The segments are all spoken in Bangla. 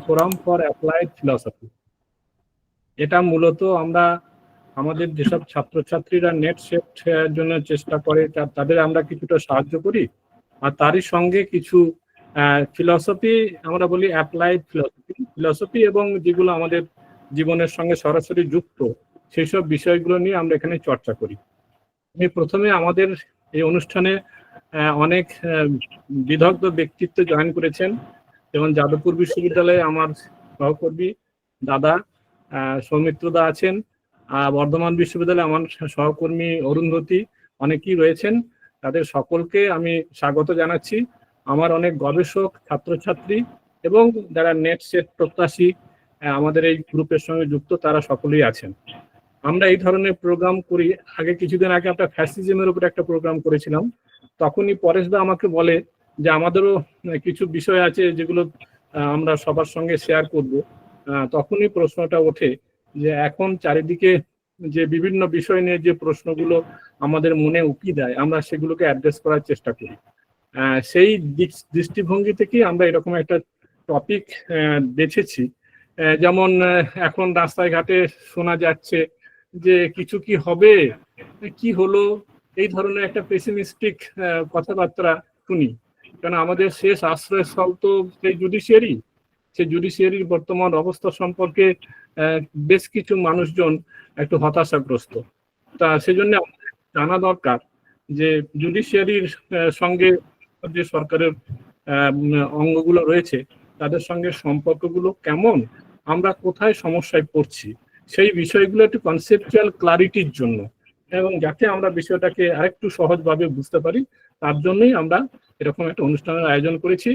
Forum for applied philosophy. এটা মূলত আমরা আমাদের যেসব ছাত্রছাত্রীরা নেট সেট জন্য চেষ্টা করে তাদের আমরা কিছুটা সাহায্য করি, আর তারই সঙ্গে কিছু ফিলসফি, আমরা বলি অ্যাপ্লাইড ফিলসফি এবং যেগুলো আমাদের জীবনের সঙ্গে সরাসরি যুক্ত সেই সব বিষয়গুলো নিয়ে আমরা এখানে চর্চা করি। আমি প্রথমে আমাদের এই অনুষ্ঠানে অনেক বিদগ্ধ ব্যক্তিত্ব জয়েন করেছেন, যেমন যাদবপুর বিশ্ববিদ্যালয়ে আমার সহকর্মী দাদা সৌমিত্রদা আছেন, বর্ধমান বিশ্ববিদ্যালয়ে আমার সহকর্মী অরুন্ধতী, অনেকেই রয়েছেন। তাদের সকলকে আমি স্বাগত জানাচ্ছি। আমার অনেক গবেষক, ছাত্রছাত্রী এবং যারা নেট সেট প্রত্যাশী আমাদের এই গ্রুপের সঙ্গে যুক্ত, তারা সকলেই আছেন। আমরা এই ধরনের প্রোগ্রাম করি। আগে কিছুদিন আগে আমরা ফ্যাসিজমের উপর একটা প্রোগ্রাম করেছিলাম, তখনই পরেশদা আমাকে বলে যে আমাদেরও কিছু বিষয় আছে যেগুলো আমরা সবার সঙ্গে শেয়ার করব। তখনই প্রশ্নটা ওঠে যে এখন চারিদিকে যে বিভিন্ন বিষয় নিয়ে যে প্রশ্নগুলো আমাদের মনে উকি দেয়, আমরা সেগুলোকে অ্যাড্রেস করার চেষ্টা করি। সেই দৃষ্টিভঙ্গি থেকেই আমরা এরকম একটা টপিক বেছেছি। যেমন এখন রাস্তায় ঘাটে শোনা যাচ্ছে যে কিছু কি হবে, কি হলো, এই ধরনের একটা পেসিমিস্টিক কথাবার্তা শুনি। কারণ আমাদের শেষ আশ্রয়স্থল তো সেই জুডিশিয়ারির বর্তমান অবস্থা সম্পর্কে বেশ কিছু মানুষজন একটু হতাশাগ্রস্ত। তা সেজন্য জানা দরকার যে জুডিশিয়ারির সঙ্গে যে সরকারের অঙ্গগুলো রয়েছে তাদের সঙ্গে সম্পর্কগুলো কেমন, আমরা কোথায় সমস্যায় পড়ছি, সেই বিষয়গুলো একটু কনসেপচুয়াল ক্লারিটির জন্য এবং যাতে আমরা বিষয়টাকে আরেকটু সহজভাবে বুঝতে পারি, তার জন্যই আমরা এরকম একটা অনুষ্ঠানের আয়োজন করেছি।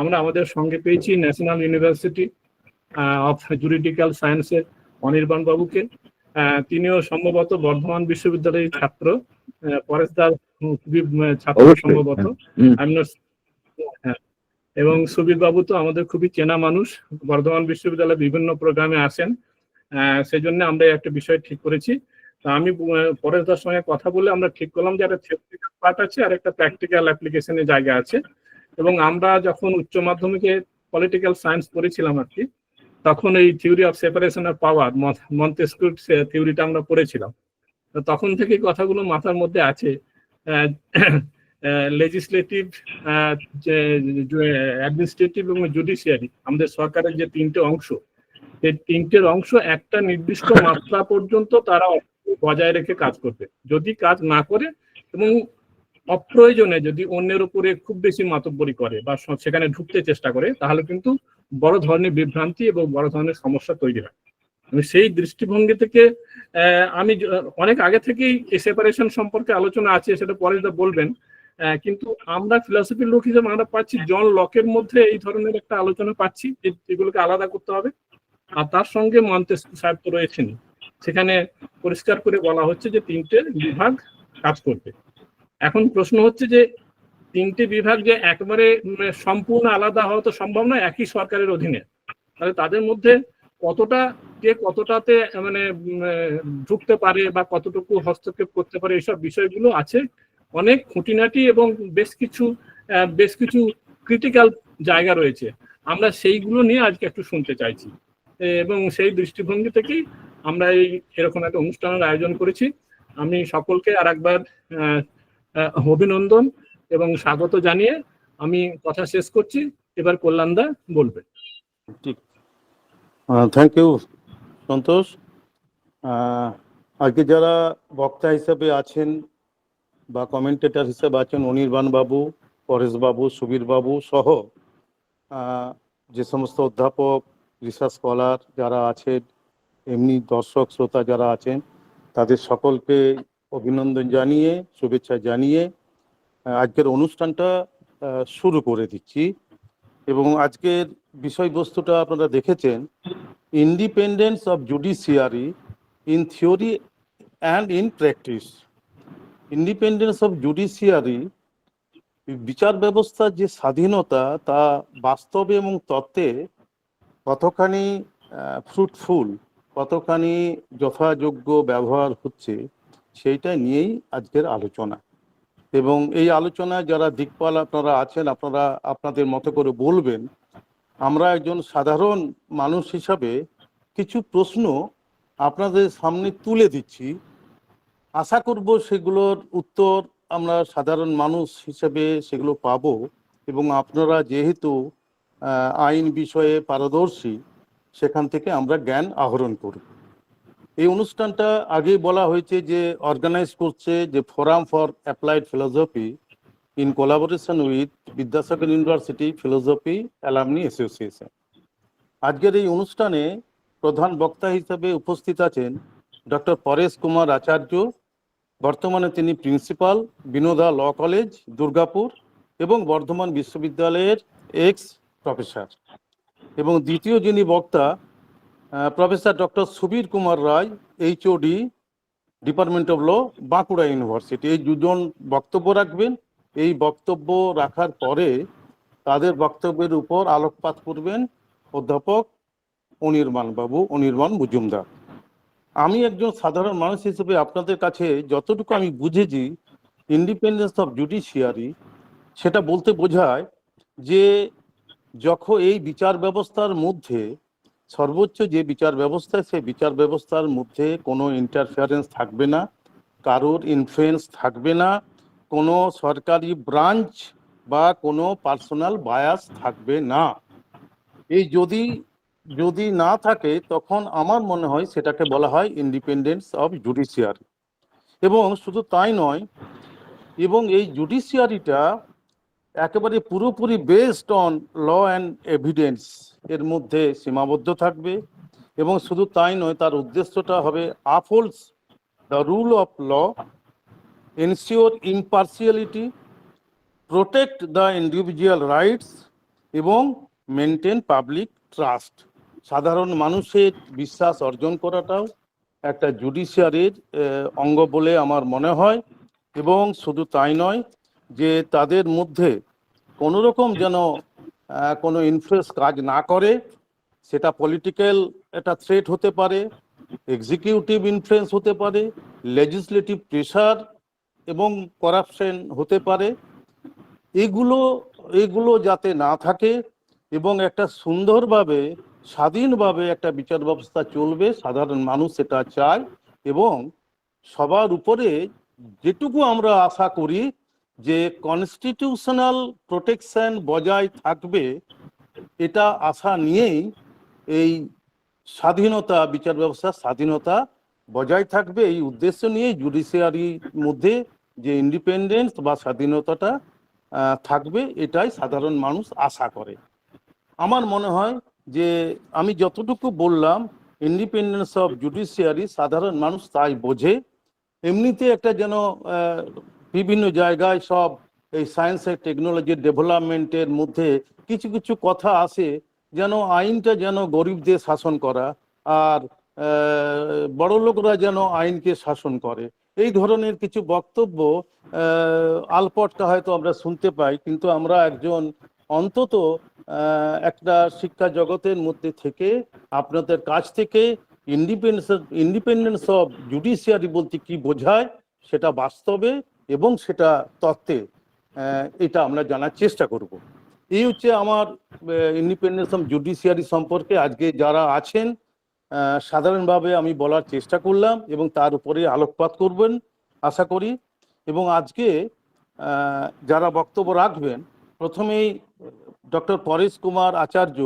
আমরা আমাদের সঙ্গে পেয়েছি ন্যাশনাল ইউনিভার্সিটি অফ জুরিডিক্যাল সায়েন্সের অনির্বাণ বাবুকে। তিনিও সম্ভবত বর্ধমান বিশ্ববিদ্যালয়ের ছাত্র, পরেশদার খুবই ছাত্র সম্ভবত, এবং সুবীর বাবু তো আমাদের খুবই চেনা মানুষ, বর্ধমান বিশ্ববিদ্যালয়ে বিভিন্ন প্রোগ্রামে আসেন। সেই জন্য আমরা একটা বিষয় ঠিক করেছি। আমি পরেশদার সঙ্গে কথা বলে আমরা ঠিক করলাম যে একটা থিওরিটিক্যাল পার্ট আছে আর একটা প্র্যাকটিক্যাল অ্যাপ্লিকেশনের জায়গা আছে। এবং আমরা যখন উচ্চ মাধ্যমিকে পলিটিক্যাল সায়েন্স পড়েছিলাম আর কি, তখন এই theory of separation of power, মন্তেস্কুর থিওরিটা আমরা পড়েছিলাম। তখন থেকে কথাগুলো মাথার মধ্যে আছে। লেজিসলেটিভ, অ্যাডমিনিস্ট্রেটিভ এবং জুডিশিয়ারি, আমাদের সরকারের যে তিনটে অংশ, এই তিনটের অংশ একটা নির্দিষ্ট মাত্রা পর্যন্ত তারা বজায় রেখে কাজ করবে। যদি কাজ না করে এবং অপ্রয়োজনে যদি অন্যের উপরে খুব বেশি মাতব্বরি করে বা সেখানে ঢুকতে চেষ্টা করে, তাহলে কিন্তু বড় ধরনের বিভ্রান্তি এবং বড় ধরনের সমস্যা তৈরি হয়। সেই দৃষ্টিভঙ্গি থেকে আমি অনেক আগে থেকেই এই সেপারেশন সম্পর্কে আলোচনা আছে, সেটা পরেশদা বলবেন, কিন্তু আমরা ফিলসফির লোক হিসেবে আমরা পাচ্ছি জন লকের মধ্যে এই ধরনের একটা আলোচনা পাচ্ছি যে এগুলোকে আলাদা করতে হবে। আর তার সঙ্গে মন্তেস্কু সাহেব তো রয়েছেন, সেখানে পরিষ্কার করে বলা হচ্ছে যে তিনটে বিভাগ কাজ করবে। এখন প্রশ্ন হচ্ছে যে তিনটে বিভাগ যে একবারে সম্পূর্ণ আলাদা হওয়া তো সম্ভব নয় একই সরকারের অধীনে, তাহলে তাদের মধ্যে কতটা কে কতটাতে মানে ঢুকতে পারে বা কতটুকু হস্তক্ষেপ করতে পারে, এইসব বিষয়গুলো আছে অনেক খুঁটিনাটি এবং বেশ কিছু ক্রিটিক্যাল জায়গা রয়েছে। আমরা সেইগুলো নিয়ে আজকে একটু শুনতে চাইছি এবং সেই দৃষ্টিভঙ্গি থেকেই আমরা এরকম একটা অনুষ্ঠানের আয়োজন করেছি। আমি সকলকে আর একবার অভিনন্দন এবং স্বাগত জানিয়ে আমি কথা শেষ করছি। এবার কল্যাণদা বলবেন। ঠিক, থ্যাংক ইউ সন্তোষ। আজকে যারা বক্তা হিসেবে আছেন বা কমেন্টেটর হিসেবে আছেন, অনির্বাণ বাবু, পরেশ বাবু, সুবীর বাবু সহ যে সমস্ত অধ্যাপক, রিসার্চ স্কলার যারা আছেন, এমনি দর্শক শ্রোতা যারা আছেন, তাদের সকলকে অভিনন্দন জানিয়ে, শুভেচ্ছা জানিয়ে আজকের অনুষ্ঠানটা শুরু করে দিচ্ছি। এবং আজকের বিষয়বস্তুটা আপনারা দেখেছেন, independence of judiciary in theory and in practice. Independence of judiciary, বিচার ব্যবস্থার যে স্বাধীনতা তা বাস্তবে এবং তত্ত্বে কতখানি ফ্রুটফুল, কতখানি যথাযোগ্য ব্যবহার হচ্ছে, সেইটা নিয়েই আজকের আলোচনা। এবং এই আলোচনায় যারা দিকপাল আপনারা আছেন, আপনারা আপনাদের মতো করে বলবেন আমরা একজন সাধারণ মানুষ হিসাবে কিছু প্রশ্ন আপনাদের সামনে তুলে দিচ্ছি। আশা করব সেগুলোর উত্তর আমরা সাধারণ মানুষ হিসেবে সেগুলো পাবো, এবং আপনারা যেহেতু আইন বিষয়ে পারদর্শী, সেখান থেকে আমরা জ্ঞান আহরণ করব। এই অনুষ্ঠানটা আগে বলা হয়েছে যে অর্গানাইজ করছে যে forum for applied philosophy in collaboration with Vidyasagar university philosophy alumni association. আজকের এই অনুষ্ঠানে প্রধান বক্তা হিসেবে উপস্থিত আছেন ডক্টর পরেশ কুমার আচার্য। বর্তমানে তিনি principal, Binoda law college, Durgapur এবং বর্ধমান বিশ্ববিদ্যালয়ের এক্স প্রফেসর। এবং দ্বিতীয় যিনি বক্তা professor doctor Subir Kumar Roy, HOD, department of law, Bankura university. এই দুজন বক্তব্য রাখবেন। এই বক্তব্য রাখার পরে তাদের বক্তব্যের উপর আলোকপাত করবেন অধ্যাপক অনির্বাণ মজুমদার। আমি একজন সাধারণ মানুষ হিসেবে আপনাদের কাছে যতটুকু আমি বুঝেছি, ইন্ডিপেন্ডেন্স অফ জুডিশিয়ারি সেটা বলতে বোঝায় যে যখন এই বিচার ব্যবস্থার মধ্যে সর্বোচ্চ যে বিচার ব্যবস্থা, সেই বিচার ব্যবস্থার মধ্যে কোনো ইন্টারফারেন্স থাকবে না, কারোর ইনফ্লুয়েন্স থাকবে না, কোনো সরকারি ব্রাঞ্চ বা কোনো পার্সোনাল বায়াস থাকবে না। এই যদি না থাকে তখন আমার মনে হয় সেটাকে বলা হয় ইন্ডিপেন্ডেন্স অফ জুডিশিয়ারি। এবং শুধু তাই নয়, এবং এই জুডিশিয়ারিটা একেবারে পুরোপুরি based on law and evidence এর মধ্যে সীমাবদ্ধ থাকবে। এবং শুধু তাই নয়, তার উদ্দেশ্যটা হবে upholds the rule of law, ensure impartiality, protect the individual rights এবং মেনটেন পাবলিক ট্রাস্ট। সাধারণ মানুষের বিশ্বাস অর্জন করাটাও একটা জুডিশিয়ারির অঙ্গ বলে আমার মনে হয়। এবং শুধু তাই নয়, যে তাদের মধ্যে কোনো রকম যেন কোনো ইনফ্লুয়েন্স কাজ না করে। সেটা পলিটিক্যাল একটা থ্রেট হতে পারে, এক্সিকিউটিভ ইনফ্লুয়েন্স হতে পারে, লেজিসলেটিভ প্রেশার এবং করাপশন হতে পারে। এগুলো যাতে না থাকে এবং একটা সুন্দরভাবে স্বাধীনভাবে একটা বিচার ব্যবস্থা চলবে, সাধারণ মানুষ সেটা চায়। এবং সবার উপরে যেটুকু আমরা আশা করি যে কনস্টিটিউশনাল প্রোটেকশন বজায় থাকবে, এটা আশা নিয়েই এই স্বাধীনতা, বিচার ব্যবস্থার স্বাধীনতা বজায় থাকবে, এই উদ্দেশ্য নিয়ে জুডিশিয়ারির মধ্যে যে ইন্ডিপেন্ডেন্স বা স্বাধীনতাটা থাকবে, এটাই সাধারণ মানুষ আশা করে। আমার মনে হয় যে আমি যতটুকু বললাম, ইন্ডিপেন্ডেন্স অফ জুডিশিয়ারি সাধারণ মানুষ তাই বোঝে। এমনিতে একটা যেন বিভিন্ন জায়গায় সব এই সায়েন্স আর টেকনোলজির ডেভেলপমেন্টের মধ্যে কিছু কিছু কথা আসে, যেন আইনটা যেন গরিবদের শাসন করা, আর বড় লোকরা যেন আইনকে শাসন করে। এই ধরনের কিছু বক্তব্য আলপটটা হয়তো আমরা শুনতে পাই, কিন্তু আমরা একজন অন্তত একটা শিক্ষা জগতের মধ্যে থেকে আপনাদের কাছ থেকে ইন্ডিপেন্ডেন্স অফ জুডিশিয়ারি বলতে কি বোঝায় সেটা বাস্তবে এবং সেটা তত্ত্বে, এটা আমরা জানার চেষ্টা করব। এই হচ্ছে আমার ইন্ডিপেন্ডেন্স অফ জুডিশিয়ারি সম্পর্কে আজকে যারা আছেন সাধারণভাবে আমি বলার চেষ্টা করলাম, এবং তার উপরে আলোকপাত করবেন আশা করি। এবং আজকে যারা বক্তব্য রাখবেন, প্রথমেই ডক্টর পরেশ কুমার আচার্য।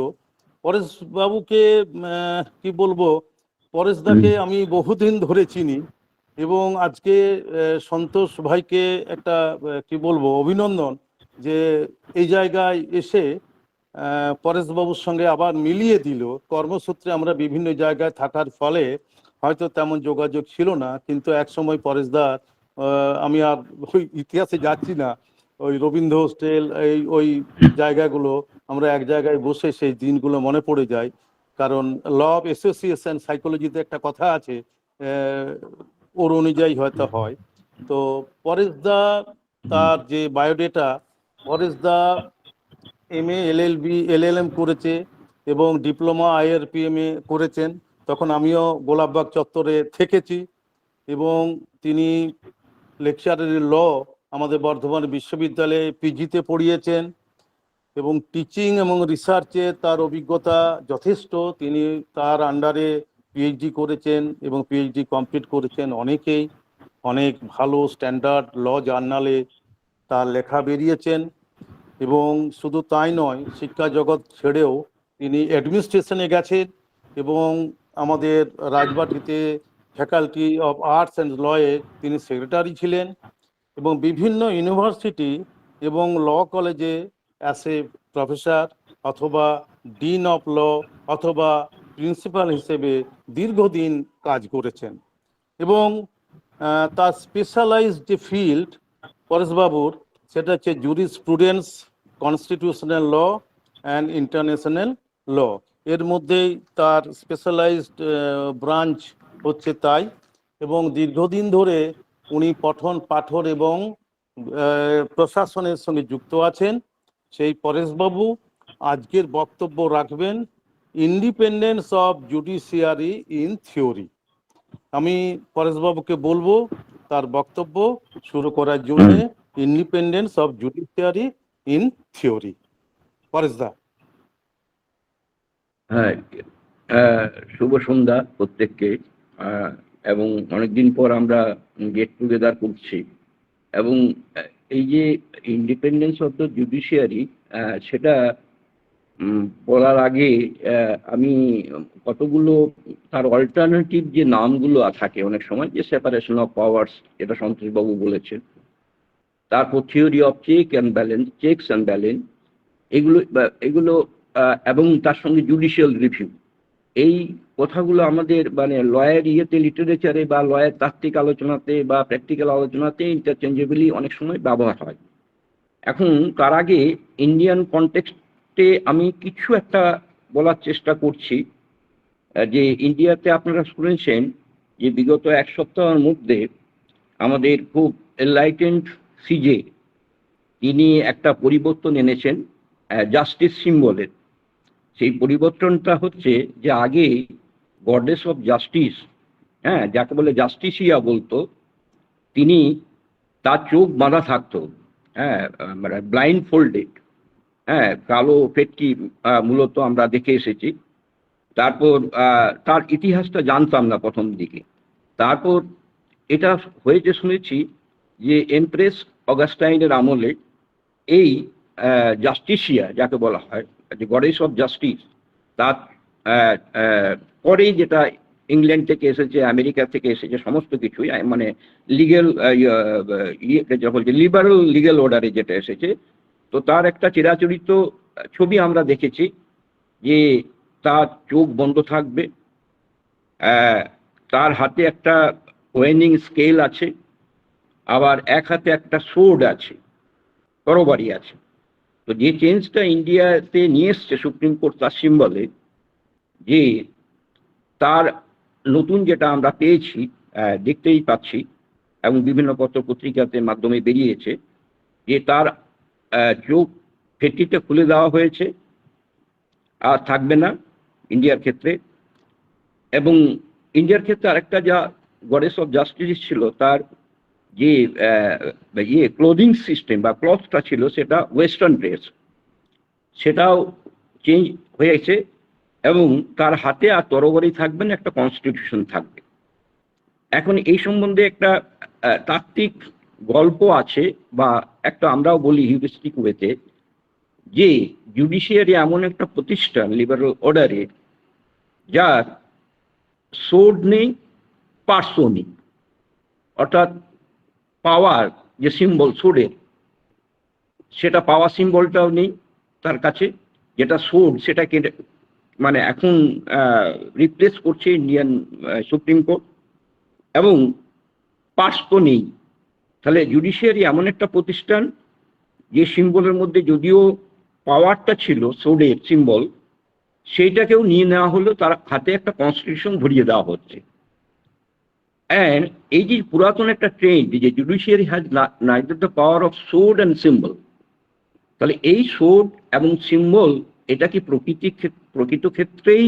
পরেশ বাবুকে কি বলবো, পরেশদাকে আমি বহুদিন ধরে চিনি, এবং আজকে সন্তোষ ভাইকে একটা কি বলবো অভিনন্দন যে এই জায়গায় এসে পরেশবাবুর সঙ্গে আবার মিলিয়ে দিল। কর্মসূত্রে আমরা বিভিন্ন জায়গায় থাকার ফলে হয়তো তেমন যোগাযোগ ছিল না, কিন্তু একসময় পরেশদা, আমি আর ওই ইতিহাসে যাচ্ছি না, ওই রবীন্দ্র হোস্টেল, ওই জায়গাগুলো আমরা এক জায়গায় বসে সেই দিনগুলো মনে পড়ে যায়। কারণ ল অফ অ্যাসোসিয়েশন সাইকোলজিতে একটা কথা আছে, ওর অনুযায়ী হয়তো হয়। তো পরেশদা, তার যে বায়োডেটা, পরেশদা MA LLB LLM করেছে এবং ডিপ্লোমা IRPMA করেছেন। তখন আমিও গোলাপবাগ চত্বরে থেকেছি, এবং তিনি লেকচারার ল আমাদের বর্ধমান বিশ্ববিদ্যালয়ে PG-তে পড়িয়েছেন। এবং টিচিং এবং রিসার্চে তার অভিজ্ঞতা যথেষ্ট। তিনি তার আন্ডারে পিএইচডি করেছেন এবং পিএইচডি কমপ্লিট করেছেন অনেকেই। অনেক ভালো স্ট্যান্ডার্ড ল জার্নালে তার লেখা বেরিয়েছেন। এবং শুধু তাই নয়, শিক্ষা জগৎ ছেড়েও তিনি অ্যাডমিনিস্ট্রেশনে গেছেন এবং আমাদের রাজবাটিতে ফ্যাকাল্টি অফ আর্টস অ্যান্ড লয়ে তিনি সেক্রেটারি ছিলেন এবং বিভিন্ন ইউনিভার্সিটি এবং ল কলেজে অ্যাজ এ প্রফেসর অথবা ডিন অফ ল অথবা প্রিন্সিপাল হিসেবে দীর্ঘদিন কাজ করেছেন। এবং তার স্পেশালাইজড যে ফিল্ড পরেশবাবুর, সেটা হচ্ছে jurisprudence, constitutional law and international law. এর মধ্যেই তার স্পেশালাইজড ব্রাঞ্চ হচ্ছে তাই। এবং দীর্ঘদিন ধরে উনি পঠন পাঠন এবং প্রশাসনের সঙ্গে যুক্ত আছেন। সেই পরেশবাবু আজকের বক্তব্য রাখবেন independence of judiciary in theory. আমি পরেশবাবুকে বলবো তার বক্তব্য শুরু করার জন্য। Independence of judiciary in theory. পরেশদা। হ্যাঁ, শুভ সন্ধ্যা প্রত্যেককে। এবং অনেকদিন পর আমরা গেট টুগেদার করছি। এবং এই যে ইন্ডিপেন্ডেন্স অফ দ্য জুডিশিয়ারি, সেটা বলার আগে আমি কতগুলো তার অল্টারনেটিভ যে নামগুলো থাকে অনেক সময়, যে সেপারেশন অফ পাওয়ার্স, এটা সন্তোষবাবু বলেছেন, তারপর theory of checks and balance, এগুলো এবং তার সঙ্গে জুডিশিয়াল রিভিউ, এই কথাগুলো আমাদের মানে লয়ের লিটারেচারে বা লয়ের তাত্ত্বিক আলোচনাতে বা প্র্যাকটিক্যাল আলোচনাতে ইন্টারচেঞ্জেবলি অনেক সময় ব্যবহার হয়। এখন তার আগে ইন্ডিয়ান কনটেক্সটে আমি কিছু একটা বলার চেষ্টা করছি। যে ইন্ডিয়াতে আপনারা শুনেছেন যে বিগত এক সপ্তাহের মধ্যে আমাদের খুব এনলাইটেন্ড সিজে তিনি একটা পরিবর্তন এনেছেন জাস্টিস সিম্বলের। সেই পরিবর্তনটা হচ্ছে যে আগে গডেস অফ জাস্টিস, যাকে বলে জাস্টিসিয়া বলতো, তিনি তার চোখ বাঁধা থাকতো, মানে ব্লাইন্ড ফোল্ডেড, কালো পেটকি মূলত আমরা দেখে এসেছি। তারপর তার ইতিহাসটা জানতাম না প্রথম দিকে। তারপর এটা হয়েছে শুনেছি যে এমপ্রেস অগাস্টাইনের আমলে এই জাস্টিসিয়া যাকে বলা হয়, যে গডেস অফ জাস্টিস, তার পরে যেটা ইংল্যান্ড থেকে এসেছে, আমেরিকা থেকে এসেছে, সমস্ত কিছুই মানে লিগেল লিবারেল লিগেল অর্ডারে যেটা এসেছে, তো তার একটা চিরাচরিত ছবি আমরা দেখেছি যে তার চোখ বন্ধ থাকবে, তার হাতে একটা ওয়েনিং স্কেল আছে, আবার এক হাতে একটা সোর্ড আছে, তরবারি আছে। তো যে চেঞ্জটা ইন্ডিয়াতে নিয়ে এসছে সুপ্রিম কোর্ট তার সিম্বলে, যে তার নতুন যেটা আমরা পেয়েছি, দেখতেই পাচ্ছি এবং বিভিন্ন পত্র পত্রিকাতে মাধ্যমে বেরিয়েছে, যে তার চোখ ফেটকিটা খুলে দেওয়া হয়েছে, আর থাকবে না ইন্ডিয়ার ক্ষেত্রে। এবং ইন্ডিয়ার ক্ষেত্রে আরেকটা যা গডেস অফ জাস্টিস ছিল, তার যে ক্লোদিং সিস্টেম বা ক্লথটা ছিল, সেটা ওয়েস্টার্ন ড্রেস, সেটাও চেঞ্জ হয়েছে। এবং তার হাতে আর তরবারি থাকবে না, একটা কনস্টিটিউশন থাকবে। এখন এই সম্বন্ধে একটা তাত্ত্বিক গল্প আছে, বা একটা আমরাও বলি হিউরিস্টিক ওয়েতে, যে জুডিশিয়ারি এমন একটা প্রতিষ্ঠান লিবারেল অর্ডারে যার সোর্ড নেই, পার্সও নেই। অর্থাৎ পাওয়ার যে সিম্বল সোর্ডের, সেটা পাওয়ার সিম্বলটাও নেই তার কাছে। যেটা সোর্ড, সেটাকে মানে এখন রিপ্লেস করছে ইন্ডিয়ান সুপ্রিম কোর্ট, এবং পার্স তো নেই। তাহলে জুডিশিয়ারি এমন একটা প্রতিষ্ঠান যে সিম্বলের মধ্যে যদিও পাওয়ারটা ছিল সোর্ডের সিম্বল, সেইটাকেও নিয়ে নেওয়া হলো, তার হাতে একটা কনস্টিটিউশন ধরিয়ে দেওয়া হচ্ছে। অ্যান্ড এই যে পুরাতন একটা ট্রেন্ড, যে judiciary has neither the power of sword and symbol, তাহলে এই সোর্ড এবং সিম্বল এটা কি প্রকৃত ক্ষেত্রেই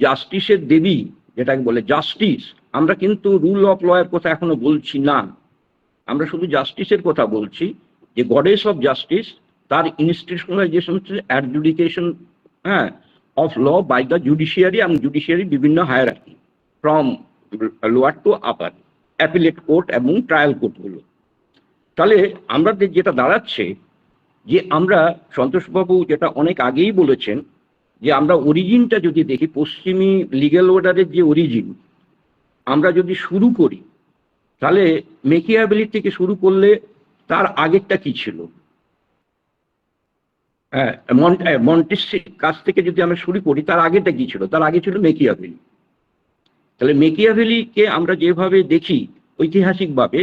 জাস্টিসের দেবী, যেটাকে বলে জাস্টিস? আমরা কিন্তু রুল অফ ল এর কথা এখনো বলছি না, আমরা শুধু জাস্টিসের কথা বলছি, যে গডেস অফ জাস্টিস তার ইনস্টিটিউশনালাইজেশন হচ্ছে adjudication of law by the judiciary, এবং জুডিশিয়ারি বিভিন্ন hierarchy from lower to upper, appellate court এবং ট্রায়াল কোর্টগুলো। তাহলে আমাদের যেটা দাঁড়াচ্ছে যে আমরা, সন্তোষবাবু যেটা অনেক আগেই বলেছেন, যে আমরা অরিজিনটা যদি দেখি, পশ্চিমী লিগ্যাল অর্ডারের যে অরিজিন আমরা যদি শুরু করি, তাহলে মেকিয়াভেলি থেকে শুরু করলে তার আগেরটা কি ছিল? মন্টেস্কির কাছ থেকে যদি আমরা শুরু করি, তার আগেরটা কি ছিল? তার আগে ছিল মেকিয়াভেলি। তাহলে মেকিয়াভেলিকে আমরা যেভাবে দেখি ঐতিহাসিকভাবে,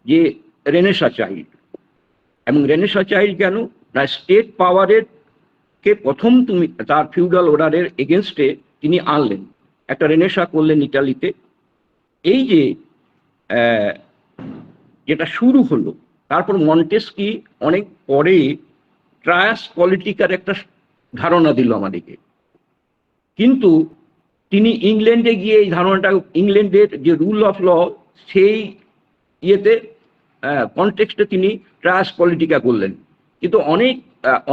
যে রেনেসাঁ চাইল্ড, এবং রেনেসাঁ চাইল্ড কেন না, স্টেট পাওয়ারের কে প্রথম তুমি তার ফিউডাল অর্ডারের এগেনস্টে তিনি আনলেন, একটা রেনেসাঁ করলেন ইটালিতে। এই যে যেটা শুরু হলো, তারপর মন্টেস্কি অনেক পরে ট্রায়াস পলিটিকার একটা ধারণা দিল আমাদেরকে, কিন্তু তিনি ইংল্যান্ডে গিয়ে এই ধারণাটা, ইংল্যান্ডের যে রুল অফ ল, সেই ইয়েতে কনটেক্সটে তিনি ট্রায়াস পলিটিকা করলেন। কিন্তু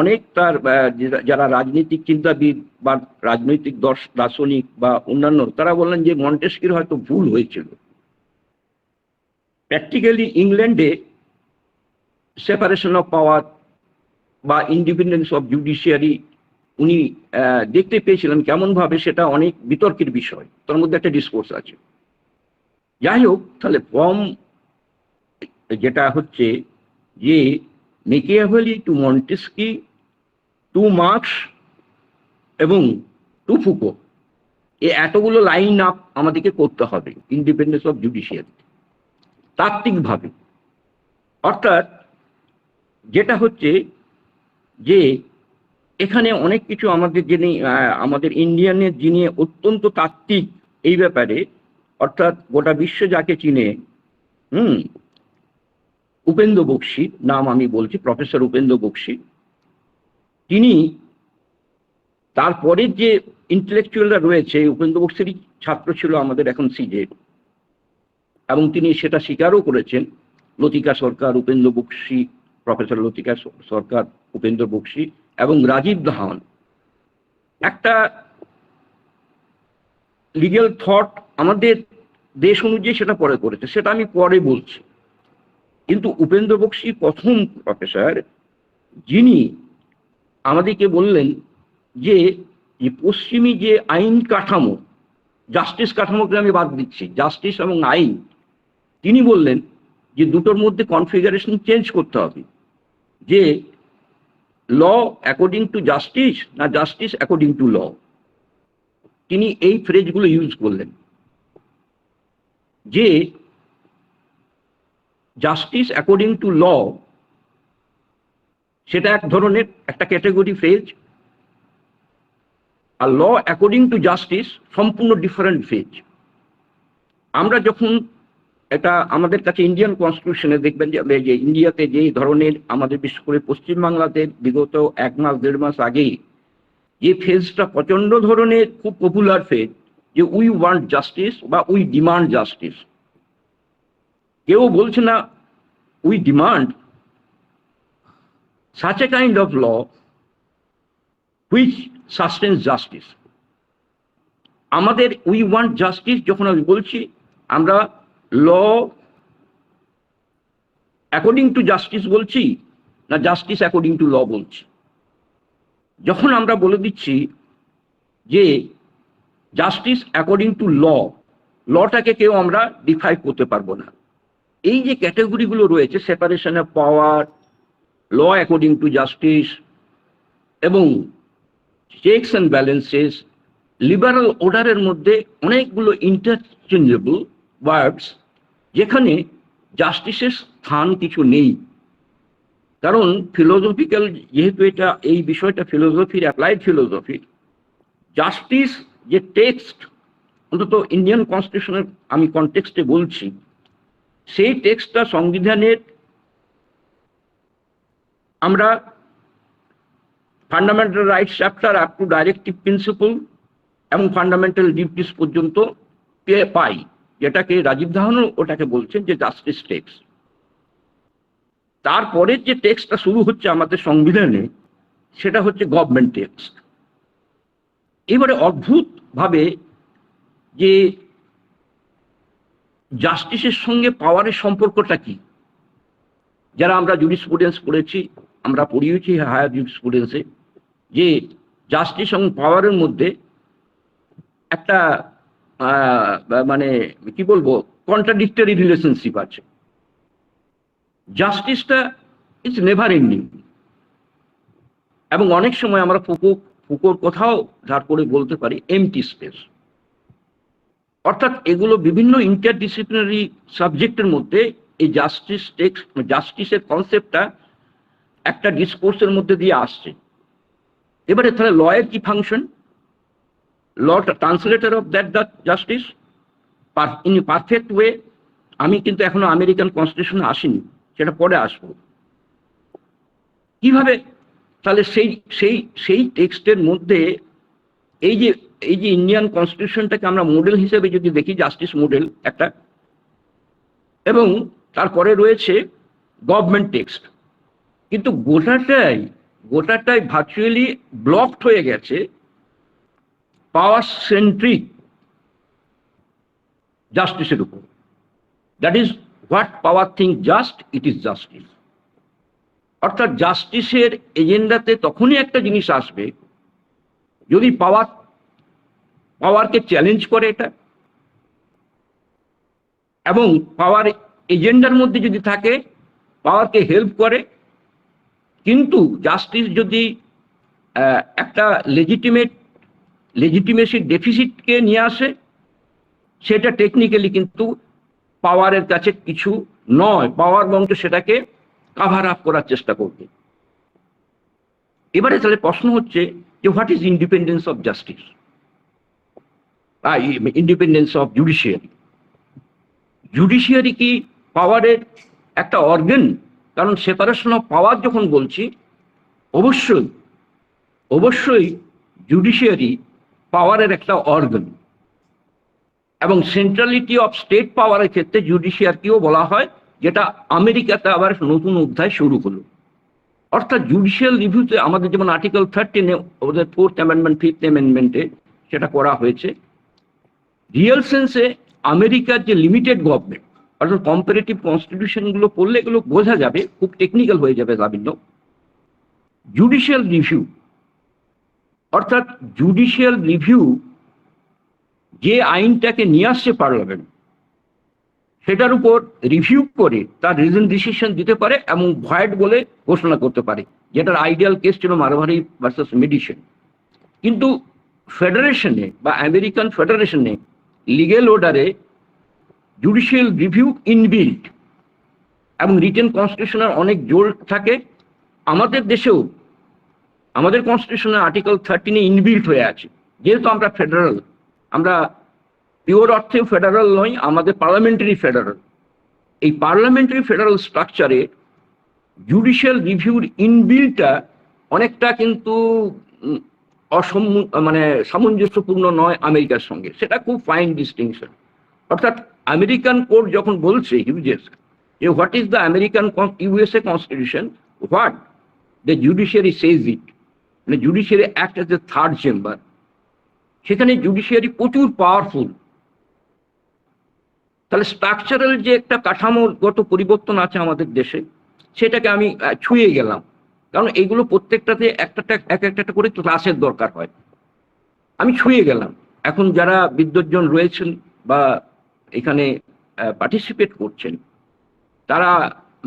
অনেক তার যারা রাজনৈতিক চিন্তাবিদ বা রাজনৈতিক দার্শনিক বা অন্যান্য, তারা বললেন যে মন্টেস্কির হয়তো ভুল হয়েছিল। প্র্যাকটিক্যালি ইংল্যান্ডে সেপারেশন অফ পাওয়ার বা ইন্ডিপেন্ডেন্স অফ জুডিশিয়ারি উনি দেখতে পেয়েছিলেন কেমন ভাবে, সেটা অনেক বিতর্কের বিষয়, তার মধ্যে একটা ডিসকোর্স আছে। যাই হোক, তাহলে ফর্ম যেটা হচ্ছে যে মেকিয়াভেলি টু মন্টেস্কি টু মার্কস এবং টু ফুকো, এই এতগুলো লাইন আপ আমাদেরকে করতে হবে ইন্ডিপেন্ডেন্স অফ জুডিশিয়ারি তাত্ত্বিকভাবে। অর্থাৎ যেটা হচ্ছে যে এখানে অনেক কিছু আমাদের যিনি আমাদের ইন্ডিয়ানের যিনি অত্যন্ত তাত্ত্বিক এই ব্যাপারে, অর্থাৎ গোটা বিশ্ব যাকে চিনে, উপেন্দ্র বক্সী নাম আমি বলছি, প্রফেসর উপেন্দ্র বক্সী, তিনি তারপরের যে ইন্টেলেকচুয়ালরা রয়েছে, উপেন্দ্র বক্সীরই ছাত্র ছিল আমাদের এখন সিজে, এবং তিনি সেটা স্বীকারও করেছেন। লতিকা সরকার, উপেন্দ্র বক্সী, প্রফেসর লতিকা সরকার, উপেন্দ্র বক্সী এবং রাজীব ধাওয়ান একটা লিগ্যাল থট আমাদের দেশ অনুযায়ী সেটা পরে করেছে, সেটা আমি পরে বলছি। কিন্তু উপেন্দ্র বক্সী প্রথম প্রফেসর, যিনি আমাদেরকে বললেন যে পশ্চিমী যে আইন কাঠামো, জাস্টিস কাঠামোকে আমি বাদ দিচ্ছি, জাস্টিস এবং আইন, তিনি বললেন যে দুটোর মধ্যে কনফিগারেশন চেঞ্জ করতে হবে, যে ল অ্যাকর্ডিং টু জাস্টিস না জাস্টিস অ্যাকর্ডিং টু ল। তিনি এই ফ্রেজগুলো ইউজ করলেন, যে জাস্টিস অ্যাকর্ডিং টু ল সেটা এক ধরনের একটা ক্যাটাগরি ফ্রেজ, আর ল অ্যাকর্ডিং টু জাস্টিস সম্পূর্ণ ডিফারেন্ট ফ্রেজ। আমরা যখন এটা আমাদের কাছে ইন্ডিয়ান কনস্টিটিউশনে দেখবেন যে ইন্ডিয়াতে যে ধরনের, আমাদের বিশেষ করে পশ্চিমবাংলাতে বিগত 1 মাস 1.5 মাস আগেই যে ফেজটা প্রচন্ড ধরনের খুব পপুলার ফেজ, যে উই ওয়ান্ট জাস্টিস বা উই ডিমান্ড জাস্টিস। কেউ বলছে না we demand such a kind of law which sustains justice. আমাদের উই ওয়ান্ট জাস্টিস যখন আমি বলছি, আমরা ল অ্যাকর্ডিং টু জাস্টিস বলছি না জাস্টিস অ্যাকর্ডিং টু ল বলছি। যখন আমরা বলে দিচ্ছি যে জাস্টিস অ্যাকর্ডিং টু ল, লটাকে কেউ আমরা ডিফাই করতে পারবো না। এই যে ক্যাটাগরিগুলো রয়েছে, separation of power, law according to justice এবং চেকস অ্যান্ড ব্যালেন্সেস, লিবারাল অর্ডারের মধ্যে অনেকগুলো ইন্টারচেঞ্জেবল ওয়ার্ডস, যেখানে জাস্টিসের স্থান কিছু নেই। কারণ ফিলোসফিক্যাল, যেহেতু এটা এই বিষয়টা ফিলোসফির, অ্যাপ্লাইড ফিলোসফির, জাস্টিস যে টেক্সট, অন্তত ইন্ডিয়ান কনস্টিটিউশনের আমি কনটেক্সটে বলছি, সেই টেক্সটটা সংবিধানের আমরা fundamental rights chapter up to directive principle এবং ফান্ডামেন্টাল ডিউটিস পর্যন্ত পাই, যেটাকে রাজীব ধাওয়ানও ওটাকে বলছেন যে জাস্টিস টেক্সট। তারপরে যে টেক্সটটা শুরু হচ্ছে আমাদের সংবিধানে, সেটা হচ্ছে গভর্নমেন্ট টেক্সট। এবারে অদ্ভুত ভাবে যে জাস্টিসের সঙ্গে পাওয়ারের সম্পর্কটা কি, যারা আমরা জুরিসপ্রুডেন্স পড়েছি, আমরা পড়িয়েছি হায়ার জুরিসপ্রুডেন্সে, যে জাস্টিস এবং পাওয়ারের মধ্যে একটা মানে কি বলবো, কন্ট্রাডিক্টরি রিলেশনশিপ আছে। জাস্টিসটা ইজ নেভার এন্ডিং, এবং অনেক সময় আমরা ফুকোর কথাও ধার করে বলতে পারি এমটি স্পেস। অর্থাৎ এগুলো বিভিন্ন ইন্টারডিসিপ্লিনারি সাবজেক্টের মধ্যে এই জাস্টিসের কনসেপ্টটা একটা ডিসকোর্সের মধ্যে দিয়ে আসছে। এবারে তাহলে লয়ের কি function? Law translator of that justice in perfect way. আমি কিন্তু এখনো আমেরিকান কনস্টিটিউশনে আসিনি, সেটা পরে আসবো। কিভাবে তাহলে সেই টেক্সটের মধ্যে এই যে ইন্ডিয়ান কনস্টিটিউশনটাকে আমরা মডেল হিসেবে যদি দেখি, জাস্টিস মডেল একটা, এবং তারপরে রয়েছে গভর্নমেন্ট টেক্সট, কিন্তু গোটাটাই ভার্চুয়ালি ব্লকড হয়ে গেছে পাওয়ার সেন্ট্রিক জাস্টিসের উপর। That is what power thing just, it is justice. অর্থাৎ জাস্টিসের এজেন্ডাতে তখনই একটা জিনিস আসবে যদি পাওয়ারকে চ্যালেঞ্জ করে এটা, এবং পাওয়ার এজেন্ডার মধ্যে যদি থাকে পাওয়ারকে হেল্প করে। কিন্তু জাস্টিস যদি একটা লেজিটিমেসির ডেফিসিটকে নিয়ে আসে, সেটা টেকনিক্যালি কিন্তু পাওয়ারের কাছে কিছু নয়, পাওয়ার বরঞ্চ সেটাকে কাভার আপ করার চেষ্টা করবে। এবারে তাহলে প্রশ্ন হচ্ছে যে what is independence of justice, independence of judiciary. Judiciary কি পাওয়ারের একটা অর্গান? কারণ সেপারেশন অফ পাওয়ার যখন বলছি, অবশ্যই জুডিশিয়ারি পাওয়ারের একটা অর্গান, এবং সেন্ট্রালিটি অফ স্টেট পাওয়ারের ক্ষেত্রে জুডিশিয়ারিকেও বলা হয়, যেটা আমেরিকাতে আবার নতুন অধ্যায় শুরু হলো। অর্থাৎ জুডিশিয়াল রিভিউতে আমাদের যেমন আর্টিকেল 13-এ ওদের 4th অ্যামেন্ডমেন্ট 5th অ্যামেন্ডমেন্টে সেটা করা হয়েছে। রিয়েল সেন্সে আমেরিকার যে লিমিটেড গভর্নমেন্ট, অর্থাৎ কম্পারেটিভ কনস্টিটিউশনগুলো পড়লে এগুলো বোঝা যাবে, খুব টেকনিক্যাল হয়ে যাবে লাভিন্য। জুডিশিয়াল রিভিউ, অর্থাৎ জুডিশিয়াল রিভিউ যে আইনটাকে নিয়ে আসছে পার্লামেন্ট, সেটার উপর রিভিউ করে তার রিজন ডিসিশন দিতে পারে এবং ভয়েড বলে ঘোষণা করতে পারে, যেটার আইডিয়াল কেস ছিল মারভারি ভার্সাস মেডিসিন। কিন্তু ফেডারেশনে বা আমেরিকান ফেডারেশনে লিগেল অর্ডারে জুডিশিয়াল রিভিউ ইনবিল্ট, এবং রিটেন কনস্টিটিউশনের অনেক জোর থাকে। আমাদের দেশেও আমাদের কনস্টিটিউশনের আর্টিকেল 13-এ ইনবিল্ট হয়ে আছে। যেহেতু আমরা ফেডারাল, আমরা পিওর অর্থে ফেডারাল নই, আমাদের পার্লামেন্টারি ফেডারাল। এই পার্লামেন্টারি ফেডারাল স্ট্রাকচারে জুডিশিয়াল রিভিউর ইনবিলটা অনেকটা কিন্তু মানে সামঞ্জস্যপূর্ণ নয় আমেরিকার সঙ্গে। সেটা খুব ফাইন ডিস্টিংশন। অর্থাৎ আমেরিকান কোর্ট যখন বলছে ইউএস, যে what is the American USA constitution, what the judiciary says it, মানে judiciary act as a third chamber. সেখানে জুডিশিয়ারি প্রচুর পাওয়ারফুল। তাহলে স্ট্রাকচারাল যে একটা কাঠামোগত পরিবর্তন আছে আমাদের দেশে, সেটাকে আমি ছুঁয়ে গেলাম, কারণ এইগুলো প্রত্যেকটাতে এক একটা করে ক্লাসের দরকার হয়। আমি ছুঁয়ে গেলাম। এখন যারা বিদ্বজ্জন রয়েছেন বা এখানে পার্টিসিপেট করছেন, তারা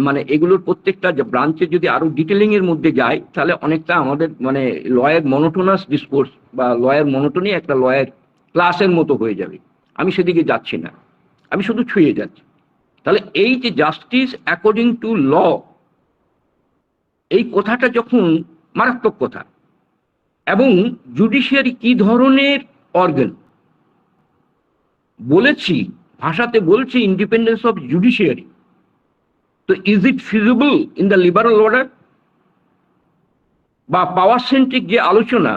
মানে এগুলোর প্রত্যেকটা ব্রাঞ্চে যদি আরো ডিটেলিং এর মধ্যে যায়, তাহলে অনেকটা আমাদের মানে লয়ের মনোটোনাস ডিসকোর্স বা লয়ের মনোটনি একটা লয়ের ক্লাসের মতো হয়ে যাবে। আমি সেদিকে যাচ্ছি না, আমি শুধু ছুঁয়ে যাচ্ছি। তাহলে এই যে জাস্টিস অ্যাকর্ডিং টু ল, এই কথাটা যখন মারাত্মক কথা, এবং জুডিশিয়ারি কি ধরনের অর্গান বলেছি, ভাষাতে বলছি ইন্ডিপেন্ডেন্স অফ জুডিশিয়ারি। তো is it feasible in the liberal order? বা পাওয়ার সেন্ট্রিক যে আলোচনা,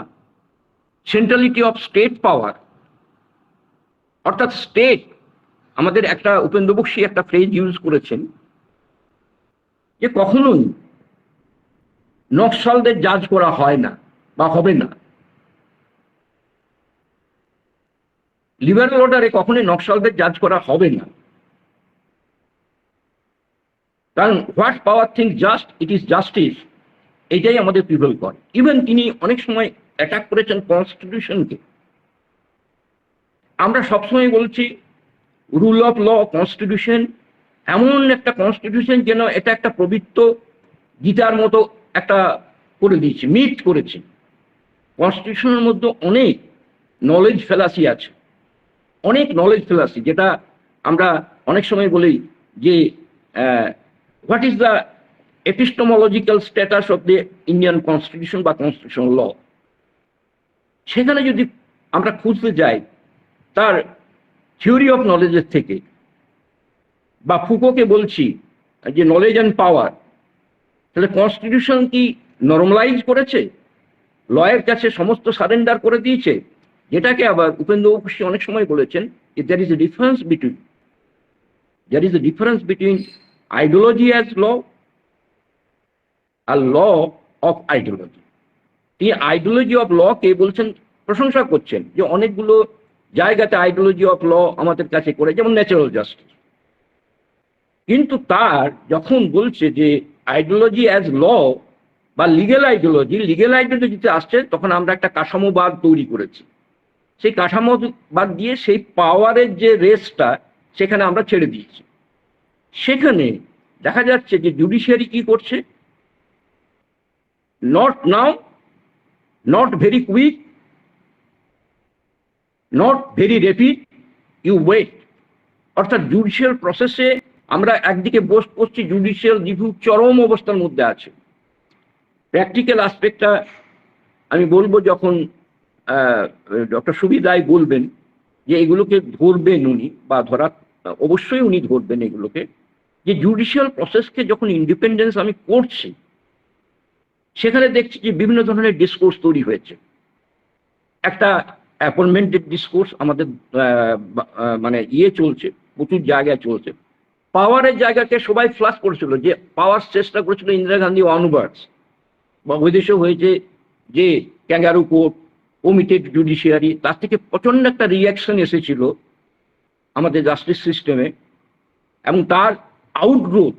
সেন্ট্রালিটি অফ স্টেট পাওয়ার, অর্থাৎ স্টেট, আমাদের একটা উপেন্দ্র বক্সী একটা ফ্রেজ ইউজ করেছেন যে কখনোই নকশালদের জাজ করা হয় না বা হবে না। লিবারেল অর্ডারে কখনোই নকশালদের জাজ করা হবে না, কারণ what power things just, it is justice, এটাই আমাদের প্রিভেল করে। ইভেন তিনি অনেক সময় অ্যাটাক করেছেন কনস্টিটিউশনকে। আমরা সবসময় বলছি রুল অফ ল, কনস্টিটিউশন, এমন একটা কনস্টিটিউশন যেন এটা একটা পবিত্র গীতার মতো একটা করে দিয়েছে, মিট করেছে। কনস্টিটিউশনের মধ্যে অনেক নলেজ ফেলাসি আছে, অনেক নলেজ ফেলাসি, যেটা আমরা অনেক সময় বলি যে what is the epistemological status of the Indian constitution বা কনস্টিটিউশনাল ল। সেখানে যদি আমরা খুঁজতে যাই তার থিওরি অফ নলেজের থেকে, বা ফুকোকে বলছি যে নলেজ অ্যান্ড পাওয়ার, তাহলে কনস্টিটিউশন কি নর্মালাইজ করেছে, লয়ের কাছে সমস্ত সারেন্ডার করে দিয়েছে, যেটাকে আবার উপেন্দ্র বসু অনেক সময় বলেছেন যে there is a difference between ideology as law আর ল অফ আইডিওলজি। তিনি আইডিওলজি অফ ল কে বলছেন, প্রশংসা করছেন যে অনেকগুলো জায়গাতে আইডিওলজি অফ ল আমাদের কাছে করে, যেমন ন্যাচারাল জাস্টিস। কিন্তু তার যখন বলছে যে আইডিওলজি অ্যাজ ল বা লিগেল আইডিওলজিতে আসছে, তখন আমরা একটা কাঠামোবাদ তৈরি করেছি। সেই কাঠামোবাদ দিয়ে সেই পাওয়ারের যে রেসটা সেখানে আমরা ছেড়ে দিয়েছি। সেখানে দেখা যাচ্ছে যে জুডিশিয়ারি কি করছে, not now, not very quick, not very rapid, you wait. অর্থাৎ জুডিশিয়াল প্রসেসে আমরা একদিকে বোস করছি, জুডিশিয়াল রিভিউ চরম অবস্থার মধ্যে আছে। প্র্যাকটিক্যাল আসপেক্টটা আমি বলবো যখন ডক্টর সুবীর রায় বলবেন যে এগুলোকে ধরবেন উনি, বা ধরা অবশ্যই উনি ধরবেন এগুলোকে, যে জুডিশিয়াল প্রসেসকে যখন ইন্ডিপেন্ডেন্স আমি করছি, সেখানে দেখছি যে বিভিন্ন ধরনের ডিসকোর্স তৈরি হয়েছে। একটা অ্যাপয়েন্টমেন্টেড ডিসকোর্স আমাদের মানে চলছে, প্রচুর জায়গায় চলছে। পাওয়ারের জায়গাকে সবাই ফ্লাশ করেছিল, যে পাওয়ার চেষ্টা করেছিল ইন্দিরা গান্ধী অনওয়ার্ডস, বা ওই দেশে হয়েছে যে ক্যাঙ্গারু কোর্ট, ওমিটেড জুডিশিয়ারি, তার থেকে প্রচন্ড একটা রিয়াকশন এসেছিল আমাদের জাস্টিস সিস্টেমে, এবং তার আউটগ্রোথ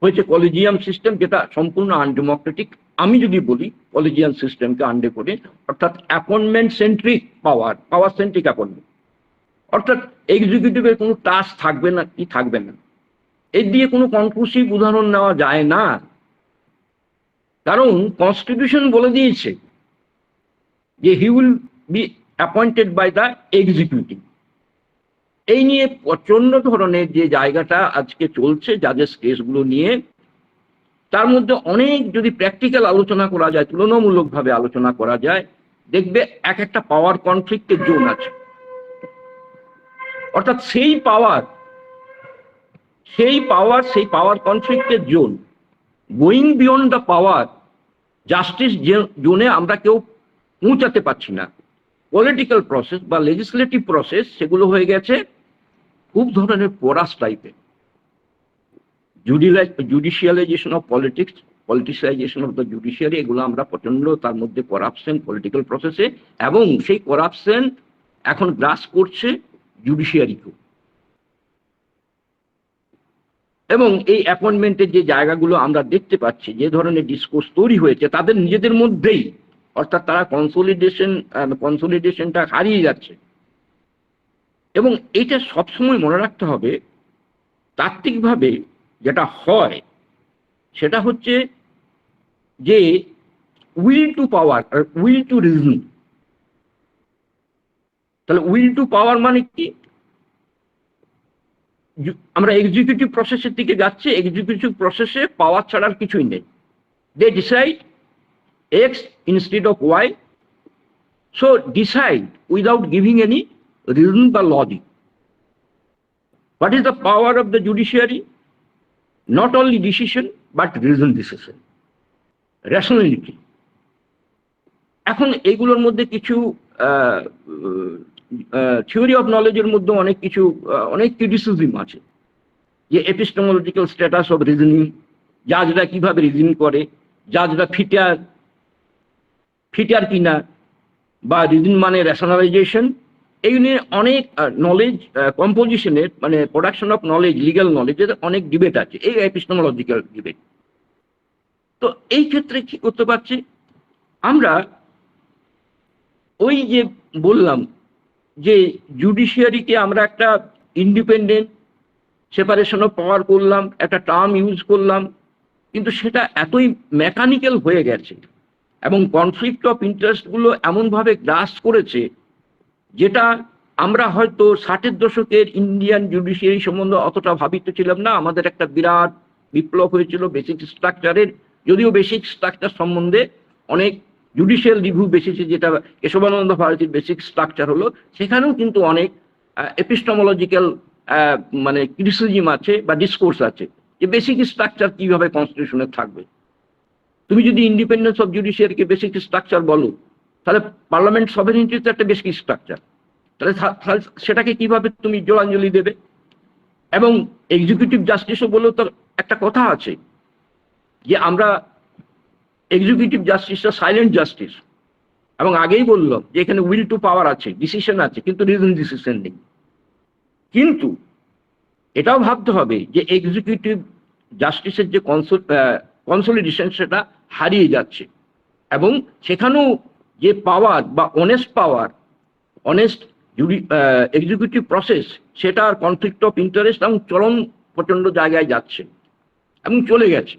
হয়েছে কলেজিয়াম সিস্টেম, যেটা সম্পূর্ণ আনডেমোক্রেটিক। আমি যদি বলি কলেজিয়াম সিস্টেমকে আন্ডে করে, অর্থাৎ অ্যাপয়েন্টমেন্ট সেন্ট্রিক পাওয়ার সেন্ট্রিক অ্যাপয়েন্টমেন্ট, অর্থাৎ এক্সিকিউটিভের কোনো টাস্ক থাকবে না, কি থাকবে না, এর দিয়ে কোনো কনক্লুসিভ উদাহরণ নেওয়া যায় না। কারণ কনস্টিটিউশন বলে দিয়েছে যে he will be appointed by the executive. এই নিয়ে প্রচন্ড ধরনের যে জায়গাটা আজকে চলছে জাজেস কেসগুলো নিয়ে, তার মধ্যে অনেক যদি প্র্যাকটিক্যাল আলোচনা করা যায়, তুলনামূলকভাবে আলোচনা করা যায়, দেখবে এক একটা পাওয়ার কনফ্লিক্টের জোন আছে। অর্থাৎ সেই পাওয়ার কনফ্লিক্টের zone, going beyond the power justice জোনে আমরা কেউ পৌঁছাতে পারছি না। পলিটিক্যাল প্রসেস বা লেজিসলেটিভ প্রসেস সেগুলো হয়ে গেছে খুব ধরনের পোরাস টাইপের। Judicialization of politics, politicization of the judiciary, এগুলো আমরা প্রচন্ড, তার মধ্যে করাপশন পলিটিক্যাল প্রসেসে, এবং সেই করাপশন এখন গ্রাস করছে জুডিশিয়ারিকেও। এবং এই অ্যাপয়েন্টমেন্টের যে জায়গাগুলো আমরা দেখতে পাচ্ছি, যে ধরনের ডিসকোর্স তৈরি হয়েছে তাদের নিজেদের মধ্যেই, অর্থাৎ তারা কনসলিডেশনটা হারিয়ে যাচ্ছে। এবং এটা সবসময় মনে রাখতে হবে, তাত্ত্বিকভাবে যেটা হয় সেটা হচ্ছে যে উইল টু পাওয়ার আর উইল টু রিজন। তাহলে উইল টু পাওয়ার মানে কি? আমরা এক্সিকিউটিভ প্রসেসের দিকে যাচ্ছি, এক্সিকিউটিভ প্রসেসে পাওয়ার ছাড়ার কিছুই নেই। They decide X instead of Y, so decide without giving any reason বা logic. What is the power of the judiciary? Not only decision, but reasoned decision, rationality. এখন এইগুলোর মধ্যে কিছু থিওরি অফ নলেজের মধ্যে অনেক ক্রিটিসিজম আছে, যে এপিস্টেমোলজিক্যাল স্ট্যাটাস অফ রিজনিং জাজরা কিভাবে রিজন করে, জাজরা ফিটার কিনা, বা রিজন মানে রেশনালাইজেশন, এই নিয়ে অনেক নলেজ কম্পোজিশনের মানে প্রোডাকশন অফ নলেজ, লিগ্যাল নলেজের অনেক ডিবেট আছে, এই এপিস্টেমোলজিক্যাল ডিবেট। তো এই ক্ষেত্রে কি করতে পারছি আমরা, ওই যে বললাম যে জুডিশিয়ারিকে আমরা একটা ইন্ডিপেন্ডেন্ট সেপারেশন অফ পাওয়ার করলাম, একটা টার্ম ইউজ করলাম, কিন্তু সেটা এতই মেকানিক্যাল হয়ে গেছে এবং কনফ্লিক্ট অফ ইন্টারেস্টগুলো এমনভাবে গ্রাস করেছে, যেটা আমরা হয়তো 60-এর দশকের ইন্ডিয়ান জুডিশিয়ারি সম্বন্ধে অতটা ভাবিত ছিলাম না। আমাদের একটা বিরাট বিপ্লব হয়েছিল বেসিক স্ট্রাকচারের, যদিও বেসিক স্ট্রাকচার সম্বন্ধে অনেক জুডিশিয়াল রিভিউ বেসিসে, যেটা কেশবানন্দ ভারতীর বেসিক স্ট্রাকচার হলো, সেখানেও কিন্তু অনেক এপিস্টেমোলজিক্যাল মানে ক্রিটিসিজম আছে বা ডিসকোর্স আছে যে বেসিক স্ট্রাকচার কিভাবে কনস্টিটিউশনে থাকবে। তুমি যদি ইন্ডিপেন্ডেন্স অফ জুডিশিয়ারিকে বেসিক স্ট্রাকচার বলো, তাহলে পার্লামেন্ট সভেরেনিটি তো একটা বেসিক স্ট্রাকচার, তাহলে সেটাকে কিভাবে তুমি জোরাঞ্জলি দেবে? এবং এক্সিকিউটিভ জাস্টিসও বলেও তো একটা কথা আছে যে আমরা এক্সিকিউটিভ জাস্টিসটা সাইলেন্ট জাস্টিস, এবং আগেই বললাম যে এখানে উইল টু পাওয়ার আছে, ডিসিশন আছে, কিন্তু রিজন ডিসিশন নেই। কিন্তু এটাও ভাবতে হবে যে এক্সিকিউটিভ জাস্টিসের যে কনসলিডেশন সেটা হারিয়ে যাচ্ছে, এবং সেখানেও যে পাওয়ার বা অনেস্ট এক্সিকিউটিভ প্রসেস, সেটার কনফ্লিক্ট অফ ইন্টারেস্ট এবং চরম প্রচন্ড জায়গায় যাচ্ছে এবং চলে গেছে।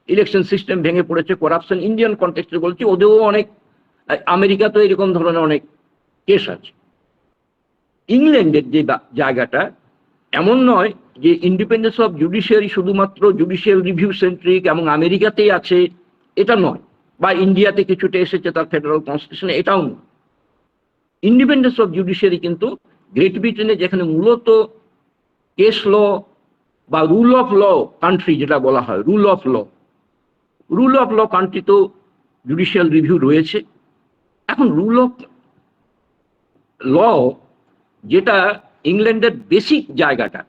ইলেকশন সিস্টেম ভেঙে পড়েছে, করাপশন, ইন্ডিয়ান কনটেক্সটে বলছি, ওদেরও অনেক, আমেরিকাতেও এরকম ধরনের অনেক কেস আছে। ইংল্যান্ডের যে জায়গাটা এমন নয় যে ইন্ডিপেন্ডেন্স অফ জুডিশিয়ারি শুধুমাত্র জুডিশিয়াল রিভিউ সেন্ট্রিক এবং আমেরিকাতেই আছে, এটা নয়, বা ইন্ডিয়াতে কিছুটা এসেছে তার ফেডারেল কনস্টিটিউশনে, এটাও নয়। ইন্ডিপেন্ডেন্স অফ জুডিশিয়ারি কিন্তু গ্রেট ব্রিটেনে, যেখানে মূলত কেস ল বা রুল অফ ল কান্ট্রি যেটা বলা হয়, রুল অফ ল কান্ট্রিতেও জুডিশিয়াল রিভিউ রয়েছে। এখন রুল অফ ল, যেটা ইংল্যান্ডের বেসিক জায়গাটা,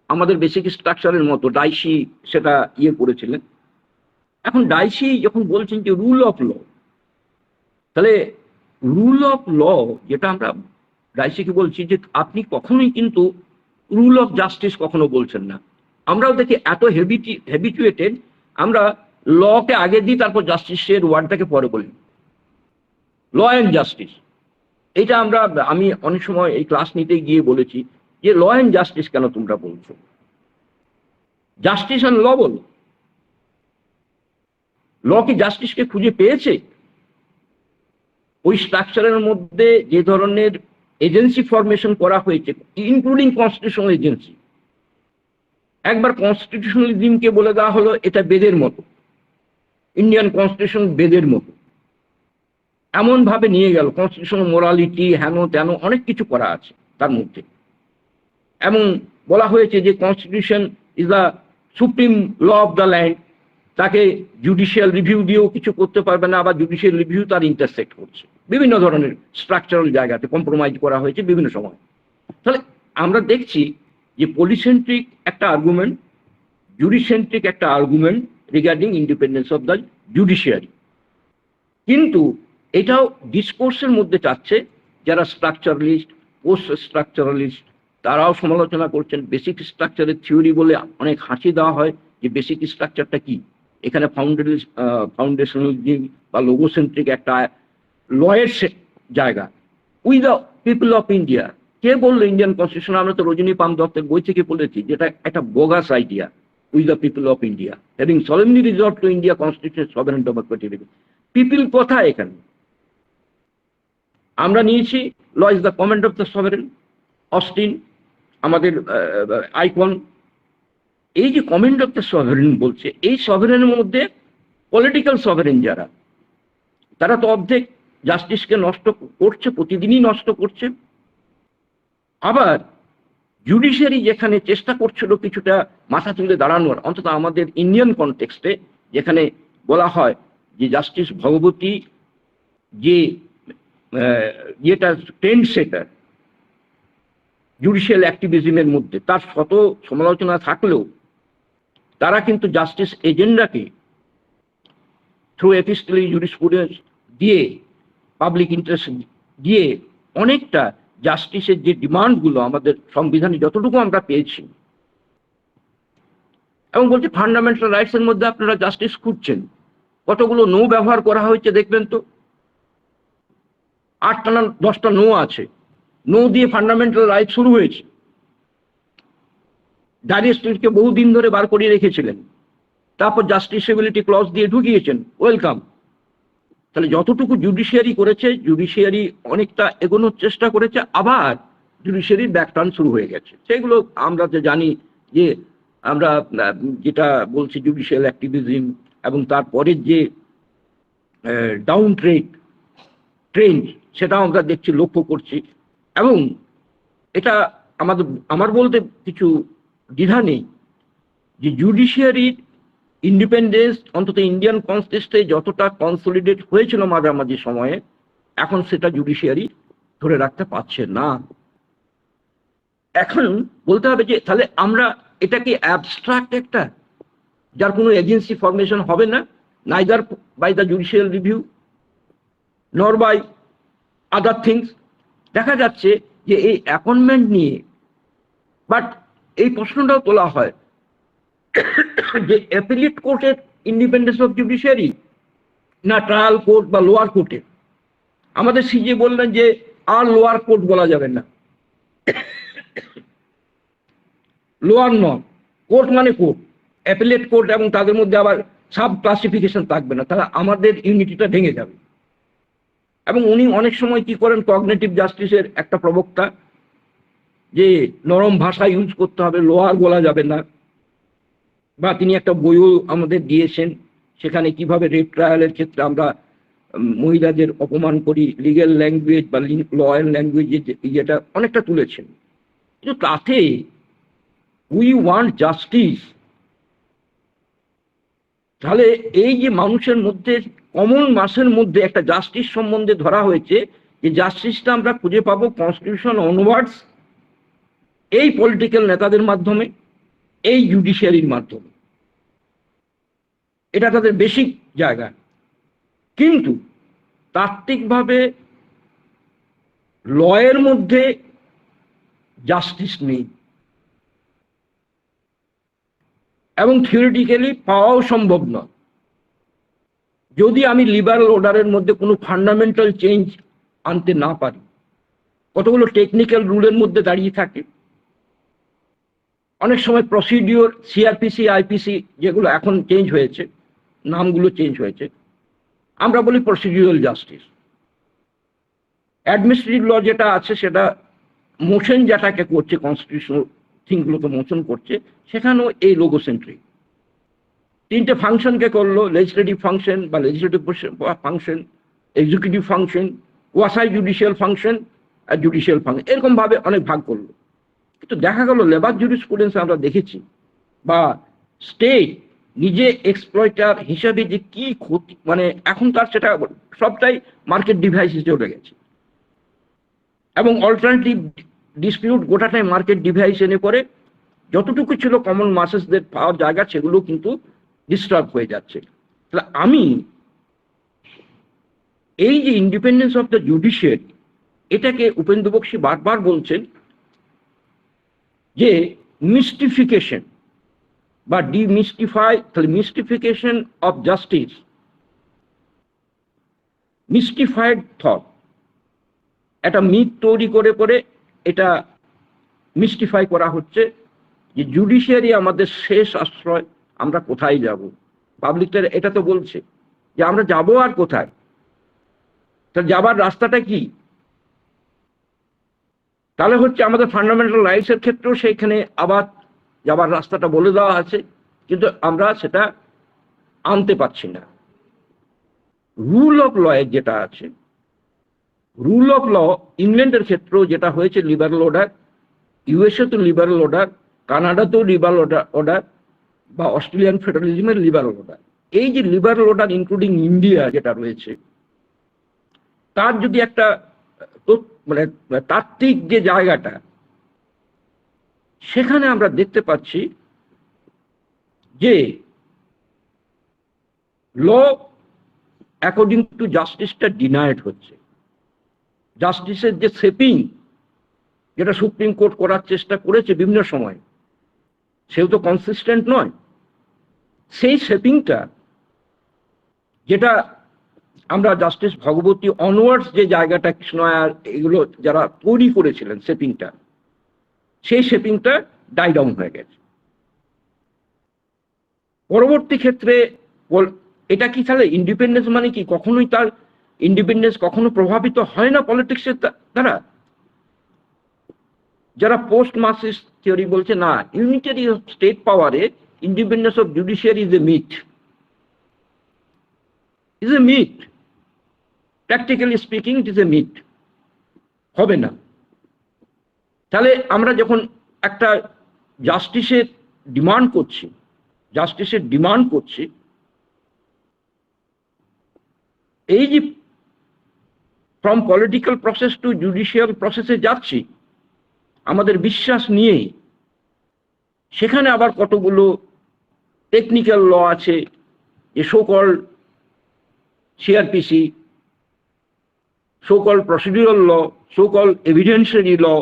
আমাদের বেসিক স্ট্রাকচারের মতো ডাইসি সেটা করেছিলেন। এখন ডাইসি যখন বলছেন যে রুল অফ ল, তাহলে রুল অফ ল যেটা আমরা ডাইসিকে বলছি যে আপনি কখনোই কিন্তু রুল অফ জাস্টিস কখনো বলছেন না। আমরাও দেখি এত হ্যাবিচুয়েটেড, আমরা লকে আগে দিই, তারপর জাস্টিসের ওয়ার্ডটাকে পরে বলি, ল অ্যান্ড জাস্টিস। এটা আমি অনেক সময় এই ক্লাস নিতে গিয়ে বলেছি যে ল অ্যান্ড জাস্টিস কেন তোমরা বলছো, জাস্টিস অ্যান্ড ল বলো। ল কি জাস্টিসকে খুঁজে পেয়েছে? ওই স্ট্রাকচারের মধ্যে যে ধরনের এজেন্সি ফরমেশন করা হয়েছে, ইনক্লুডিং কনস্টিটিউশনাল এজেন্সি, একবার কনস্টিটিউশনালিজমকে বলে দেওয়া হলো এটা বেদের মতো, ইন্ডিয়ান কনস্টিটিউশন বেদের মতো, এমন ভাবে নিয়ে গেল, কনস্টিটিউশনাল মোরালিটি হেন তেন অনেক কিছু করা আছে তার মধ্যে, এবং বলা হয়েছে যে constitution is the supreme law of the land, তাকে জুডিশিয়াল রিভিউ দিয়েও কিছু করতে পারবে না, আবার জুডিশিয়াল রিভিউ তার ইন্টারসেক্ট করছে, বিভিন্ন ধরনের স্ট্রাকচারাল জায়গাতে কম্প্রোমাইজ করা হয়েছে বিভিন্ন সময়। তাহলে আমরা দেখছি যে পলিসেন্ট্রিক একটা আর্গুমেন্ট, জুডিসেন্ট্রিক একটা argument regarding independence of the judiciary, কিন্তু এটাও ডিসকোর্সের মধ্যে চাচ্ছে যারা স্ট্রাকচারালিস্ট, পোস্ট স্ট্রাকচারালিস্ট, তারাও সমালোচনা করছেন। বেসিক স্ট্রাকচারের থিওরি বলে অনেক হাসি দেওয়া হয় যে বেসিক স্ট্রাকচারটা কি, এখানে ফাউন্ডেশনালিজম বা লোগোসেন্ট্রিক একটা লয়ের জায়গা। We the people of India, কে বললো ইন্ডিয়ান কনস্টিটিউশন? আমরা তো রজনী পাম দত্তের বই থেকে বলেছি যেটা একটা bogus idea. We the people of India having solemnly resolved to India constitution sovereign democratic, people কোথায় এখানে? আমরা নিয়েছি law is the command of the sovereign, Austin আমাদের আইকন। এই যে কমান্ড অফ দ্য সভারেন বলছে, এই সভারেনের মধ্যে পলিটিক্যাল সভারেন যারা, তারা তো অর্ধেক জাস্টিসকে নষ্ট করছে, প্রতিদিনই নষ্ট করছে। আবার জুডিশিয়ারি যেখানে চেষ্টা করছিল কিছুটা মাথা তুলে দাঁড়ানোর, অন্তত আমাদের ইন্ডিয়ান কনটেক্সটে, যেখানে বলা হয় যে জাস্টিস ভগবতী যে যেটা ট্রেন্ড সেটার জুডিশিয়াল অ্যাক্টিভিজমের মধ্যে, তার শত সমালোচনা থাকলেও তারা কিন্তু জাস্টিস এজেন্ডাকে থ্রু এপিস্টলি জুরিসপ্রুডেন্স দিয়ে, পাবলিক ইন্টারেস্ট দিয়ে অনেকটা জাস্টিসের যে ডিমান্ডগুলো আমাদের সংবিধানে যতটুকু আমরা পেয়েছি, এবং বলছি ফান্ডামেন্টাল রাইটসের মধ্যে আপনারা জাস্টিস খুঁজছেন, কতগুলো নো ব্যবহার করা হয়েছে দেখবেন তো, 8টা না 10টা নো আছে, নো দিয়ে ফান্ডামেন্টাল রাইট শুরু হয়েছে। ডাইরেক্টকে বহুদিন ধরে বার করিয়ে রেখেছিলেন, তারপর জাস্টিসেবিলিটি ক্লজ দিয়ে ঢুকিয়েছেন, ওয়েলকাম। তাহলে যতটুকু জুডিশিয়ারি করেছে, জুডিশিয়ারি অনেকটা এগোনোর চেষ্টা করেছে, আবার জুডিশিয়ারির ব্যাকটার্ন শুরু হয়ে গেছে। সেগুলো আমরা যে জানি যে আমরা যেটা বলছি জুডিশিয়াল অ্যাক্টিভিজম, এবং তারপরের যে ডাউন ট্রেন্ড সেটাও আমরা দেখছি, লক্ষ্য করছি। এবং এটা আমার বলতে কিছু দ্বিধা নেই যে জুডিশিয়ারির ইন্ডিপেন্ডেন্স অন্তত ইন্ডিয়ান কনস্টিটিউশনে যতটা কনসলিডেট হয়েছিল মাঝামাঝি সময়ে, এখন সেটা জুডিশিয়ারি ধরে রাখতে পারছে না। এখন বলতে হবে যে তাহলে আমরা এটাকে অ্যাবস্ট্রাক্ট একটা, যার কোনো এজেন্সি ফরমেশন হবে না, neither by the judicial review nor by other things. দেখা যাচ্ছে যে এই অ্যাপয়েন্টমেন্ট নিয়ে, বাট এই প্রশ্নটাও তোলা হয় যে অ্যাপিলেট কোর্টের ইন্ডিপেন্ডেন্স অফ জুডিশিয়ারি না ট্রায়াল কোর্ট বা লোয়ার কোর্টের। আমাদের সিজে বললেন যে আর লোয়ার কোর্ট বলা যাবে না, লোয়ার নন, কোর্ট মানে কোর্ট, অ্যাপিলেট কোর্ট, এবং তাদের মধ্যে আবার সাব ক্লাসিফিকেশন থাকবে না, তাহলে আমাদের ইউনিটিটা ভেঙে যাবে। এবং উনি অনেক সময় কি করেন, কগনিটিভ জাস্টিসের একটা প্রবক্তা, যে নরম ভাষা ইউজ করতে হবে, লোয়ার বলা যাবে না। বা তিনি একটা বইও আমাদের দিয়েছেন, সেখানে কিভাবে রেপ ট্রায়ালের ক্ষেত্রে আমরা মহিলাদের অপমান করি, লিগ্যাল ল্যাঙ্গুয়েজ বা লয়ার ল্যাঙ্গুয়েজে যেটা অনেকটা তুলেছেন। কিন্তু তাতে উই ওয়ান্ট জাস্টিস। তাহলে এই যে মানুষের মধ্যে কমন মাসের মধ্যে একটা জাস্টিস সম্বন্ধে ধরা হয়েছে, যে জাস্টিসটা আমরা খুঁজে পাবো কনস্টিটিউশন অনওয়ার্ডস, এই পলিটিক্যাল নেতাদের মাধ্যমে, এই জুডিশিয়ারির মাধ্যমে। এটা তাদের বেসিক জায়গা। কিন্তু তাত্ত্বিকভাবে লয়ের মধ্যে জাস্টিস নেই, এবং থিওরিটিক্যালি পাওয়াও সম্ভব নয়। যদি আমি লিবারাল অর্ডারের মধ্যে কোনো ফান্ডামেন্টাল চেঞ্জ আনতে না পারি, কতগুলো টেকনিক্যাল রুলের মধ্যে দাঁড়িয়ে থাকে। অনেক সময় প্রসিডিওর, সিআরপিসি, আইপিসি যেগুলো এখন চেঞ্জ হয়েছে, নামগুলো চেঞ্জ হয়েছে, আমরা বলি প্রসিডিওরাল জাস্টিস। অ্যাডমিনিস্ট্রেটিভ ল যেটা আছে সেটা মোশন যেটাকে করছে, কনস্টিটিউশনাল থিংগুলোকে মোশন করছে, সেখানেও এই লোগোসেন্ট্রিক। 3টে ফাংশনকে করলো, লেজিসলেটিভ ফাংশন বা legislative function, executive function, quasi judicial function আর জুডিশিয়াল ফাংশন, এরকম ভাবে অনেক ভাগ করলো। কিন্তু দেখা গেল লেবার জুরিসপ্রুডেন্স আমরা দেখেছি, বা স্টেট নিজে এক্সপ্লয়টার হিসাবে যে কি ক্ষতি, মানে এখন তার সেটা সবটাই মার্কেট ডিভাইসে চলে গেছে, এবং অল্টারনেটিভ ডিসপিউট গোটাটাই মার্কেট ডিভাইস এনে করে যতটুকু ছিল কমন মাসেসদের পাওয়ার জায়গা, সেগুলো কিন্তু ডিস্টার্ব হয়ে যাচ্ছে। তাহলে আমি এই যে ইন্ডিপেন্ডেন্স অফ দ্য জুডিশিয়ারি, এটাকে উপেন্দ্র বক্সী বারবার বলছেন যে মিস্টিফিকেশন বা ডিমিস্টিফাই, তাহলে মিস্টিফিকেশন অফ জাস্টিস, মিস্টিফাইড থট, একটা মিথ তৈরি করে করে এটা মিস্টিফাই করা হচ্ছে যে জুডিশিয়ারি আমাদের শেষ আশ্রয়, আমরা কোথায় যাব। পাবলিকটা এটা তো বলছে যে আমরা যাব আর কোথায়, তাহলে যাবার রাস্তাটা কি? তাহলে হচ্ছে আমাদের ফান্ডামেন্টাল রাইটসের ক্ষেত্রেও সেইখানে আবার যাবার রাস্তাটা বলে দেওয়া আছে, কিন্তু আমরা সেটা আনতে পারছি না। রুল অফ ল যেটা আছে, রুল অফ ল ইংল্যান্ডের ক্ষেত্রেও যেটা হয়েছে লিবারাল অর্ডার, ইউএসএ তো লিবারাল অর্ডার, কানাডাতেও লিবারাল অর্ডার, বা অস্ট্রেলিয়ান ফেডারেলিজমের লিবারাল অর্ডার। এই যে লিবারাল অর্ডার ইনক্লুডিং ইন্ডিয়া যেটা রয়েছে, তার যদি একটা মানে তাত্ত্বিক যে জায়গাটা, সেখানে আমরা দেখতে পাচ্ছি যে ল অ্যাকর্ডিং টু জাস্টিসটা ডিনাইড হচ্ছে। জাস্টিসের যে শেপিং যেটা সুপ্রিম কোর্ট করার চেষ্টা করেছে বিভিন্ন সময়, সেও তো কনসিস্টেন্ট নয়। সেই শেপিংটা যেটা আমরা জাস্টিস ভগবতী অনওয়ার্ডস যে জায়গাটা কৃষ্ণয়ার এগুলো যারা তৈরি করেছিলেন শেপিংটা, সেই শেপিংটা ডাই ডাউন হয়ে গেছে। পরবর্তী ক্ষেত্রে এটা কি তাহলে ইন্ডিপেন্ডেন্স মানে কি কখনোই তার ইন্ডিপেন্ডেন্স কখনো প্রভাবিত হয় না পলিটিক্সের দ্বারা? যারা পোস্ট মার্কসিস্ট থিওরি বলছে না, ইউনিটারি অফ স্টেট পাওয়ারে independence of judiciary is a myth, is a myth, practically speaking it is a myth, হবে না। তাহলে আমরা যখন একটা জাস্টিসের ডিমান্ড করছি, এই যে from political process to judicial প্রসেসে যাচ্ছি আমাদের বিশ্বাস নিয়ে, সেখানে আবার কতগুলো টেকনিক্যাল ল আছে, যে so-called CrPC, so-called procedural law, so-called evidentiary law,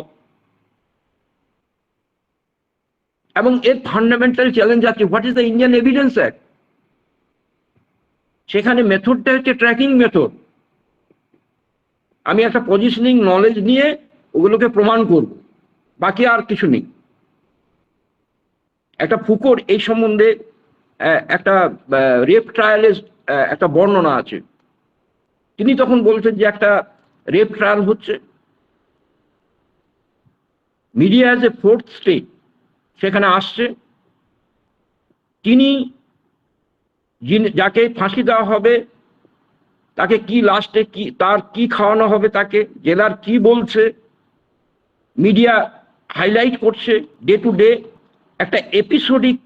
এবং এর ফান্ডামেন্টাল চ্যালেঞ্জ আছে what is the Indian evidence act. সেখানে মেথডটা হচ্ছে ট্র্যাকিং মেথড। আমি একটা পজিশনিং নলেজ নিয়ে ওগুলোকে প্রমাণ করব, বাকি আর কিছু নেই। একটা ফুকোর এই সম্বন্ধে একটা রেপ ট্রায়ালের একটা বর্ণনা আছে। তিনি তখন বলছেন যে একটা রেপ ট্রায়াল হচ্ছে, media as a fourth state সেখানে আসছে, তিনি যাকে ফাঁসি দেওয়া হবে তাকে কি লাস্টে কি তার কি খাওয়ানো হবে, তাকে জেলার কি বলছে, মিডিয়া হাইলাইট করছে, ডে টু ডে একটা এপিসোডিক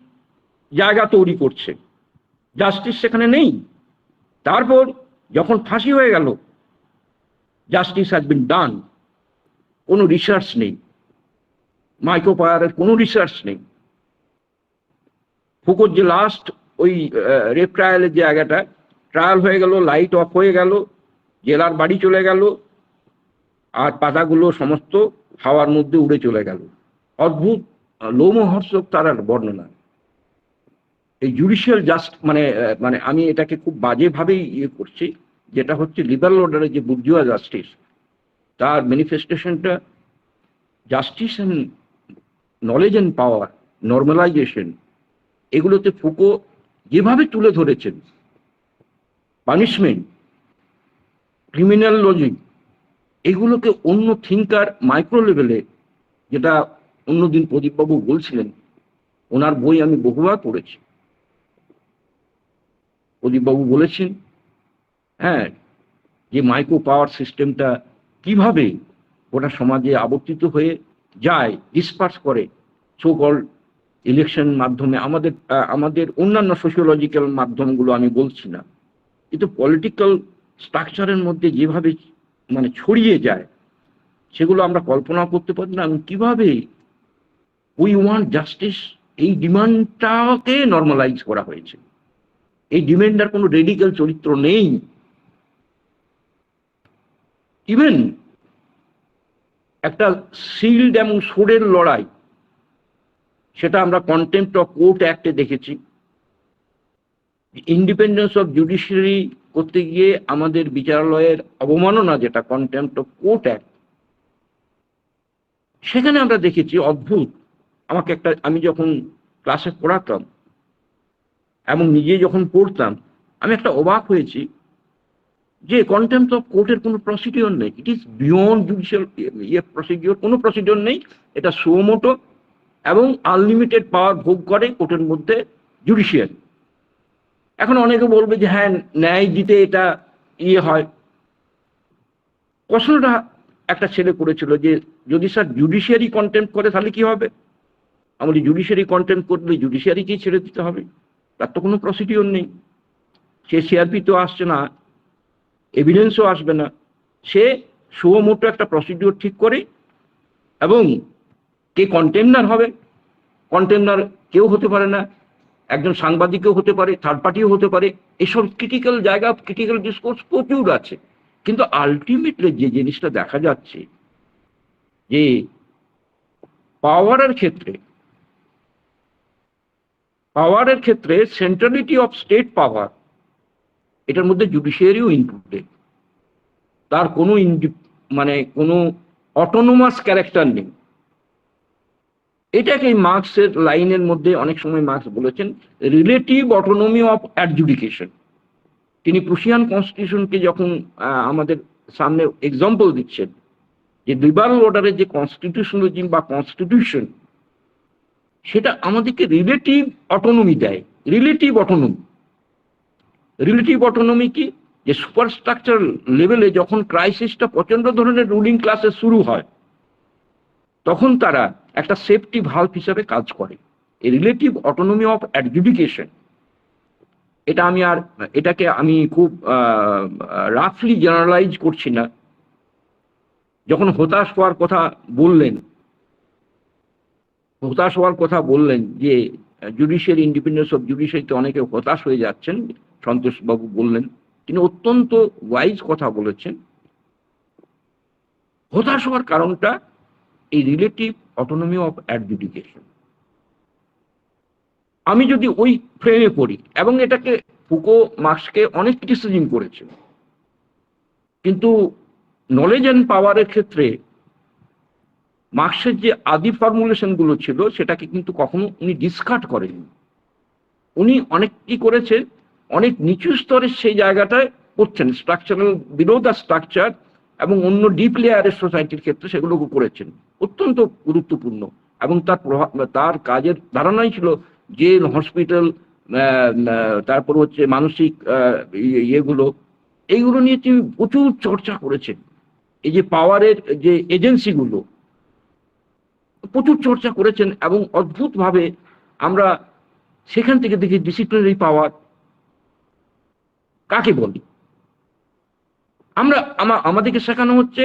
জায়গা তৈরি করছে। জাস্টিস সেখানে নেই। তারপর যখন ফাঁসি হয়ে গেল, জাস্টিস হ্যাজ বিন ডান, কোনো রিসার্চ নেই, মাইক্রোপায়ারের কোনো রিসার্চ নেই। ফুকোর যে লাস্ট ওই রেপ ট্রায়ালের জায়গাটা, ট্রায়াল হয়ে গেল, লাইট অফ হয়ে গেল, জেলার বাড়ি চলে গেল, আর পাতাগুলো সমস্ত হাওয়ার মধ্যে উড়ে চলে গেল। অদ্ভুত লোমহর্ষক তার বর্ণনা। এই জুডিশিয়াল মানে আমি এটাকে খুব বাজেভাবেই করছি, যেটা হচ্ছে লিবারাল অর্ডারের যে বুর্জুয়া জাস্টিস, তার ম্যানিফেস্টেশনটা justice and knowledge and power, normalization, এগুলোতে ফুকো যেভাবে তুলে ধরেছেন, পানিশমেন্ট, ক্রিমিনাল লজিক, এগুলোকে অন্য থিঙ্কার মাইক্রো লেভেলে, যেটা অন্যদিন প্রদীপবাবু বলছিলেন, ওনার বই আমি বহুবার পড়েছি। প্রদীপবাবু বলেছেন হ্যাঁ, যে মাইক্রো পাওয়ার সিস্টেমটা কিভাবে গোটা সমাজে আবর্তিত হয়ে যায়, ডিসপার্স করে, সো কল্ড ইলেকশন মাধ্যমে, আমাদের অন্যান্য সোশিওলজিক্যাল মাধ্যমগুলো আমি বলছি না, কিন্তু পলিটিক্যাল স্ট্রাকচারের মধ্যে যেভাবে মানে ছড়িয়ে যায়, সেগুলো আমরা কল্পনা করতে পারি না। কিভাবে উই ওয়ান্ট জাস্টিস, এই ডিমান্ডটাকে নর্মালাইজ করা হয়েছে। এই ডিমান্ডার কোনো রেডিক্যাল চরিত্র নেই। ইভেন একটা শিল্ড এবং সোর্ডের লড়াই, সেটা আমরা কন্টেম্পট অফ কোর্ট অ্যাক্টে দেখেছি। ইন্ডিপেন্ডেন্স অফ জুডিশিয়ারি করতে গিয়ে আমাদের বিচারালয়ের অবমাননা, যেটা কন্টেম্পট অফ কোর্ট অ্যাক্ট, সেখানে আমরা দেখেছি অদ্ভুত। আমি যখন ক্লাসে পড়াতাম এবং নিজে যখন পড়তাম, আমি একটা অবাক হয়েছি যে কন্টেম্পট অফ কোর্টের কোনো প্রসিডিওর নেই। It is beyond judicial procedure, কোনো প্রসিডিওর নেই। এটা সুমোটো এবং আনলিমিটেড পাওয়ার ভোগ করে কোর্টের মধ্যে জুডিশিয়ারি। এখন অনেকে বলবে যে হ্যাঁ, ন্যায় দিতে এটা হয়। প্রশ্নটা একটা ছেলে করেছিল যে যদি স্যার জুডিশিয়ারি কন্টেম্পট করে তাহলে কি হবে? আমাদের জুডিশিয়ারি কন্টেম্পট করলে জুডিশিয়ারিকেই ছেড়ে দিতে হবে, তার তো কোনো প্রসিডিওর নেই। সে সিআরপি তো আসছে না, এভিডেন্সও আসবে না, সে সুমোটো একটা প্রসিডিওর ঠিক করে, এবং কে কন্টেমনার হবে, কন্টেমনার কেউ হতে পারে না, একজন সাংবাদিকও হতে পারে, থার্ড পার্টিও হতে পারে। এসব ক্রিটিক্যাল জায়গা, ক্রিটিক্যাল ডিসকোর্স প্রচুর আছে। কিন্তু আলটিমেটলি যে জিনিসটা দেখা যাচ্ছে যে পাওয়ারের ক্ষেত্রে সেন্ট্রালিটি অফ স্টেট পাওয়ার, এটার মধ্যে জুডিশিয়ারিও ইনক্লুডেড। তার কোনো কোনো অটোনোমাস ক্যারেক্টার নেই। এটাকে মার্কসের লাইনের মধ্যে অনেক সময় মার্কস বলেছেন রিলেটিভ অটোনমি অফ অ্যাডজুডিকেশন। তিনি প্রুশিয়ান কনস্টিটিউশনকে যখন আমাদের সামনে এক্সাম্পল দিচ্ছেন যে লিবারাল অর্ডারের যে কনস্টিটিউশনালিজম বা কনস্টিটিউশন, সেটা আমাদেরকে রিলেটিভ অটোনমি দেয়। রিলেটিভ অটোনমি কি, যে সুপারস্ট্রাকচার লেভেলে যখন ক্রাইসিসটা প্রচন্ড ধরনের রুলিং ক্লাসে শুরু হয়, তখন তারা একটা সেফটি ভালভ হিসাবে কাজ করে। এই রিলেটিভ অটোনমি অফ অ্যাডজুডিকেশন, এটাকে আমি খুব রাফলি জেনারেলাইজ করছি না। যখন হতাশ হওয়ার কথা বললেন যে জুডিশিয়ারি ইন্ডিপেন্ডেন্স অফ জুডিশিয়ারিতে অনেকে হতাশ হয়ে যাচ্ছেন, সন্তোষ বাবু বললেন, তিনি অত্যন্ত ওয়াইজ কথা বলেছেন। হতাশ হওয়ার কারণটা এই রিলেটিভ অটোনমি অফ অ্যাডজুডিকেশন। আমি যদি ওই ফ্রেমে পড়ি, এবং এটাকে ফুকো মার্কসকে অনেক ক্রিটিসিজম করেছেন, কিন্তু নলেজ অ্যান্ড পাওয়ারের ক্ষেত্রে মার্কসের যে আদি ফর্মুলেশন গুলো ছিল সেটাকে কিন্তু কখনো উনি ডিসকার্ড করেননি। উনি অনেক কি করেছেন, অনেক নিচু স্তরের সেই জায়গাটায় করছেন, স্ট্রাকচারাল বিলো দ্য স্ট্রাকচার, এবং অন্য ডিপ লেয়ারের সোসাইটির ক্ষেত্রে সেগুলো করেছেন, অত্যন্ত গুরুত্বপূর্ণ। এবং তার কাজের ধারণাই ছিল জেল, হসপিটাল, তারপর হচ্ছে মানসিক এইগুলো নিয়ে তিনি প্রচুর চর্চা করেছেন। এই যে পাওয়ারের যে এজেন্সিগুলো প্রচুর চর্চা করেছেন, এবং অদ্ভুতভাবে আমরা সেখান থেকে দেখি ডিসিপ্লিনারি পাওয়ার কাকে বলি। আমাদেরকে শেখানো হচ্ছে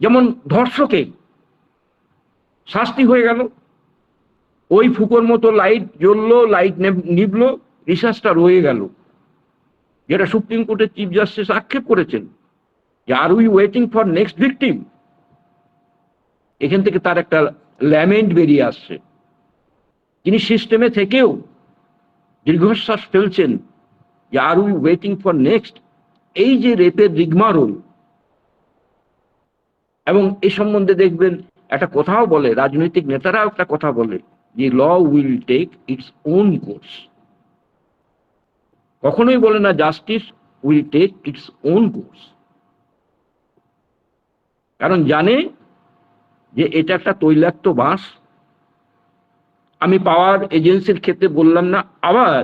যেমন ধর্ষকে শাস্তি হয়ে গেল, ওই ফুকোর মতো লাইট জ্বললো, লাইট নিবলো, রিসার্চটা রয়ে গেল, যেটা সুপ্রিম কোর্টের চিফ জাস্টিস আক্ষেপ করেছেন যে are we waiting for next victim. এখান থেকে তার একটা ল্যামেন্ট বেরিয়ে আসছে। তিনি সিস্টেমে থেকেও দীর্ঘশ্বাস ফেলছেন যে are we waiting for next. এই যে রেপের রিগমারোল, এবং এই সম্বন্ধে দেখবেন একটা কথাও বলে, রাজনৈতিক নেতারাও একটা কথা বলে যে law will take its own course. কখনোই বলে না justice will take its own course, কারণ জানে যে এটা একটা তৈলাক্ত বাঁশ। আমি পাওয়ার এজেন্সির ক্ষেত্রে বললাম না, আবার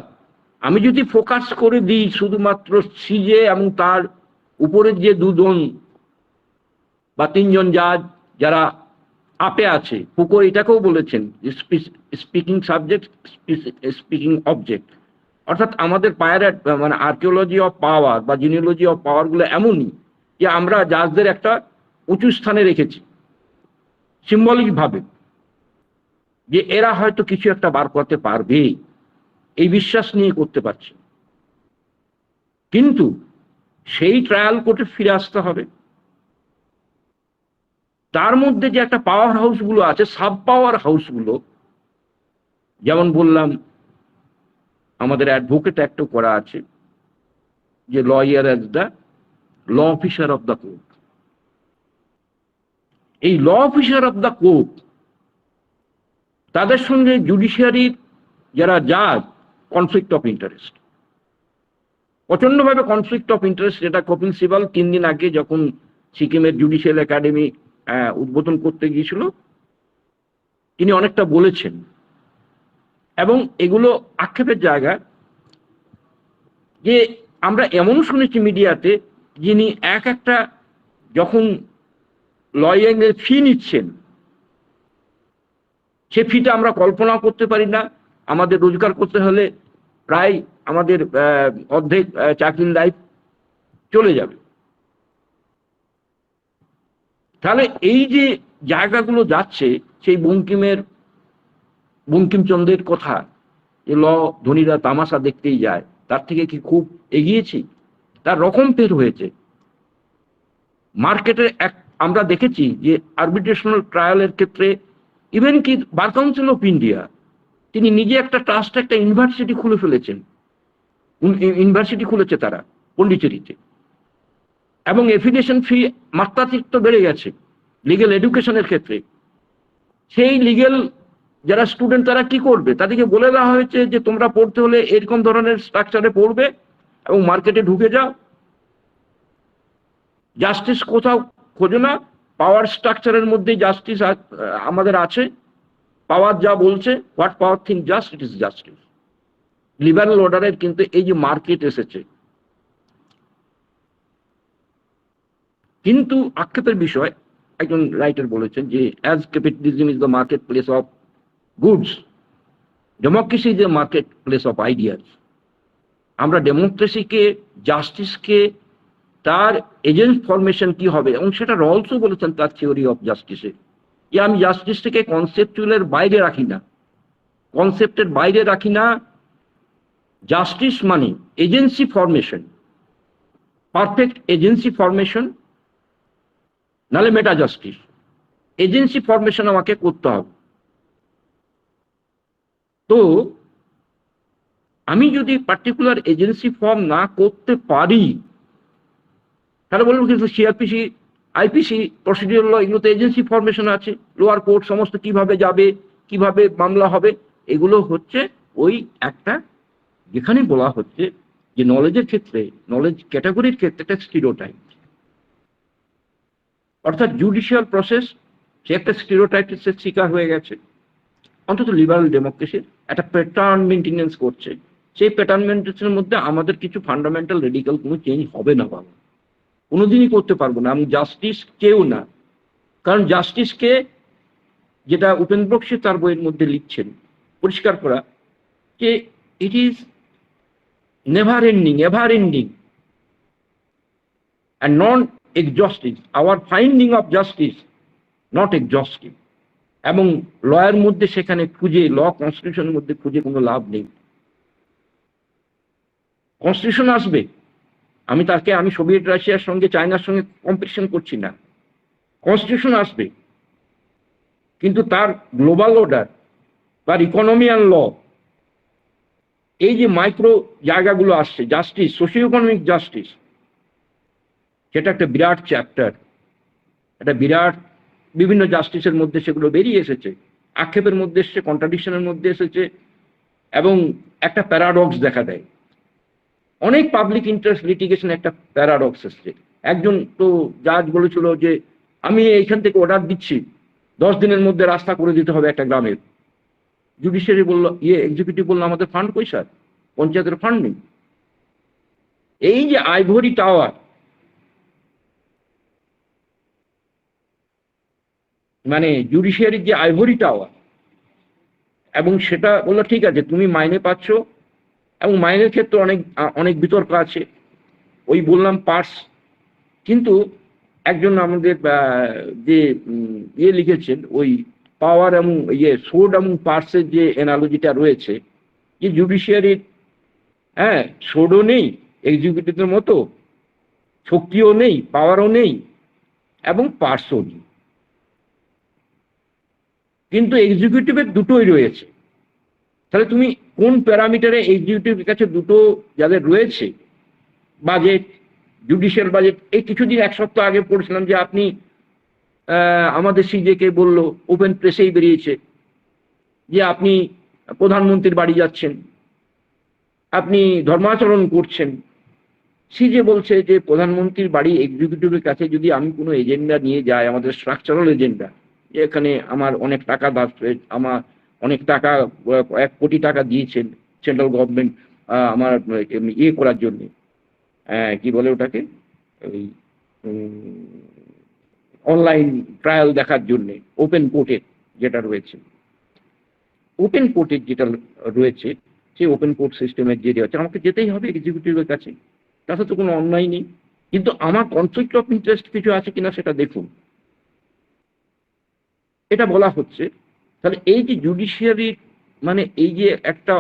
আমি যদি ফোকাস করে দিই শুধুমাত্র সিজে এবং তার উপরের যে দুজন বা তিনজন জাজ যারা আপে আছে, ফুকো এটাকেও বলেছেন স্পিকিং সাবজেক্ট, স্পিকিং অবজেক্ট। অর্থাৎ আমাদের আর্কিওলজি অফ পাওয়ার বা জিনিওলজি অফ পাওয়ার গুলো এমনই যে আমরা জাজদের একটা উঁচু স্থানে রেখেছি সিম্বলিক ভাবে, যে এরা হয়তো কিছু একটা বার করতে পারবে, এই বিশ্বাস নিয়ে করতে পারছে। কিন্তু সেই ট্রায়াল কোর্টে ফিরে আসতে হবে। তার মধ্যে যে একটা পাওয়ার হাউস গুলো আছে, সাব পাওয়ার হাউস গুলো, যেমন বললাম আমাদের অ্যাডভোকেট অ্যাক্টও করা আছে যে lawyer as the law officer of the court. এই law officer of the court, তাদের সঙ্গে জুডিশিয়ারির যারা জাজ, কনফ্লিক্ট অফ ইন্টারেস্ট, প্রচন্ডভাবে কনফ্লিক্ট অফ ইন্টারেস্ট। যেটা কপিল সিবাল 3 দিন আগে যখন সিকিমের জুডিশিয়াল একাডেমি উদ্বোধন করতে গিয়েছিল, তিনি অনেকটা বলেছেন। এবং এগুলো আক্ষেপের জায়গা যে আমরা এমনও শুনেছি মিডিয়াতে, যিনি একটা যখন লয়ারিং এর ফি নিচ্ছেন, সে ফিটা আমরা কল্পনা করতে পারি না। আমাদের রোজগার করতে হলে প্রায় আমাদের অর্ধেক চাকরির লাইফ চলে যাবে। তাহলে এই যে জায়গাগুলো যাচ্ছে, সেই বঙ্কিমচন্দ্রের কথা যে ল ধনীরা তামাশা দেখতেই যায়, তার থেকে কি খুব এগিয়েছি? তার রকম ফের হয়েছে। মার্কেটে আমরা দেখেছি যে আরবিট্রেশনাল ট্রায়ালের ক্ষেত্রে ইভেন কি বার কাউন্সিল অফ ইন্ডিয়া তিনি নিজে একটা ট্রাস্ট, একটা ইউনিভার্সিটি খুলে ফেলেছেন, ইউনিভার্সিটি খুলেছে তারা পন্ডিচেরিতে, এবং এফিলিয়েশন ফি মাত্রাতিরিক্ত বেড়ে গেছে লিগেল এডুকেশনের ক্ষেত্রে। সেই লিগেল যারা স্টুডেন্ট তারা কি করবে? তাদেরকে বলে দেওয়া হয়েছে যে তোমরা পড়তে হলে এরকম ধরনের স্ট্রাকচারে পড়বে এবং মার্কেটে ঢুকে যাও। জাস্টিস কোথাও খোঁজো না, পাওয়ার স্ট্রাকচারের মধ্যে জাস্টিস আমাদের আছে। পাওয়ার যা বলছে, what power think just, it is justice. Liberal অর্ডারের কিন্তু এই যে মার্কেট এসেছে, কিন্তু আক্ষেপের বিষয় একজন রাইটার বলেছেন যে as capitalism is the market place of goods, democracy is the market place of ideas. আমরা ডেমোক্রেসিকে, জাস্টিসকে, তার এজেন্ট ফরমেশন কি হবে, এবং সেটা রলসও বলেছেন তার থিওরি অফ জাস্টিসে, যে আমি জাস্টিসটাকে কনসেপচুয়ালের বাইরে রাখি না, কনসেপ্টের বাইরে রাখি না। জাস্টিস মানে agency formation, perfect agency formation, নালে মেটা জাস্টিস। এজেন্সি ফরমেশন আমাকে করতে হবে। তো আমি যদি পার্টিকুলার এজেন্সি ফর্ম না করতে পারি, তাহলে বলবো কিন্তু সিআরপিসি, আইপিসি, প্রসিডিউরাল ল, এগুলোতে এজেন্সি ফরমেশন আছে। লোয়ার কোর্ট সমস্ত কিভাবে যাবে, কিভাবে মামলা হবে, এগুলো হচ্ছে ওই একটা, যেখানে বলা হচ্ছে যে নলেজের ক্ষেত্রে, নলেজ ক্যাটাগরির ক্ষেত্রে একটা স্টিরিওটাইপ, অর্থাৎ জুডিশিয়াল প্রসেস সে একটা স্টিরিওটাইপের শিকার হয়ে গেছে। অন্তত লিবারাল ডেমোক্রেসির একটা প্যাটার্ন মেনটেনেন্স করছে। সেই প্যাটার্ন মেনটেন্সের মধ্যে আমাদের কিছু ফান্ডামেন্টাল রেডিক্যাল কোনো চেঞ্জ হবে না বাবা, কোনোদিনই করতে পারবো না। আমি জাস্টিস কেউ না, কারণ জাস্টিসকে, যেটা উপেন্দ্র বক্সী তার বইয়ের মধ্যে লিখছেন পরিষ্কার করা, যে it is never ending, ever ending and non exhaustive. Our finding of justice not exhaustive. এবং লয়ের মধ্যে সেখানে খুঁজে, ল কনস্টিটিউশনের মধ্যে খুঁজে কোনো লাভ নেই। কনস্টিটিউশন আসবে, আমি সোভিয়েত রাশিয়ার সঙ্গে, চায়নার সঙ্গে কম্পিটিশন করছি না। কনস্টিটিউশন আসবে, কিন্তু তার গ্লোবাল অর্ডার, তার ইকোনমিয়াল ল, এই যে মাইক্রো জায়গাগুলো আসছে, জাস্টিস, সোশিও ইকোনমিক জাস্টিস, সেটা একটা বিরাট চ্যাপ্টার, একটা বিরাট, বিভিন্ন জাস্টিসের মধ্যে সেগুলো বেরিয়ে এসেছে, আক্ষেপের মধ্যে এসেছে, কন্ট্রাডিকশনের মধ্যে এসেছে, এবং একটা প্যারাডক্স দেখা দেয়। অনেক পাবলিক ইন্টারেস্ট লিটিগেশন একটা প্যারাডক্স এসছে। একজন তো জাজ বলেছিল যে আমি এইখান থেকে অর্ডার দিচ্ছি, 10 দিনের মধ্যে রাস্তা করে দিতে হবে একটা গ্রামের। জুডিশিয়ারি বললো, এক্সিকিউটিভ বললো আমাদের ফান্ড কই স্যার, পঞ্চায়েতের ফান্ড নেই। এই যে আইভরি টাওয়ার, মানে জুডিশিয়ারির যে আইভরি টাওয়ার, এবং সেটা বললো ঠিক আছে তুমি মাইনে পাচ্ছ, এবং মাইনের ক্ষেত্রে অনেক বিতর্ক আছে। ওই বললাম পার্স, কিন্তু একজন আমাদের যে লিখেছেন ওই পাওয়ার এবং সোর্ড এবং পার্সের যে অ্যানালজিটা রয়েছে, যে জুডিশিয়ারির সোর্ডও নেই এক্সিকিউটিভের মতো, শক্তিও নেই, পাওয়ারও নেই, এবং পার্সও নেই, কিন্তু এক্সিকিউটিভের দুটোই রয়েছে। তাহলে তুমি কোন প্যারামিটারে এক্সিকিউটিভের কাছে দুটো যাদের রয়েছে, বাজেট, জুডিশিয়াল বাজেট। এই কিছুদিন, 1 সপ্তাহ আগে পড়ছিলাম যে আপনি আমাদের সিজেকে বললো, ওপেন প্রেসেই বেরিয়েছে, যে আপনি প্রধানমন্ত্রীর বাড়ি যাচ্ছেন, আপনি ধর্মাচরণ করছেন। সিজে বলছে যে প্রধানমন্ত্রীর বাড়ি এক্সিকিউটিভের কাছে যদি আমি কোনো এজেন্ডা নিয়ে যাই, আমাদের স্ট্রাকচারাল এজেন্ডা, এখানে আমার অনেক টাকা দাঁড়ছে, আমার অনেক টাকা, 1 কোটি টাকা দিয়েছেন সেন্ট্রাল গভর্নমেন্ট আমার করার জন্য, কি বলে ওটাকে, ওই অনলাইন ট্রায়াল দেখার জন্য, ওপেন কোর্টের যেটা রয়েছে, ওপেন কোর্টের যেটা রয়েছে, সেই ওপেন কোর্ট সিস্টেমের যে আছে, আমাকে যেতেই হবে এক্সিকিউটিভের কাছে, তাতে তো কোনো অন্যায় নেই। কিন্তু আমার কনফ্লিক্ট অফ ইন্টারেস্ট কিছু আছে কিনা সেটা দেখুন, এটা বলা হচ্ছে। তাহলে এই যে জুডিশিয়ারি, মানে এই যে একটা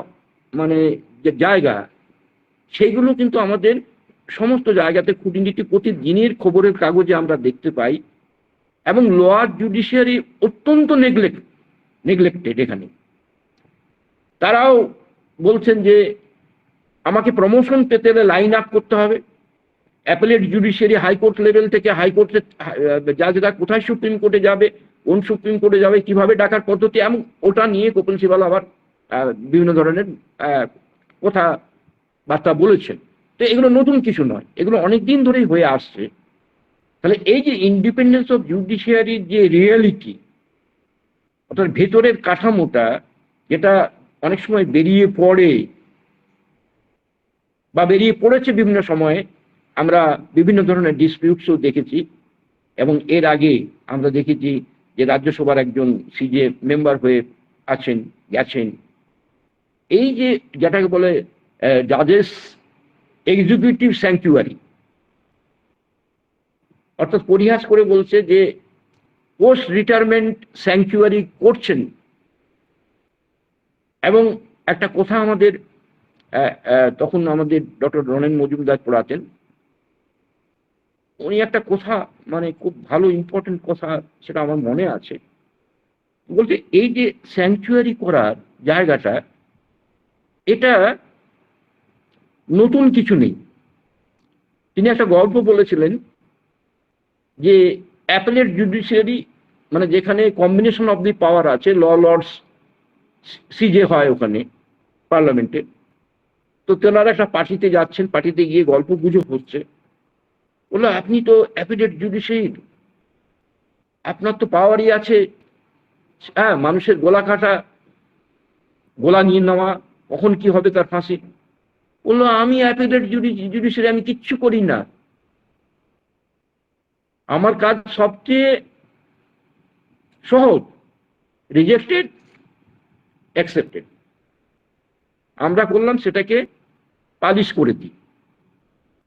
মানে যে জায়গা, সেইগুলো কিন্তু আমাদের সমস্ত জায়গাতে খুঁটিনাটি প্রতিদিনের খবরের কাগজে আমরা দেখতে পাই। এবং লোয়ার জুডিশিয়ারি অত্যন্ত নেগলেক্টেড এখানে। তারাও বলছেন যে আমাকে প্রমোশন পেতে হলে লাইন আপ করতে হবে, অ্যাপেলেট জুডিশিয়ারি হাইকোর্ট লেভেল থেকে হাইকোর্টে জাজরা কোথায় সুপ্রিম কোর্টে যাবে, কোন সুপ্রিম কোর্টে যাবে, কিভাবে ডাকার পদ্ধতি, এবং ওটা নিয়ে কপিল সিবাল আবার বিভিন্ন ধরনের কথাবার্তা বলেছেন। তো এগুলো নতুন কিছু নয়, এগুলো অনেকদিন ধরেই হয়ে আসছে। তাহলে এই যে ইন্ডিপেন্ডেন্স অফ জুডিশিয়ারির যে রিয়েলিটি, অর্থাৎ ভেতরের কাঠামোটা, যেটা অনেক সময় বেরিয়ে পড়ে বা বেরিয়ে পড়েছে বিভিন্ন সময়ে, আমরা বিভিন্ন ধরনের ডিসপিউটসও দেখেছি। এবং এর আগে আমরা দেখেছি যে রাজ্যসভার একজন সিজে মেম্বার হয়ে আছেন, গেছেন। এই যে যেটাকে বলে জাজেস এক্সিকিউটিভ স্যাংচুয়ারি, অর্থাৎ পরিহাস করে বলছে যে পোস্ট রিটায়ারমেন্ট স্যাংচুয়ারি করছেন। এবং একটা কথা আমাদের তখন আমাদের ডক্টর রনেন মজুমদার পড়াতেন, উনি একটা কথা মানে খুব ভালো ইম্পর্টেন্ট কথা, সেটা আমার মনে আছে। বলতে এই যে স্যাংচুয়ারি করার জায়গাটা, এটা নতুন কিছু নেই। তিনি একটা গল্প বলেছিলেন যে অ্যাপেলেট জুডিশিয়ারি, মানে যেখানে কম্বিনেশন অফ দি পাওয়ার আছে, লর্ডস সিজে হয় ওখানে পার্লামেন্টে। তো তেনারা একটা পার্টিতে যাচ্ছেন, পার্টিতে গিয়ে গল্প গুজব হচ্ছে। বললো, আপনি তো অ্যাপেলেট জুডিশিয়ারি, আপনার তো পাওয়ারই আছে, হ্যাঁ, মানুষের গোলা কাটা, গোলা নিয়ে নেওয়া, কখন কি হবে তার ফাঁসি। বললো, আমি অ্যাপেলেট জুডিশিয়ারি, আমি কিচ্ছু করি না, আমার কাজ সবচেয়ে সহজ, রিজেক্টেড অ্যাকসেপ্টেড, আমরা করলাম সেটাকে পালিশ করে দিই,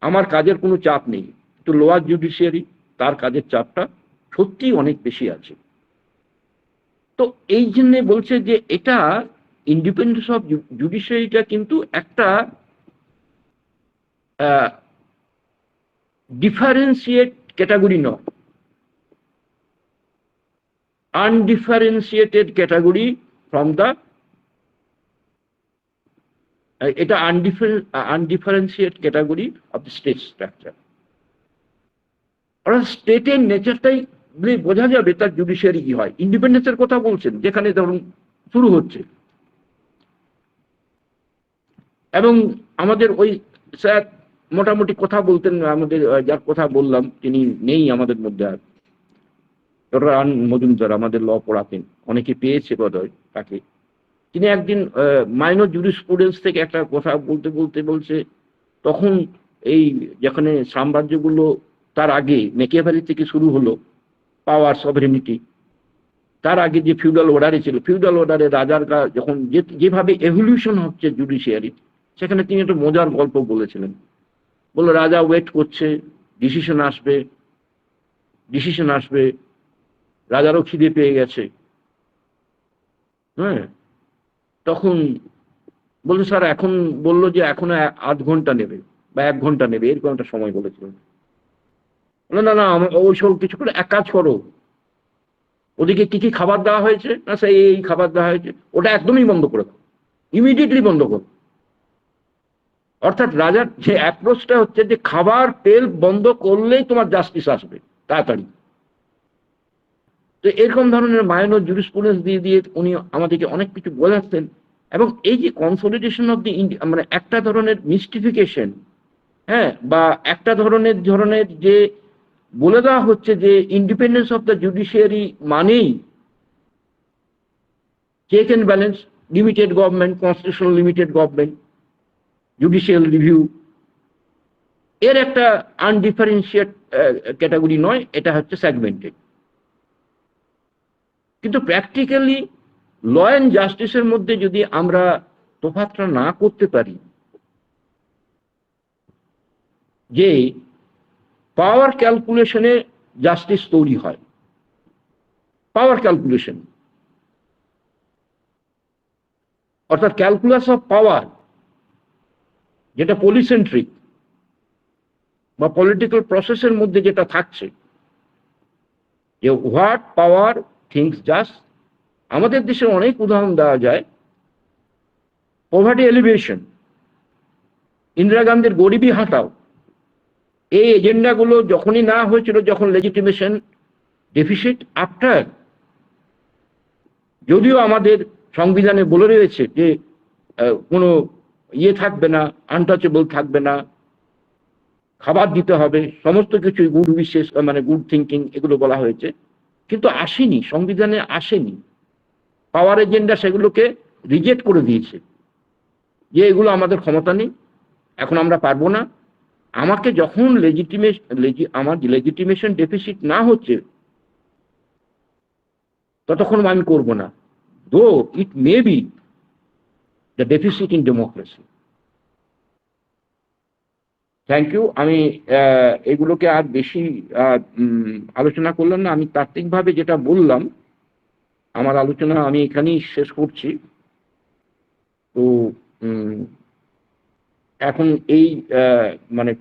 আমার কাজের কোনো চাপ নেই। তো লোয়ার জুডিশিয়ারি, তার কাজের চাপটা সত্যি অনেক বেশি আছে। তো এই জন্য বলছে যে এটা ইন্ডিপেন্ডেন্স অফ জুডিশিয়ারিটা কিন্তু একটা ডিফারেন্সিয়েট ক্যাটাগরি নয়, আনডিফারেন্সিয়েটেড ক্যাটাগরি ফ্রম দ্য, এটা undifferentiate category of the state structure. অর্থাৎ স্টেটের নেচারটাই বোঝা যাবে তার জুডিশিয়ারি কি হয়। ইন্ডিপেন্ডেন্সের কথা বলছেন, যেখানে ধরুন শুরু হচ্ছে। এবং আমাদের ওই স্যার মোটামুটি কথা বলতেন, আমাদের যার কথা বললাম তিনি নেই আমাদের মধ্যে আর, ডক্টর মজুমদার আমাদের ল পড়াতেন, অনেকে পেয়েছে বোধহয় তাকে। তিনি একদিন মাইনর জুরিসপ্রুডেন্স থেকে একটা কথা বলতে বলতে বলছে, তখন এই যেখানে সাম্রাজ্যগুলো, তার আগে মেকিয়াভেলি থেকে শুরু হলো পাওয়ার সভরেনিটি, তার আগে যে ফিউডাল অর্ডারে ছিল, ফিউডাল অর্ডারে রাজার যখন যেভাবে এভলিউশন হচ্ছে জুডিশিয়ারি, সেখানে তিনি একটা মজার গল্প বলেছিলেন। বললো, রাজা ওয়েট করছে, ডিসিশন আসবে, রাজারও খিদে পেয়ে গেছে। হ্যাঁ, তখন বলছে, স্যার এখন বললো যে এখনো আধ ঘন্টা নেবে বা 1 ঘন্টা নেবে, এরকম একটা সময় বলেছিলেন। বললো, না না, ওই সব কিছু করে এক কাজ করো, ওদিকে কি কি খাবার দেওয়া হয়েছে, না সেই এই খাবার দেওয়া হয়েছে, ওটা একদমই বন্ধ করে দাও, ইমিডিয়েটলি বন্ধ করো। অর্থাৎ রাজার যে অ্যাপ্রোচটা হচ্ছে যে খাবার তেল বন্ধ করলেই তোমার জাস্টিস আসবে তাড়াতাড়ি। তো এরকম ধরনের মাইনর জুরিসপ্রুডেন্স দিয়ে দিয়ে উনি আমাদেরকে অনেক কিছু বোঝাচ্ছেন। এবং এই যে কনসলিডেশন অফ দি, মানে একটা ধরনের মিস্টিফিকেশন, হ্যাঁ, বা একটা ধরনের যে বলে দেওয়া হচ্ছে যে ইন্ডিপেন্ডেন্স অফ দ্য জুডিশিয়ারি মানেই check and balance, limited government, constitutional limited government, judicial review, এর একটা আনডিফারেন্সিয়েট ক্যাটাগরি নয়, এটা হচ্ছে সেগমেন্টেড। কিন্তু প্র্যাকটিক্যালি ল অ্যান্ড জাস্টিসের মধ্যে যদি আমরা তফাৎটা না করতে পারি, যে পাওয়ার ক্যালকুলেশনে জাস্টিস তৈরি হয়, পাওয়ার ক্যালকুলেশন, অর্থাৎ ক্যালকুলাস অফ পাওয়ার, যেটা পলিসেন্ট্রিক বা পলিটিক্যাল প্রসেসের মধ্যে যেটা থাকছে, যে হোয়াট পাওয়ার থিংস জাস্ট। আমাদের দেশে অনেক উদাহরণ দেওয়া যায়। পভার্টি এলিভেশন, ইন্দিরা গান্ধীর গরিবী হাঁটাও, এই এজেন্ডাগুলো যখনই না হয়েছিল, যখন লেজিটিমেশন ডেফিসিট আফটার, যদিও আমাদের সংবিধানে বলে রয়েছে যে কোনো ইয়ে থাকবে না, আনটাচেবল থাকবে না, খাবার দিতে হবে, সমস্ত কিছু গুড উইশেস মানে গুড থিঙ্কিং এগুলো বলা হয়েছে, কিন্তু আসেনি, সংবিধানে আসেনি। পাওয়ার এজেন্ডা সেগুলোকে রিজেক্ট করে দিয়েছে, যে এগুলো আমাদের ক্ষমতা নেই, এখন আমরা পারবো না। আমাকে যখন আমার লেজিটিমেশন ডেফিসিট না হচ্ছে, ততক্ষণ আমি করব না, though it may be the deficit in democracy. Thank you. আমি এগুলোকে আর বেশি আলোচনা করলাম না। আমি তাত্ত্বিকভাবে যেটা বললাম, আমার আলোচনা আমি এখানেই শেষ করছি। তো এখন এই মানে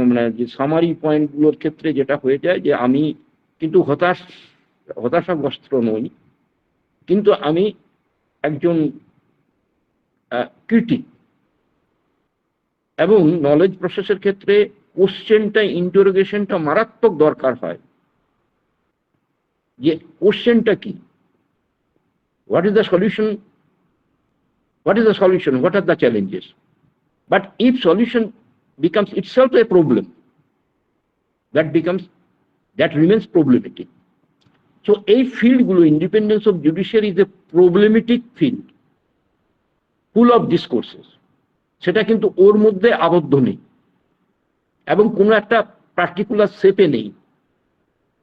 মানে যে সামারি পয়েন্টগুলোর ক্ষেত্রে যেটা হয়ে যায়, যে আমি কিন্তু হতাশাগ্রস্ত নই, কিন্তু আমি একজন ক্রিটিক, এবং নলেজ প্রসেসের ক্ষেত্রে কোশ্চেনটা, ইন্টারোগেশনটা মারাত্মক দরকার হয়। যে কোশ্চেনটা কি, what is the solution, what are the challenges? But if solution becomes itself a problem, that remains problematic. So a field gulo, independence of judiciary is a problematic field, full of discourses. সেটা কিন্তু ওর মধ্যে আবদ্ধ নেই এবং কোনো একটা পার্টিকুলার শেপে নেই,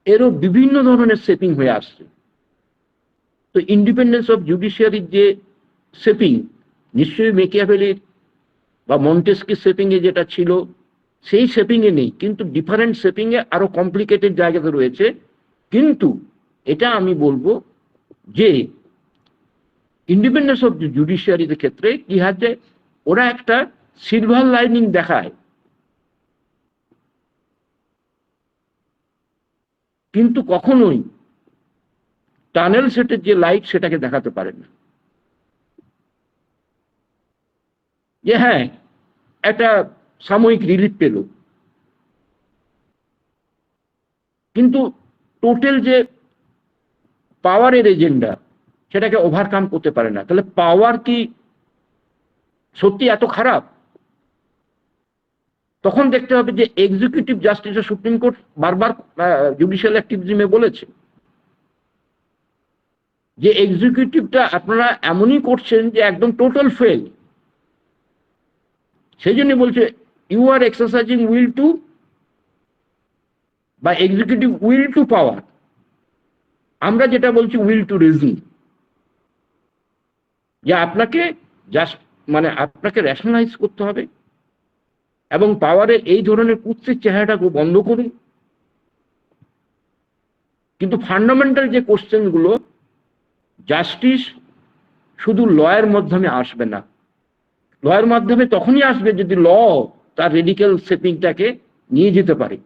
এরও বিভিন্ন ধরনের শেপিং হয়ে আসছে। তো ইন্ডিপেন্ডেন্স অফ জুডিশিয়ারির যে শেপিং, নিশ্চয়ই মেকিয়াভেলির বা মন্টেস্কির শেপিং এ যেটা ছিল সেই শেপিং এ নেই, কিন্তু ডিফারেন্ট শেপিং এ আরো কমপ্লিকেটেড জায়গাতে রয়েছে। কিন্তু এটা আমি বলবো যে ইন্ডিপেন্ডেন্স অফ জুডিশিয়ারির ক্ষেত্রে কি হচ্ছে, ওরা একটা সিলভার লাইনিং দেখায়, কিন্তু কখনোই টানেল সেটের যে লাইট সেটাকে দেখাতে পারে না। যে হ্যাঁ, একটা সাময়িক রিলিফ পেল, কিন্তু টোটাল যে পাওয়ারের এজেন্ডা সেটাকে ওভারকাম করতে পারে না। তাহলে পাওয়ার কি সত্যি এত খারাপ? তখন দেখতে হবে যে এক্সিকিউটিভ জাস্টিস সুপ্রিম কোর্ট বারবার জুডিশিয়াল অ্যাক্টিভিজমে বলেছে যে এক্সিকিউটিভটা আপনারা এমনই করছেন যে একদম টোটাল ফেল। সেই জন্য বলছে you are exercising will to বা এক্সিকিউটিভ উইল টু পাওয়ার, আমরা যেটা বলছি উইল টু রিজন, যে আপনাকে জাস্ট মানে আপনাকে রেশনালাইজ করতে হবে এবং পাওয়ারের এই ধরনের কুৎসিত চেহারাটাকে বন্ধ করুন। কিন্তু ফান্ডামেন্টাল যে কোশ্চেনগুলো, জাস্টিস শুধু লয়ের মাধ্যমে আসবে না, লয়ের মাধ্যমে তখনই আসবে যদি ল তার রেডিক্যাল শেপিংটাকে নিয়ে যেতে পারে।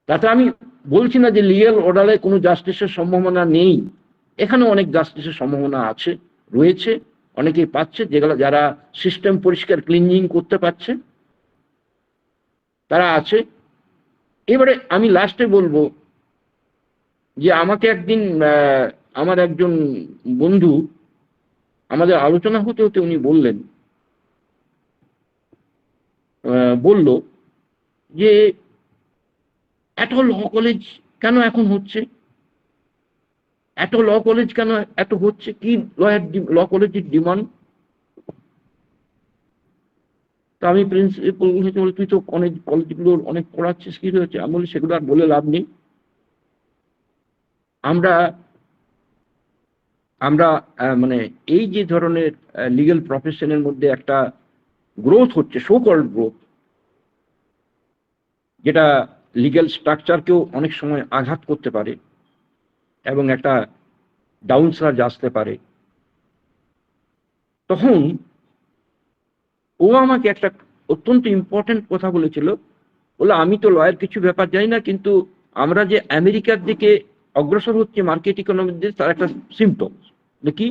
তাতে আমি বলছি না যে লিগ্যাল অর্ডারে কোনো জাস্টিসের সম্ভাবনা নেই, এখানে অনেক জাস্টিসের সম্ভাবনা আছে, রয়েছে, অনেকেই পাচ্ছে, যেগুলো যারা সিস্টেম পরিষ্কার ক্লিনজিং করতে পারছে তারা আছে। এবারে আমি লাস্টে বলবো যে আমাকে একদিন আমার একজন বন্ধু, আমাদের আলোচনা হতে হতে উনি বলল যে এত ল কলেজ কেন এখন হচ্ছে, এত ল কলেজ কেন এত হচ্ছে, কি ল কলেজের ডিমান্ড? তা আমি প্রিন্সিপাল বলি, তুই তো কলেজগুলোর অনেক পড়াচ্ছিস, কি হয়েছে? আমি বলি সেগুলো আর বলে লাভ নেই। আমরা মানে এই যে ধরনের লিগ্যাল প্রফেশনের মধ্যে একটা গ্রোথ হচ্ছে, সো কল্ড গ্রোথ, যেটা লিগ্যাল স্ট্রাকচারকেও অনেক সময় আঘাত করতে পারে এবং একটা ডাউনসার্জ আসতে পারে, তখন ও আমাকে একটা অত্যন্ত ইম্পর্টেন্ট কথা বলেছিল, বলে আমি তো লয়ের কিছু ব্যাপার জানি না, কিন্তু আমরা যে আমেরিকার দিকে অগ্রসর হচ্ছে মার্কেট ইকোনমির দিকে, তার একটা সিম্পটম কি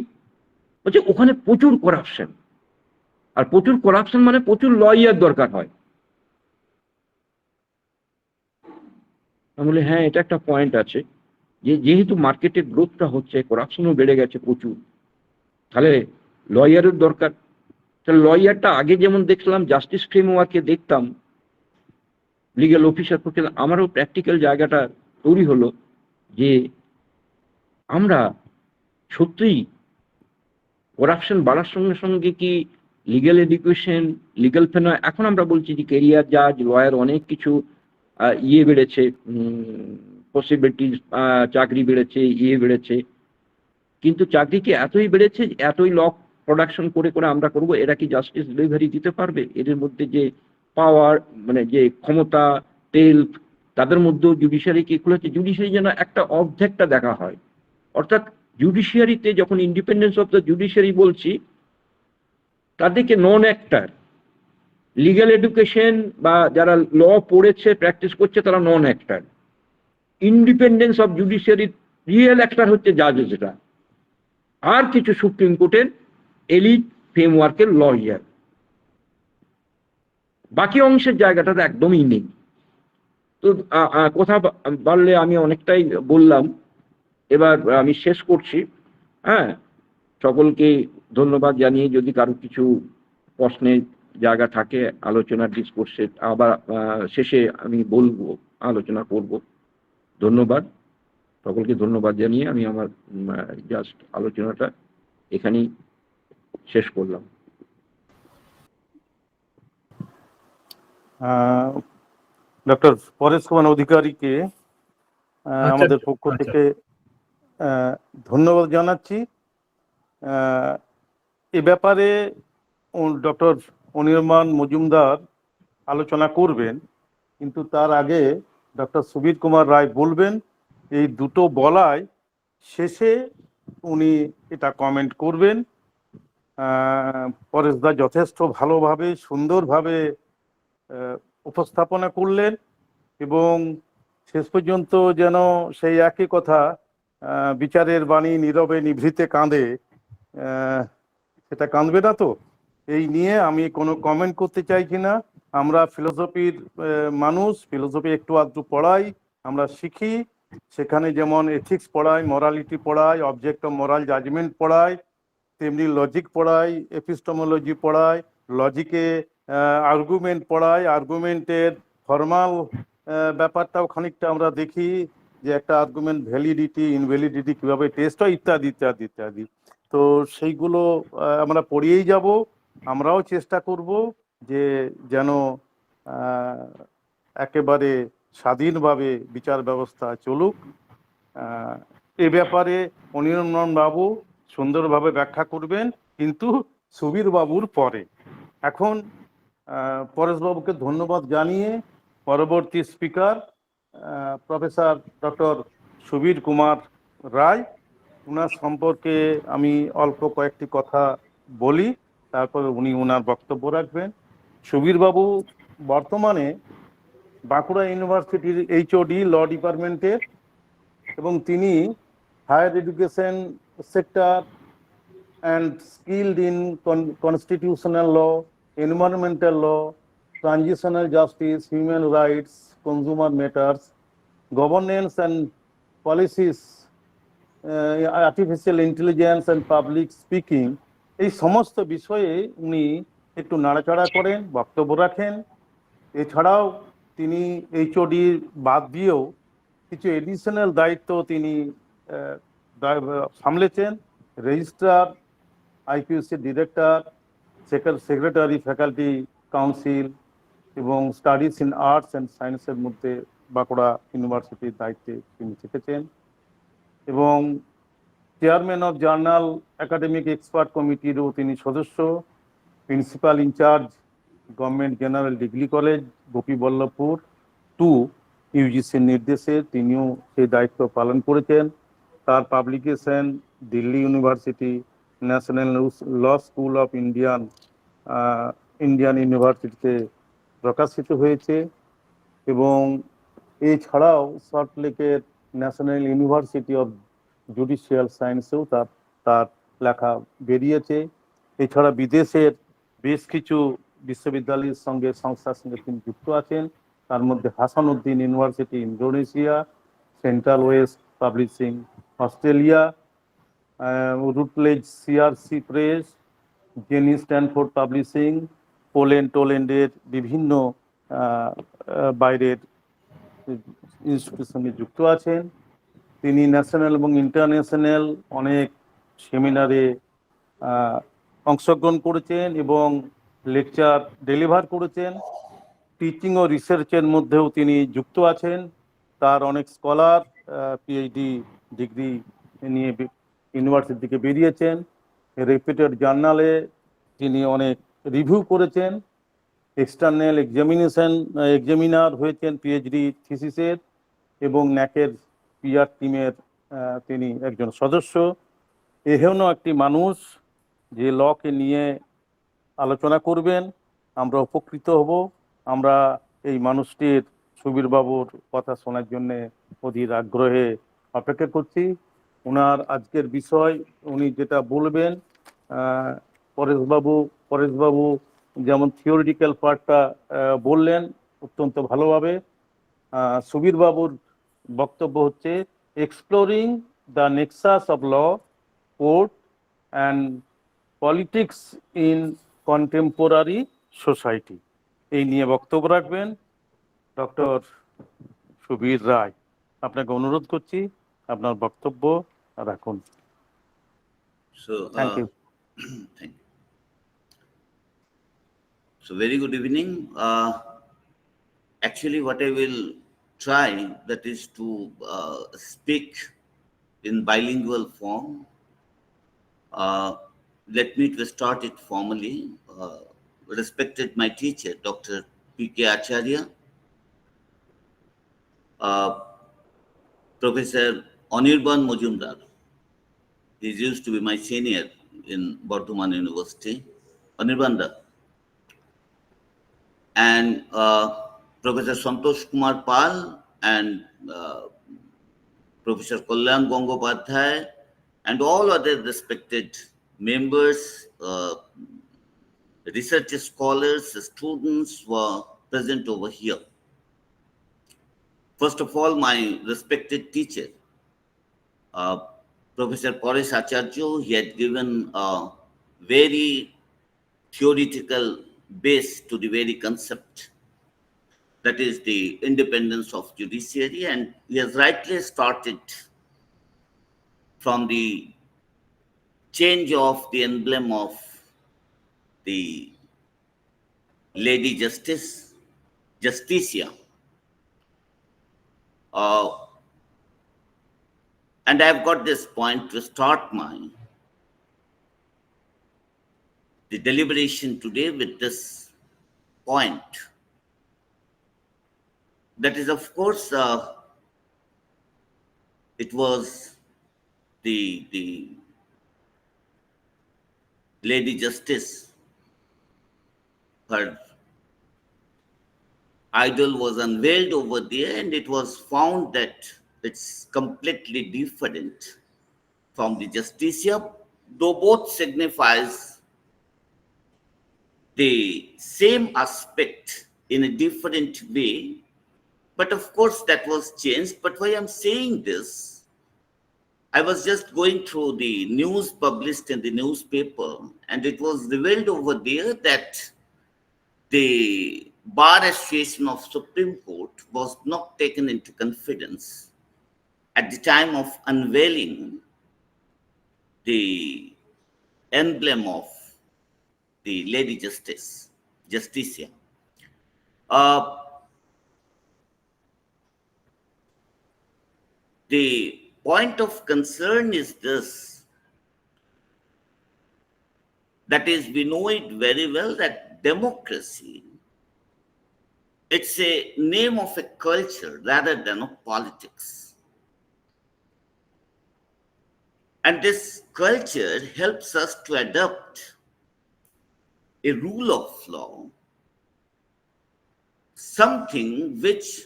বলছে, ওখানে প্রচুর করাপশন, আর প্রচুর করাপশন মানে প্রচুর লয়ার দরকার হয়। আমি বলি হ্যাঁ, এটা একটা পয়েন্ট আছে, যে যেহেতু মার্কেটের গ্রোথটা হচ্ছে, করাপশনও বেড়ে গেছে প্রচুর, তাহলে লয়ারের দরকার। তাহলে লয়ারটা আগে যেমন দেখলাম জাস্টিস ফ্রেমওয়ার্কে দেখতাম, লিগ্যাল অফিসার করতে, আমারও প্র্যাকটিক্যাল জায়গাটা তৈরি হলো যে আমরা সত্যিই করাপশন বাড়ার সঙ্গে সঙ্গে কি লিগ্যাল এডুকেশন, লিগ্যাল ফেনা, এখন আমরা বলছি যে কেরিয়ার জাজ, লয়ার, অনেক কিছু ইয়ে বেড়েছে, পসিবিলিটিস, চাকরি বেড়েছে, ইয়ে বেড়েছে, কিন্তু চাকরি কি এতই বেড়েছে, এতই ল প্রোডাকশন করে করে আমরা করব, এরা কি জাস্টিস ডেলিভারি দিতে পারবে? এদের মধ্যে যে পাওয়ার, মানে যে ক্ষমতা, তেল, তাদের মধ্যেও জুডিশিয়ারি কি খুলেছে, জুডিশিয়ারি যেন একটা অর্ধেকটা দেখা হয়। অর্থাৎ জুডিশিয়ারিতে যখন ইন্ডিপেন্ডেন্স অফ দ্য জুডিশিয়ারি বলছি, তাদেরকে নন অ্যাক্টার, লিগ্যাল এডুকেশন বা যারা ল পড়েছে প্র্যাকটিস করছে তারা non actor, independence of judiciary real actor হচ্ছে জাজেসরা, আর কিছু সুপ্রিম কোর্টের এলিট ফ্রেমওয়ার্কের লয়ার, বাকি অংশের জায়গাটা একদমই নেই। তো কথা বাড়লে আমি অনেকটাই বললাম, এবার আমি শেষ করছি। হ্যাঁ, সকলকে ধন্যবাদ জানিয়ে, যদি কারো কিছু প্রশ্নের জায়গা থাকে আলোচনার ডিসকোর্সে, আবার শেষে আমি বলবো, আলোচনা করব। ধন্যবাদ সকলকে, ধন্যবাদ জানিয়ে আমি আমার জাস্ট আলোচনাটা এখানেই শেষ করলাম। ডক্টর পরেশ কুমার অধিকারীকে আমাদের পক্ষ থেকে ধন্যবাদ জানাচ্ছি। এ ব্যাপারে ডক্টর অনির্বাণ মজুমদার আলোচনা করবেন, কিন্তু তার আগে ডক্টর সুবীর কুমার রায় বলবেন। এই দুটো বলায় শেষে উনি এটা কমেন্ট করবেন। পরেশদা যথেষ্ট ভালোভাবে, সুন্দরভাবে উপস্থাপনা করলেন, এবং শেষ পর্যন্ত যেন সেই একই কথা, বিচারের বাণী নীরবে নিভৃতে কাঁদে, সেটা কাঁদবে না তো। এই নিয়ে আমি কোনো কমেন্ট করতে চাইছি না। আমরা ফিলোসফির মানুষ, ফিলোসফি একটু আধটু পড়াই, আমরা শিখি, সেখানে যেমন এথিক্স পড়াই, মরালিটি পড়াই, অবজেক্ট অফ মোরাল জাজমেন্ট পড়াই, তেমনি লজিক পড়াই, এপিস্টেমোলজি পড়াই, লজিকে আর্গুমেন্ট পড়াই, আর্গুমেন্টের ফর্মাল ব্যাপারটাও খানিকটা আমরা দেখি, যে একটা আর্গুমেন্ট ভ্যালিডিটি, ইনভ্যালিডিটি কীভাবে টেস্ট হয়, ইত্যাদি ইত্যাদি ইত্যাদি। তো সেইগুলো আমরা পড়িয়েই যাব। আমরাও চেষ্টা করব যে যেন একেবারে স্বাধীনভাবে বিচার ব্যবস্থা চলুক। এ ব্যাপারে অনির্বাণ বাবু সুন্দরভাবে ব্যাখ্যা করবেন, কিন্তু সুবীর বাবুর পরে। এখন পরেশবাবুকে ধন্যবাদ জানিয়ে পরবর্তী speaker professor doctor Subir Kumar Roy, ওনার সম্পর্কে আমি অল্প কয়েকটি কথা বলি, তারপরে উনি ওনার বক্তব্য রাখবেন। সুবীর বাবু বর্তমানে বাঁকুড়া ইউনিভার্সিটির এইচওডি ল ডিপার্টমেন্টের, এবং তিনি higher education sector and skilled in constitutional law, environmental law, transitional justice, human rights, consumer matters, governance and policies, artificial intelligence and public speaking, এই সমস্ত বিষয়ে উনি একটু নাড়াচাড়া করেন, বক্তব্য রাখেন। এছাড়াও তিনি এইচওডি বাদ দিয়েও কিছু এডিশনাল দায়িত্ব তিনি সামলেছেন। Registrar, IPSC director, secretary, faculty council এবং স্টাডিজ ইন আর্টস অ্যান্ড সায়েন্সের মধ্যে বাঁকুড়া ইউনিভার্সিটির দায়িত্বে তিনি থেকেছেন, এবং chairman of journal academic expert কমিটিরও তিনি সদস্য। Principal in charge, government general degree college, Gopiballavpur 2, ইউজিসির নির্দেশে তিনিও সেই দায়িত্ব পালন করেছেন। তার publication Delhi university, national law school of Indian Indian ইউনিভার্সিটিতে প্রকাশিত হয়েছে এবং এছাড়াও সল্টলেকের ন্যাশনাল ইউনিভার্সিটি অফ জুডিশিয়াল সায়েন্সেও তার লেখা বেরিয়েছে। এছাড়া বিদেশের বেশ কিছু বিশ্ববিদ্যালয়ের সঙ্গে সংস্থার সঙ্গে তিনি যুক্ত আছেন, তার মধ্যে Hasanuddin university Indonesia, central west publishing Australia, Routledge CRC press, Jenny Stanford publishing, টোল্যান্ডের বিভিন্ন বাইরের ইনস্টিটিউশনে যুক্ত আছেন। তিনি ন্যাশনাল এবং ইন্টারন্যাশনাল অনেক সেমিনারে অংশগ্রহণ করেছেন এবং লেকচার ডেলিভার করেছেন। টিচিং ও রিসার্চের মধ্যেও তিনি যুক্ত আছেন। তার অনেক স্কলার পিএইচডি ডিগ্রি নিয়ে ইউনিভার্সিটি থেকে বেরিয়েছেন। রেপুটেড জার্নালে তিনি অনেক রিভিউ করেছেন। এক্সটার্নাল এক্সামিনার হয়েছেন পিএইচডি থিসিসের এবং ন্যাকের পিআর টিমের তিনি একজন সদস্য। এহেন একটি মানুষ যে লকে নিয়ে আলোচনা করবেন, আমরা উপকৃত হব। আমরা এই মানুষটির সুবীর বাবুর কথা শোনার জন্য অধীর আগ্রহে অপেক্ষা করছি। ওনার আজকের বিষয় উনি যেটা বলবেন, পরেশবাবু যেমন থিওরিটিক্যাল পার্টটা বললেন অত্যন্ত ভালোভাবে। সুবীর বাবুর বক্তব্য হচ্ছে exploring the nexus of law, court and politics in contemporary society, এই নিয়ে বক্তব্য রাখবেন ডক্টর সুবীর রায়। আপনাকে অনুরোধ করছি আপনার বক্তব্য রাখুন। Thank you. Thank you. So very good evening. Actually, what I will try, that is to speak in bilingual form. Let me to start it formally. Respected my teacher, Dr. P.K. Acharya, Professor Anirban Majumder. He used to be my senior in Bardhaman University, Anirban, and Professor Santosh Kumar Pal and Professor Kalyan Gangopadhyay, and all other respected members, research scholars, students were present over here. First of all, my respected teacher, Professor Paresh Acharya, he had given a very theoretical base to the very concept, that is the independence of judiciary, and he has rightly started from the change of the emblem of the Lady Justicia. And I've got this point to start the deliberation today with this point. That is, of course, it was the Lady Justice. Her idol was unveiled over there, and it was found that it's completely different from the Justicia, though both signifies the same aspect in a different way. But of course, that was changed. But why I'm saying this, I was just going through the news published in the newspaper, and it was revealed over there that the Bar Association of Supreme Court was not taken into confidence at the time of unveiling the emblem of the Lady Justicia. The point of concern is this, that is, we know it very well that democracy, it's a name of a culture rather than of politics. And this culture helps us to adapt a rule of law, something which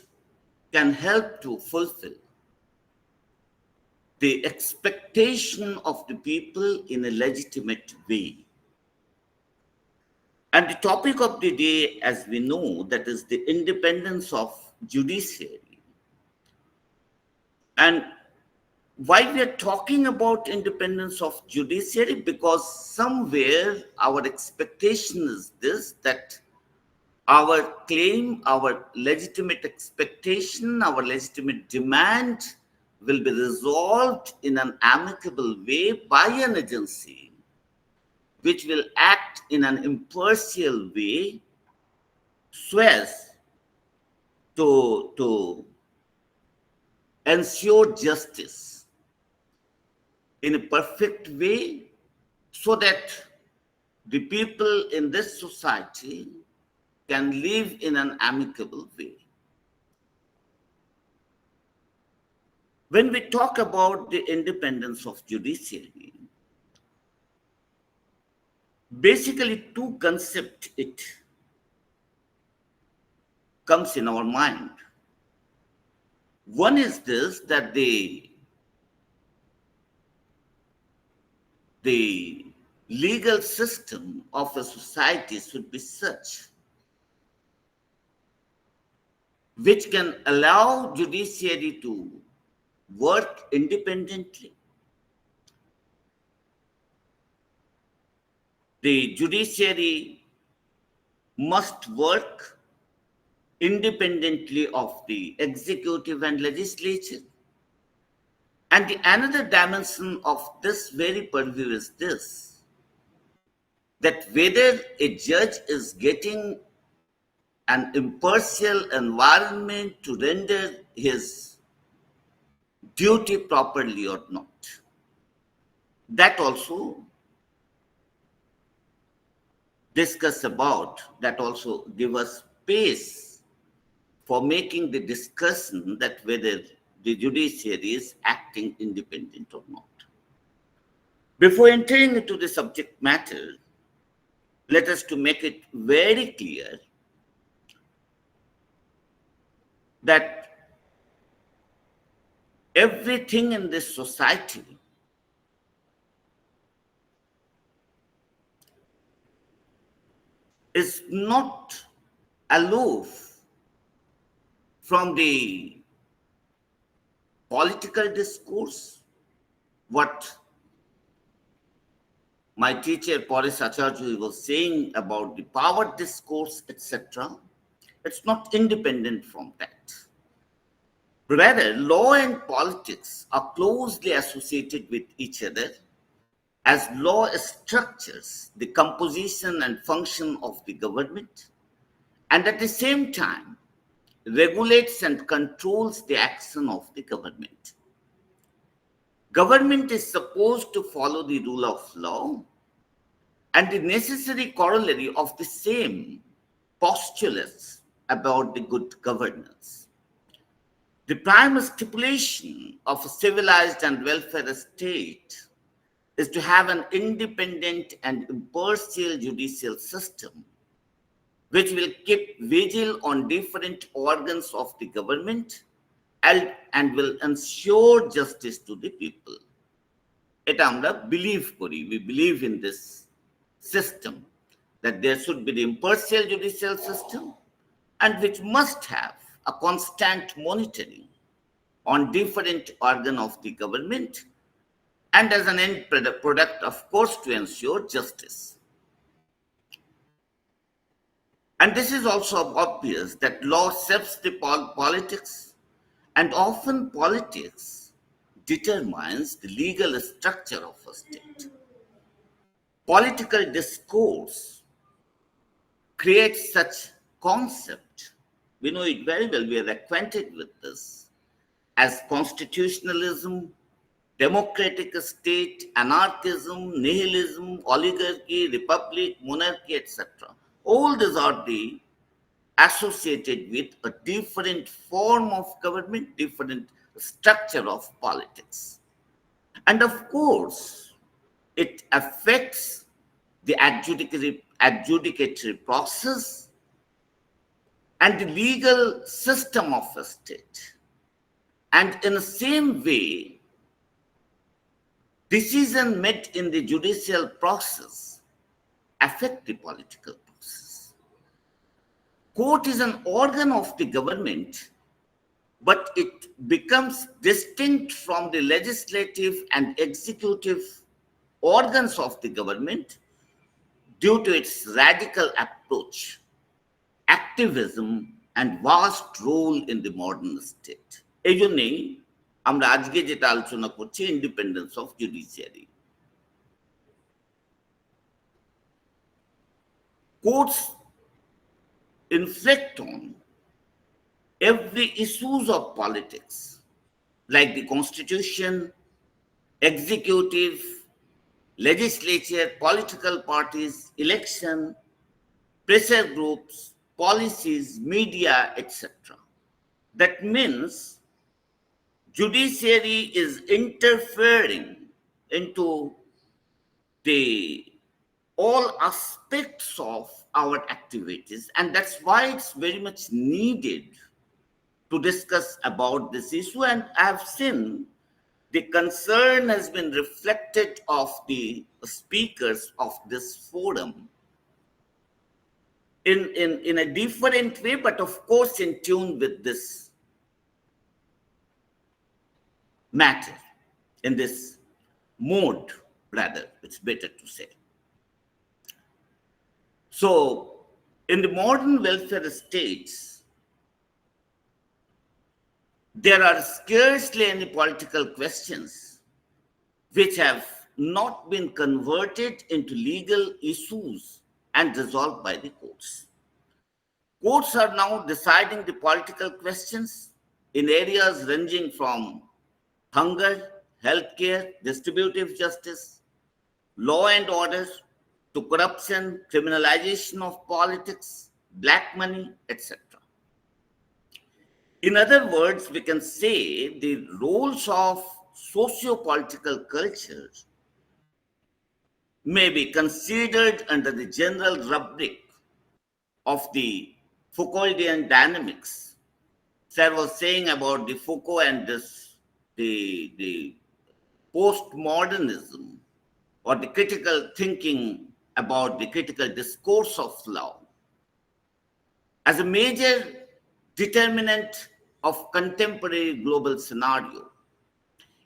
can help to fulfill the expectation of the people in a legitimate way. And the topic of the day, as we know, that is the independence of judiciary. And why we are talking about independence of judiciary? Because somewhere our expectation is this, that our claim, our legitimate expectation, our legitimate demand will be resolved in an amicable way by an agency which will act in an impartial way so as to ensure justice in a perfect way, so that the people in this society can live in an amicable way. When we talk about the independence of judiciary, basically two concepts it comes in our mind. One is this, that the legal system of a society should be such which can allow judiciary to work independently. The judiciary must work independently of the executive and legislature. And the another dimension of this very purview is this, that whether a judge is getting an impartial environment to render his duty properly or not. That also discuss about, that also give us space for making the discussion that whether the judiciary is acting independent or not. Before entering into the subject matter, let us to make it very clear that everything in this society is not aloof from the political discourse, what my teacher Paresh Acharya was saying about the power discourse, etc. It's not independent from that. Rather, law and politics are closely associated with each other, as law structures the composition and function of the government, and at the same time regulates and controls the action of the government. Government is supposed to follow the rule of law, and the necessary corollary of the same postulates about the good governance. The prime stipulation of a civilized and welfare state is to have an independent and impartial judicial system which will keep vigil on different organs of the government and will ensure justice to the people. Eta amra believe kori, we believe in this system, that there should be the impartial judicial system and which must have a constant monitoring on different organ of the government, and as an end product, of course, to ensure justice. And this is also obvious that law shapes the politics, and often politics determines the legal structure of a state. Political discourse creates such concept. We know it very well, we are acquainted with this, as constitutionalism, democratic state, anarchism, nihilism, oligarchy, republic, monarchy, etc. All these are the associated with a different form of government, different structure of politics. And of course, it affects the adjudicatory process, and the legal system of a state. And in the same way, decisions made in the judicial process affect the political process. Court is an organ of the government, but it becomes distinct from the legislative and executive organs of the government due to its radical approach, activism, and vast role in the modern state. এই জন্যেই আমরা আজকে যেটা আলোচনা করছি, independence of judiciary. Courts inflict on every issues of politics, like the constitution, executive, legislature, political parties, election, pressure groups, policies, media, etc. That means judiciary is interfering into the all aspects of our activities, and that's why it's very much needed to discuss about this issue. And I have seen the concern has been reflected of the speakers of this forum in a different way, but of course in tune with this matter, in this mode, rather, it's better to say. So, in the modern welfare states, there are scarcely any political questions which have not been converted into legal issues and resolved by the courts. Courts are now deciding the political questions in areas ranging from hunger, healthcare, distributive justice, law and order, to corruption, criminalization of politics, black money, etc. In other words, we can say the roles of socio-political culture may be considered under the general rubric of the Foucauldian dynamics. Sir was saying about the Foucault and the postmodernism, or the critical thinking about the critical discourse of law as a major determinant of contemporary global scenario.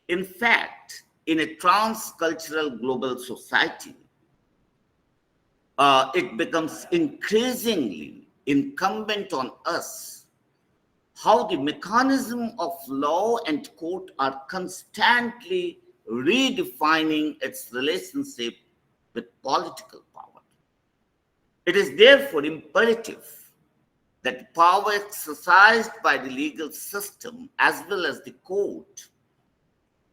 In fact, in a transcultural global society, it becomes increasingly incumbent on us how the mechanism of law and court are constantly redefining its relationship with political power. It is therefore imperative that power exercised by the legal system as well as the court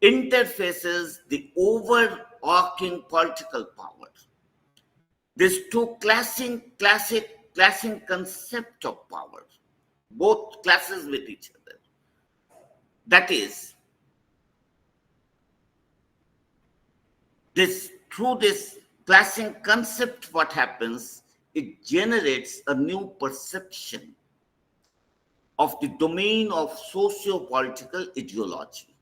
interfaces the overarching political power. These two clashing concept of power, both clashes with each other. That is, through this clashing concept, what happens, it generates a new perception of the domain of socio-political ideology.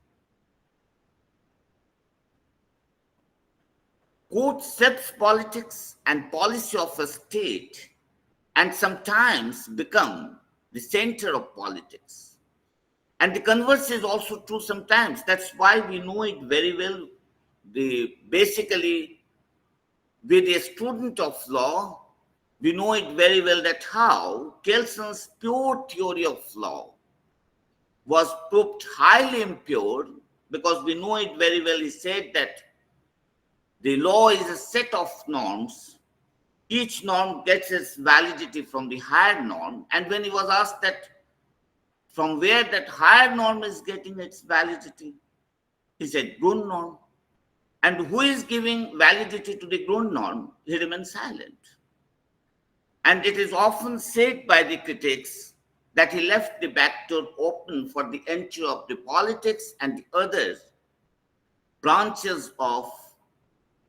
Court shapes politics and policy of a state, and sometimes become the center of politics. And the converse is also true sometimes. That's why we know it very well. Basically, with a student of law, we know it very well that how Kelson's pure theory of law was proved highly impure, because we know it very well. He said that the law is a set of norms. Each norm gets its validity from the higher norm. And when he was asked that from where that higher norm is getting its validity, he said Grundnorm. And who is giving validity to the Grundnorm? He remains silent. And it is often said by the critics that he left the back door open for the entry of the politics and the other branches of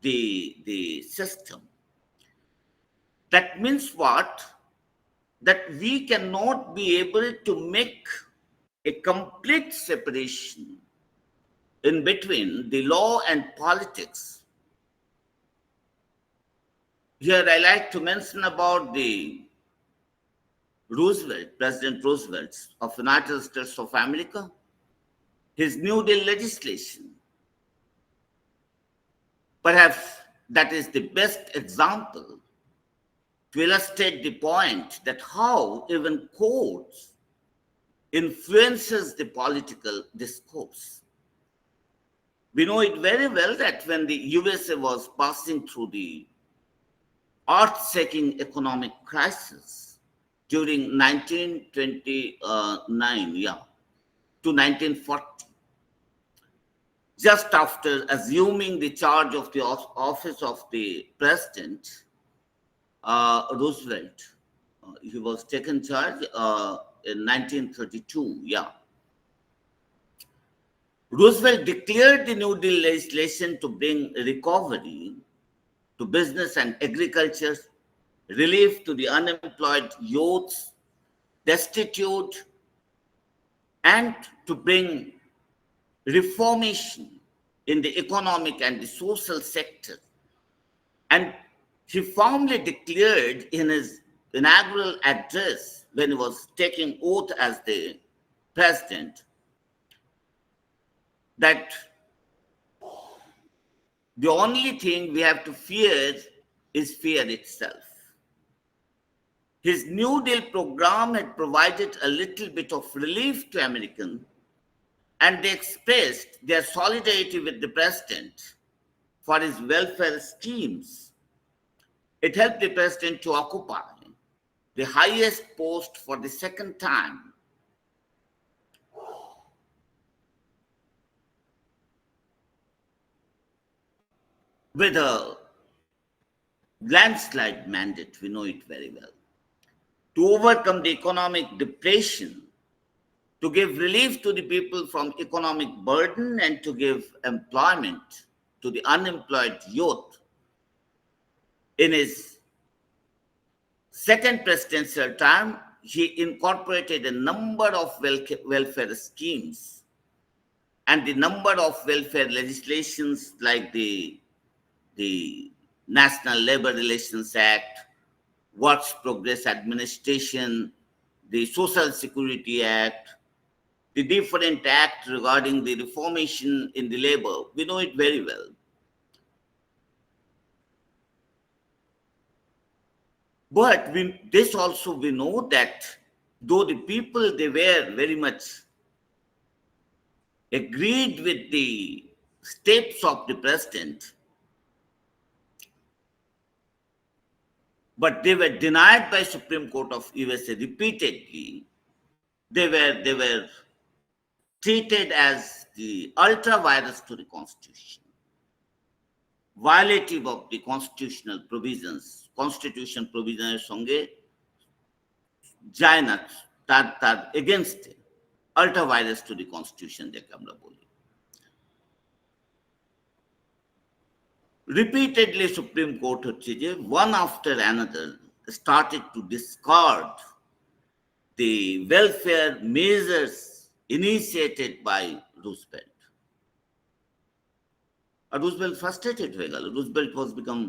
the system. That means what? That we cannot be able to make a complete separation in between the law and politics. Here I like to mention about the Roosevelt, President Roosevelt of the United States of America, his New Deal legislation. Perhaps that is the best example to illustrate the point that how even courts influences the political discourse. We know it very well that when the USA was passing through the earth-shaking economic crisis during 1929 to 1940, just after assuming the charge of the office of the president, Roosevelt, he was taken charge in 1932, Roosevelt declared the New Deal legislation to bring recovery to business and agriculture, relief to the unemployed youths, destitute, and to bring reformation in the economic and the social sector. And he firmly declared in his inaugural address when he was taking oath as the president that the only thing we have to fear is fear itself. His New Deal program had provided a little bit of relief to Americans, and they expressed their solidarity with the president for his welfare schemes. It helped the president to occupy the highest post for the second time. With a landslide mandate, we know it very well, to overcome the economic depression, to give relief to the people from economic burden, and to give employment to the unemployed youth. In his second presidential term, he incorporated a number of welfare schemes and the number of welfare legislations like the National Labor Relations Act, Works Progress Administration, the Social Security Act, the different acts regarding the reformation in the labor. We know it very well. But this also we know that though the people, they were very much agreed with the steps of the president, but they were denied by Supreme Court of USA repeatedly. They were treated as the ultra virus to the Constitution, violative of the constitutional provisions. Constitution provisions songe যায় না, তার against ultra virus to the Constitution যাকে আমরা বলি। Repeatedly Supreme Court হচ্ছে যে one after another started to discard the welfare measures initiated by Roosevelt. Roosevelt frustrated হয়ে গেল. Roosevelt was become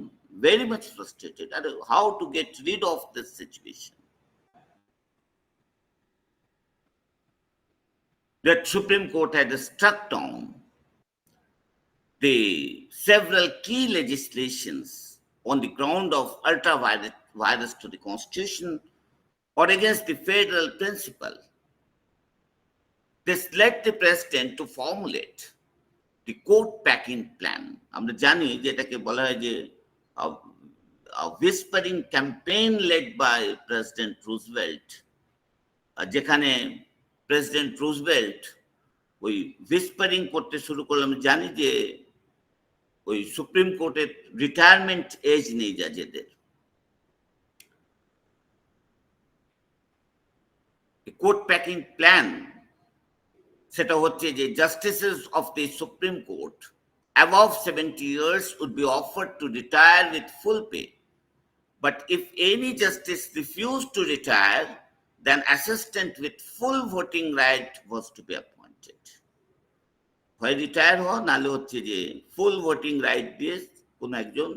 very much frustrated at how to get rid of this situation. That Supreme Court had struck down the several key legislations on the ground of ultra virus to the Constitution or against the federal principle. This led the president to formulate the court packing plan. আমরা জানি যে এটাকে বলা হয় যে a whispering campaign led by President Roosevelt, যেখানে President Roosevelt ওই whispering করতে শুরু করলো। আমি জানি যে ওই সুপ্রিম কোর্টের রিটায়ারমেন্ট এজ নেই জাজেদের। কোর্ট প্যাকিং প্ল্যান সেটা হচ্ছে যে justices of the Supreme Court above 70 years would be offered to retire with full pay, But if any justice refused to retire, then assistant with full voting right was to be appointed. হয় রিটায়ার হওয়া, নালে হচ্ছে যে ফুল ভোটিং রাইট দিয়ে কোনো একজন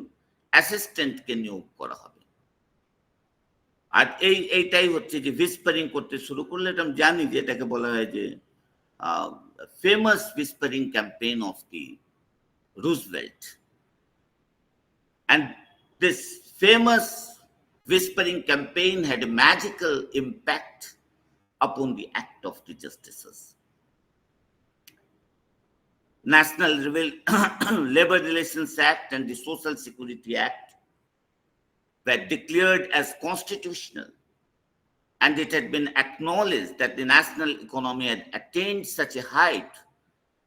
অ্যাসিস্ট্যান্টকে নিয়োগ করা হবে। আর এইটাই হচ্ছে যে হুইসপারিং করতে শুরু করলে, এটা আমি জানি যে এটাকে বলা হয় যে famous whispering campaign of the Roosevelt. And this famous whispering campaign had a magical impact upon the act of the justices. National Labor Relations Act and the Social Security Act were declared as constitutional, and it had been acknowledged that the national economy had attained such a height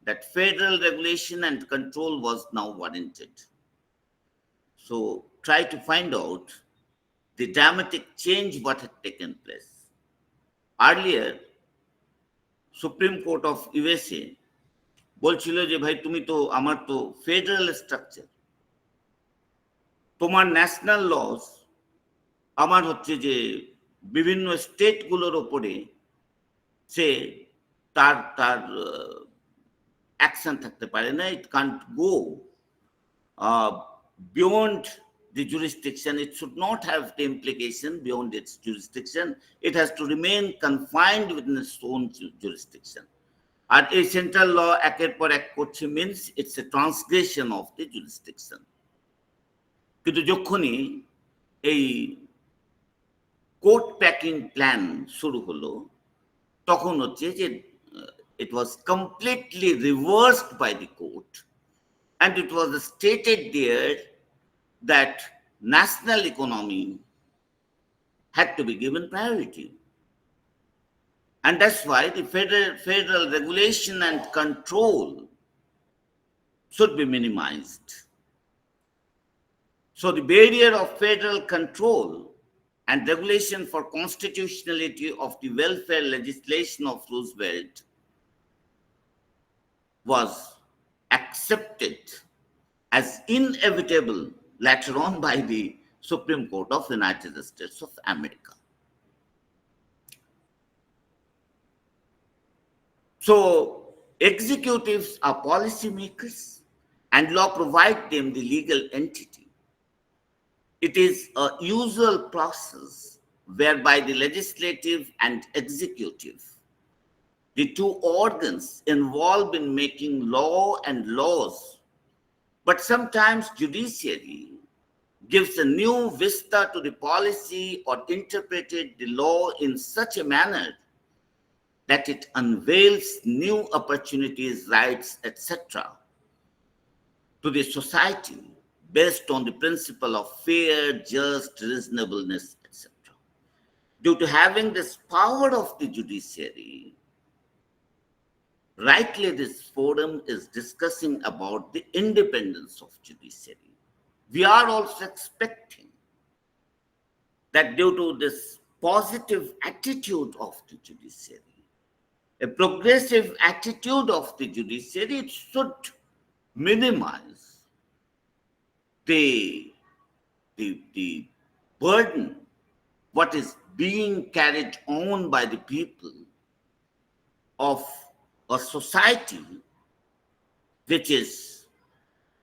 that federal regulation and control was now warranted. So try to find out the dramatic change what had taken place. Earlier, Supreme Court of USA বলছিল যে ভাই তুমি তো আমার তো ফেডারেল স্ট্রাকচার, তোমার ন্যাশনাল লস আমার হচ্ছে যে বিভিন্ন স্টেটগুলোর ওপরে সে তার তার অ্যাকশন থাকতে পারে না। It can't go beyond the jurisdiction. It should not have the implication beyond its jurisdiction. It has to remain confined within its own jurisdiction. And a central law একের পর এক করছে means it's a transgression of the jurisdiction. কিন্তু যখনই এই কোর্ট প্যাকিং প্ল্যান শুরু হলো, তখন হচ্ছে যে it was completely reversed by the court, and it was stated there that national economy had to be given priority. And that's why the federal regulation and control should be minimized. So the barrier of federal control and regulation for constitutionality of the welfare legislation of Roosevelt was accepted as inevitable later on by the Supreme Court of the United States of America. So executives are policymakers and law provides them the legal entity. It is a usual process whereby the legislative and executive, the two organs involved in making law and laws, but sometimes judiciary gives a new vista to the policy or interpreted the law in such a manner that it unveils new opportunities, rights, etc. to the society based on the principle of fair, just, reasonableness, etc. Due to having this power of the judiciary, rightly this forum is discussing about the independence of judiciary. We are also expecting that due to this positive attitude of the judiciary, a progressive attitude of the judiciary, it should minimize the burden what is being carried on by the people of a society which is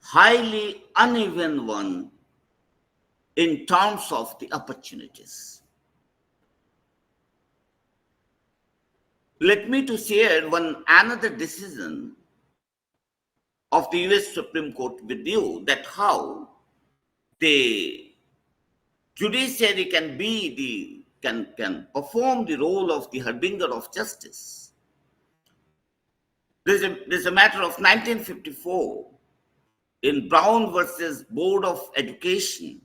highly uneven one in terms of the opportunities. Let me to share another decision of the US Supreme Court with you, that how the judiciary can perform the role of the harbinger of justice. There's a matter of 1954 in Brown versus Board of Education,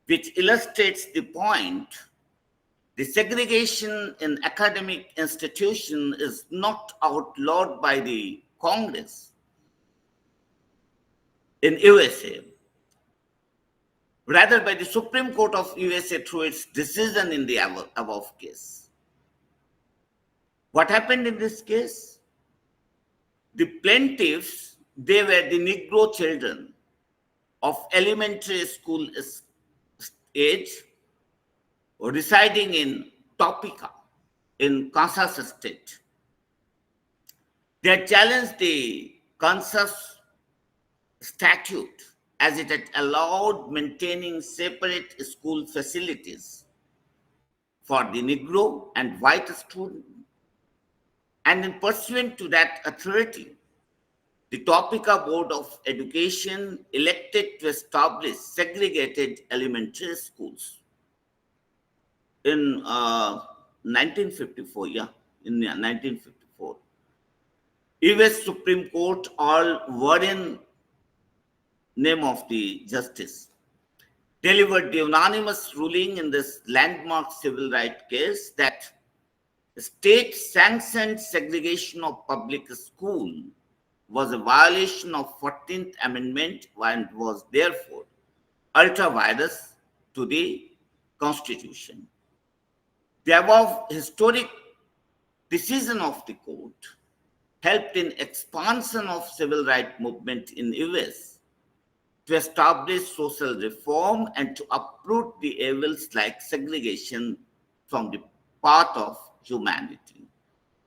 which illustrates the point. The segregation in academic institution is not outlawed by the Congress in USA, rather by the Supreme Court of USA through its decision in the above case. What happened in this case? The plaintiffs, they were the Negro children of elementary school age, residing in Topeka in Kansas state. They had challenged the Kansas statute as it had allowed maintaining separate school facilities for the Negro and white student. And in pursuant to that authority, the Topeka Board of Education elected to establish segregated elementary schools in 1954, in 1954. US Supreme Court, all were in name of the justice, delivered the unanimous ruling in this landmark civil rights case that state-sanctioned segregation of public school was a violation of 14th Amendment and was therefore ultra-virus to the Constitution. The above historic decision of the court helped in expansion of civil rights movement in US to establish social reform and to uproot the evils like segregation from the path of humanity.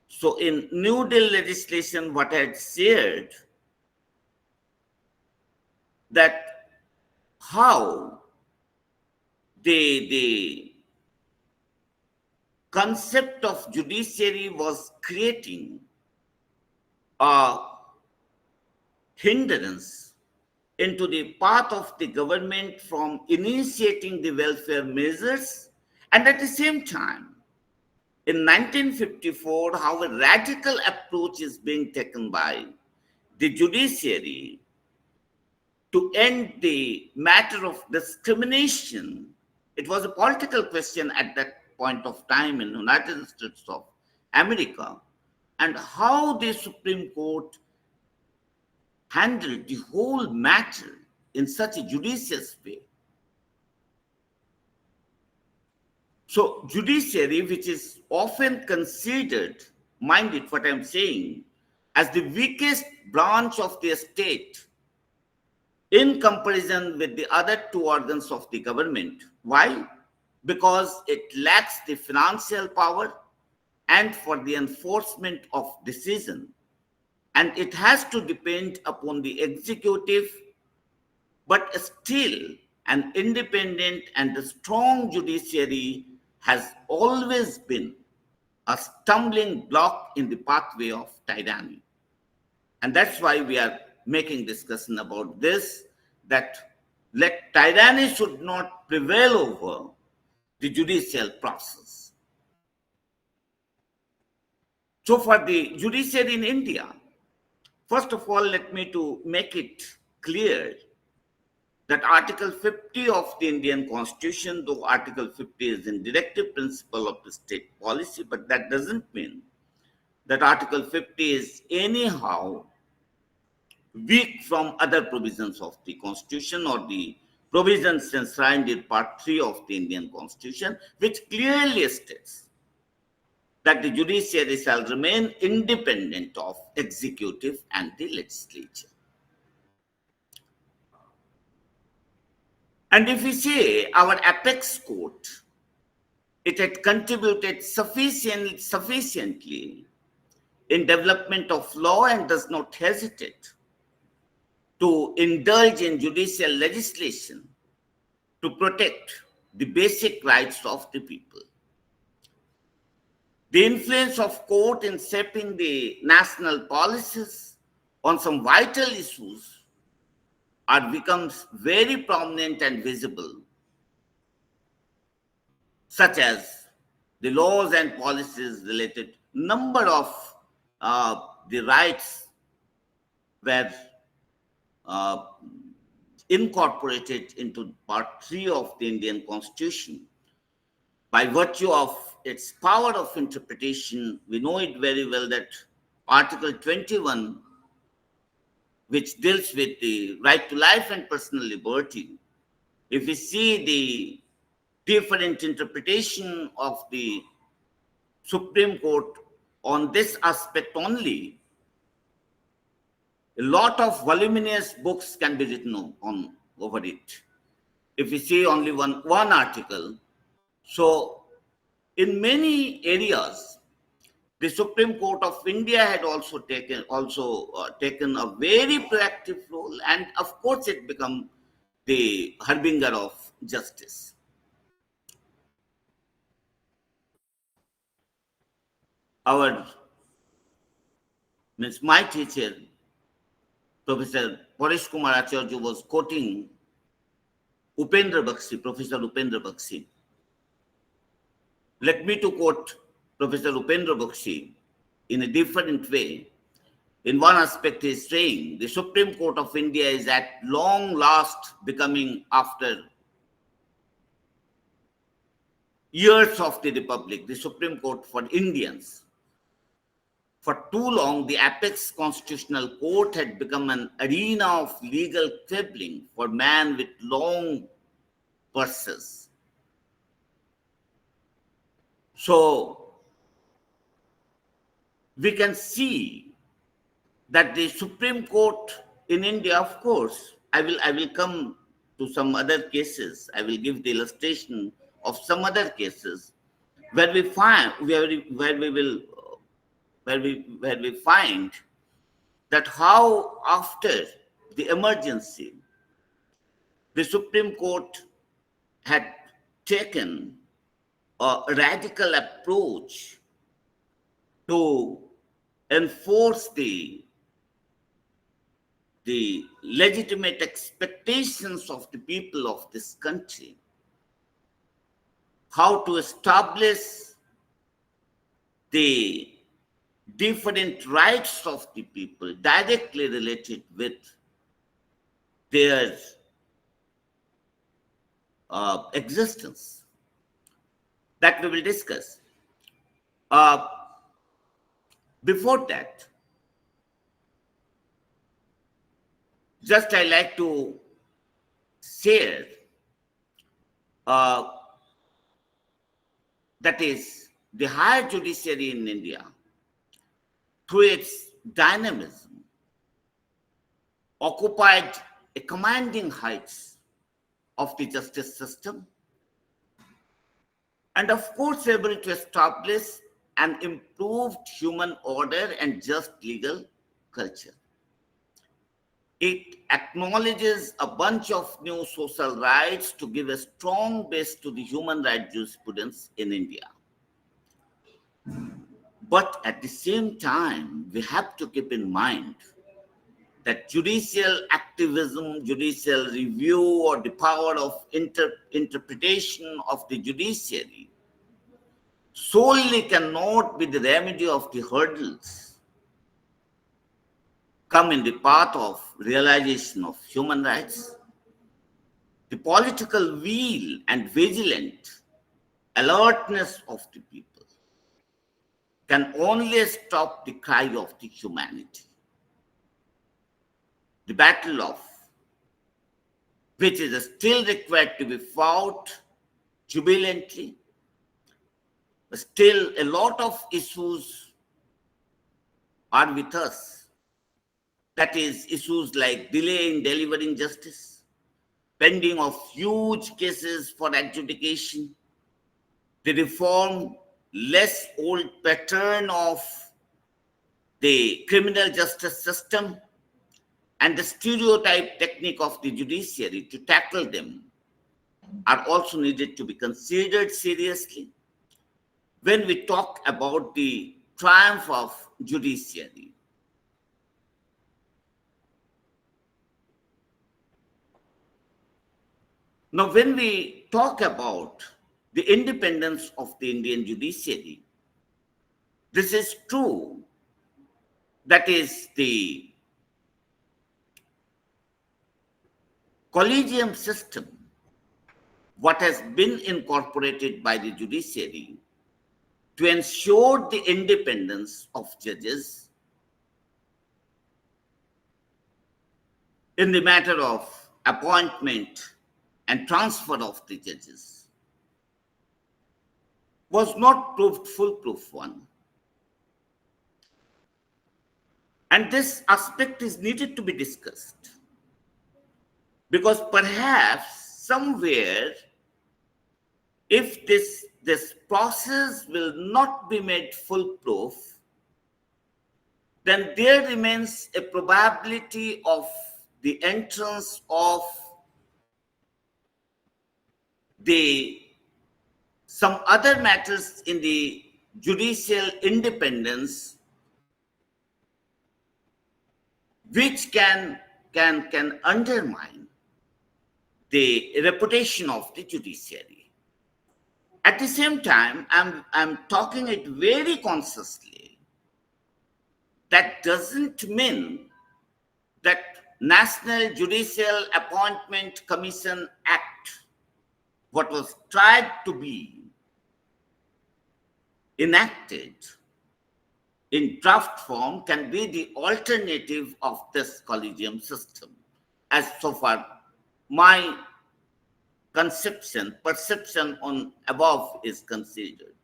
So in New Deal legislation, what I had shared, that how the concept of judiciary was creating a hindrance into the path of the government from initiating the welfare measures, and at the same time, in 1954, how a radical approach is being taken by the judiciary to end the matter of discrimination. It was a political question at that point of time in the United States of America, and how the Supreme Court handled the whole matter in such a judicious way. So judiciary, which is often considered, mind it what I'm saying, as the weakest branch of the state in comparison with the other two organs of the government. Why? Because it lacks the financial power and for the enforcement of decision. And it has to depend upon the executive, but still an independent and a strong judiciary has always been a stumbling block in the pathway of tyranny. And that's why we are making discussion about this, that tyranny should not prevail over the judicial process. So for the judiciary in India, first of all, let me to make it clear that Article 50 of the Indian Constitution, though Article 50 is in directive principle of the state policy, but that doesn't mean that Article 50 is anyhow weak from other provisions of the Constitution or the provisions enshrined in Part 3 of the Indian Constitution, which clearly states that the judiciary shall remain independent of executive and the legislature. And if we say our apex court, it had contributed sufficiently in development of law and does not hesitate to indulge in judicial legislation to protect the basic rights of the people. The influence of court in shaping the national policies on some vital issues becomes very prominent and visible, such as the laws and policies related. Number of the rights were incorporated into Part 3 of the Indian Constitution. By virtue of its power of interpretation, we know it very well that Article 21, which deals with the right to life and personal liberty, if we see the different interpretation of the Supreme Court on this aspect only, a lot of voluminous books can be written over it. if we see only one article, so in many areas, the Supreme Court of India had also taken a very proactive role, and of course it became the harbinger of justice. My teacher, Professor Paresh Kumar Acharya, was quoting Professor Upendra Bakshi. Let me to quote Professor Upendra Bakshi in a different way. In one aspect, he is saying the Supreme Court of India is at long last becoming, after years of the Republic, the Supreme Court for Indians. For too long, the apex constitutional court had become an arena of legal quibbling for men with long purses. So we can see that the Supreme Court in India, of course, I will come to some other cases. I will give the illustration of some other cases where we find that how after the emergency, the Supreme Court had taken a radical approach to enforce the legitimate expectations of the people of this country, how to establish the different rights of the people directly related with their existence. That we will discuss. Before that, just I like to share that is the higher judiciary in India, through its dynamism, occupied a commanding heights of the justice system, and of course able to establish an improved human order and just legal culture. It acknowledges a bunch of new social rights to give a strong base to the human rights jurisprudence in India. But at the same time, we have to keep in mind that judicial activism, judicial review, or the power of interpretation of the judiciary solely cannot be the remedy of the hurdles come in the path of realization of human rights. The political will and vigilant alertness of the people can only stop the cry of the humanity. The battle of which is still required to be fought jubilantly. Still, a lot of issues are with us. That is, issues like delay in delivering justice, pending of huge cases for adjudication, the reform less old pattern of the criminal justice system, and the stereotype technique of the judiciary to tackle them are also needed to be considered seriously when we talk about the triumph of judiciary. Now, when we talk about the independence of the Indian judiciary, this is true. That is, the collegium system, what has been incorporated by the judiciary to ensure the independence of judges in the matter of appointment and transfer of the judges, was not proved foolproof one. And this aspect is needed to be discussed, because perhaps somewhere, if this process will not be made foolproof, then there remains a probability of the entrance of some other matters in the judicial independence, which can undermine the reputation of the judiciary. At the same time, I'm talking it very consciously. That doesn't mean that National Judicial Appointment Commission Act, what was tried to be enacted in draft form, can be the alternative of this collegium system, as so far my perception on above is considered.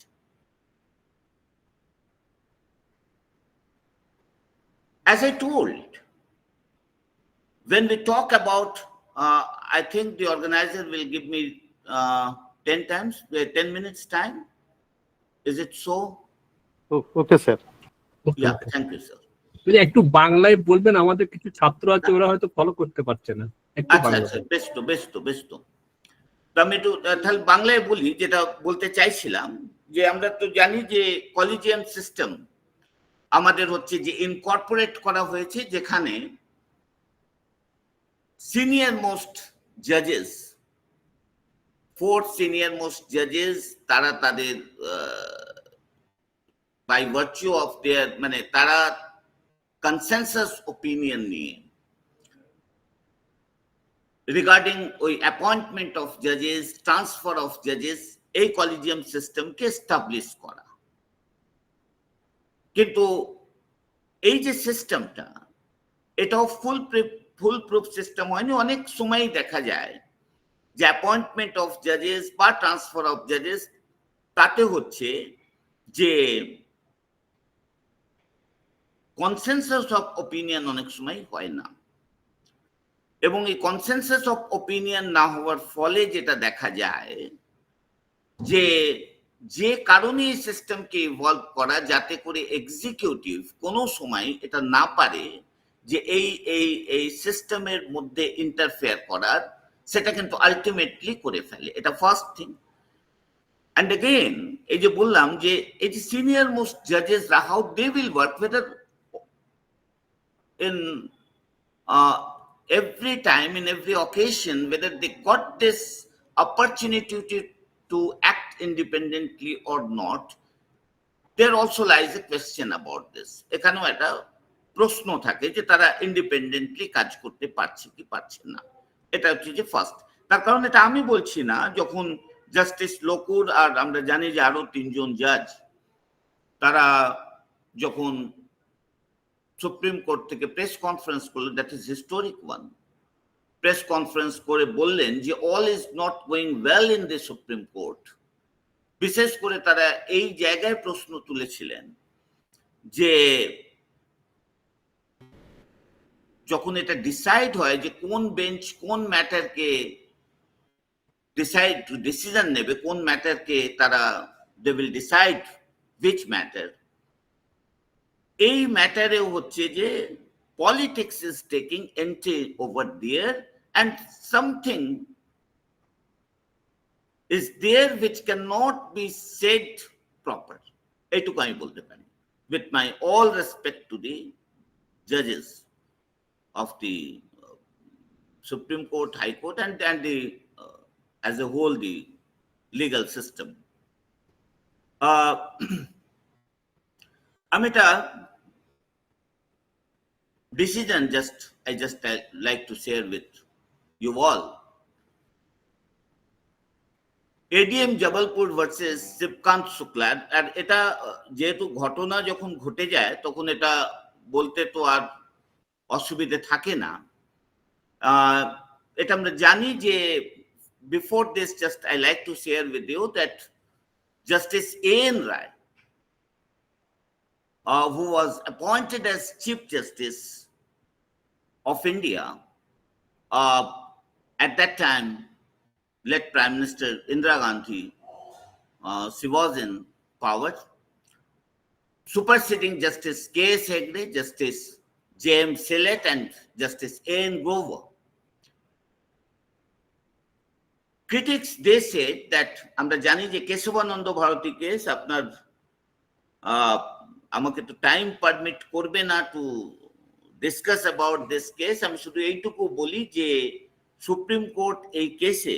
As I told, when we talk about, I think the organizer will give me 10 minutes time. Is it so? Okay, sir. Yeah, thank you, sir. যদি একটু বাংলায় বলবেন, আমাদের কিছু ছাত্র আছে, ওরা হয়তো ফলো করতে পারছে না। একটু আচ্ছা বাংলা আচ্ছা, বেশ তো আমি একটু তাহলে বাংলায় বলি। যেটা বলতে চাইছিলাম যে আমরা তো জানি যে কলিজিয়াম সিস্টেম আমাদের হচ্ছে যে ইনকর্পোরেট করা হয়েছে, যেখানে সিনিয়র মোস্ট জাজেস, 4 সিনিয়র মোস্ট জাজেস, তারা তাদের বাই ভার্চু অফ দেয়ার, মানে তারা কনসেনসাস ওপিনিয়ন নিয়ে রিগার্ডিং ওই অ্যাপয়েন্টমেন্ট অফ জাজেস, ট্রান্সফার অফ জাজেস, এই কলিজিয়াম সিস্টেমকে এস্টাবলিশ করা। কিন্তু এই যে সিস্টেমটা, এটাও ফুল প্রুফ সিস্টেম হয়নি। অনেক সময় দেখা যায় যে অ্যাপয়েন্টমেন্ট অফ জাজেস বা ট্রান্সফার অফ জাজেস, তাতে হচ্ছে যে কনসেনসাস অফ ওপিনিয়ন অনেক সময় হয় না, এবং এই কনসেনসাস অফ ওপিনিয়ন না হওয়ার ফলে যেটা দেখা যায় যে কারণে এই সিস্টেমকে ইভলভ করা, যাতে করে এক্সিকিউটিভ কোনো সময় এটা না পারে যে এই সিস্টেমের মধ্যে ইন্টারফেয়ার করার, সেটা কিন্তু আলটিমেটলি করে ফেলে। এটা ফার্স্ট থিং। অ্যান্ড अगेन এই যে বললাম যে এই যে সিনিয়র মোস্ট জাজেসরা, how they will work, whether in every time, in every occasion, whether they got this opportunity to act independently or not, there also lies a question about this. এখানেও একটা প্রশ্ন থাকে যে তারা ইন্ডিপেন্ডেন্টলি কাজ করতে পারছে কি পারছে না। এটা হচ্ছে যে ফার্স্ট। তার কারণ এটা আমি বলছি না, যখন জাস্টিস লোকুর আর আমরা জানি যে আরো 3 জন জাজ, তারা যখন সুপ্রিম কোর্ট থেকে প্রেস কনফারেন্স করলেন, that is historic one, press conference করে বললেন যে all is not going well in the supreme court. বিশেষ করে তারা এই জায়গায় প্রশ্ন তুলেছিলেন যে যখন এটা ডিসাইড হয় যে কোন বেঞ্চ কোন ম্যাটারকে ডিসিশন নেবে, কোন ম্যাটারকে তারা they will decide which matter, এই ম্যাটারে হচ্ছে যে politics is taking entry over there, and something is there which can not be said proper. এইটুকু আমি বলতে পারি, with my all respect to the জাজেস of the Supreme Court, High Court, and the as a whole the legal system. আমি এটা decision I just like to share with you all. ADM Jabalpur versus Sipkant Shukla, আর এটা যেহেতু ঘটনা যখন ঘটে যায় তখন এটা বলতে তো আর অসুবিধে থাকে না। এটা আমরা জানি যে before this just I like to share with you that justice A.N. Rai, who was appointed as Chief Justice of India, at that time late Prime Minister Indira Gandhi, she was in power, superseding Justice K.S. Hegde, Justice J.M. Sillett, and Justice A.N. Grover. Critics, they said that আমরা জানি যে কেশবানন্দ ভারতী কেস আপনার আমাকে তো টাইম পারমিট করবে না to discuss about this case. আমি শুধু এইটুকু বলি যে সুপ্রিম কোর্ট এই কেসে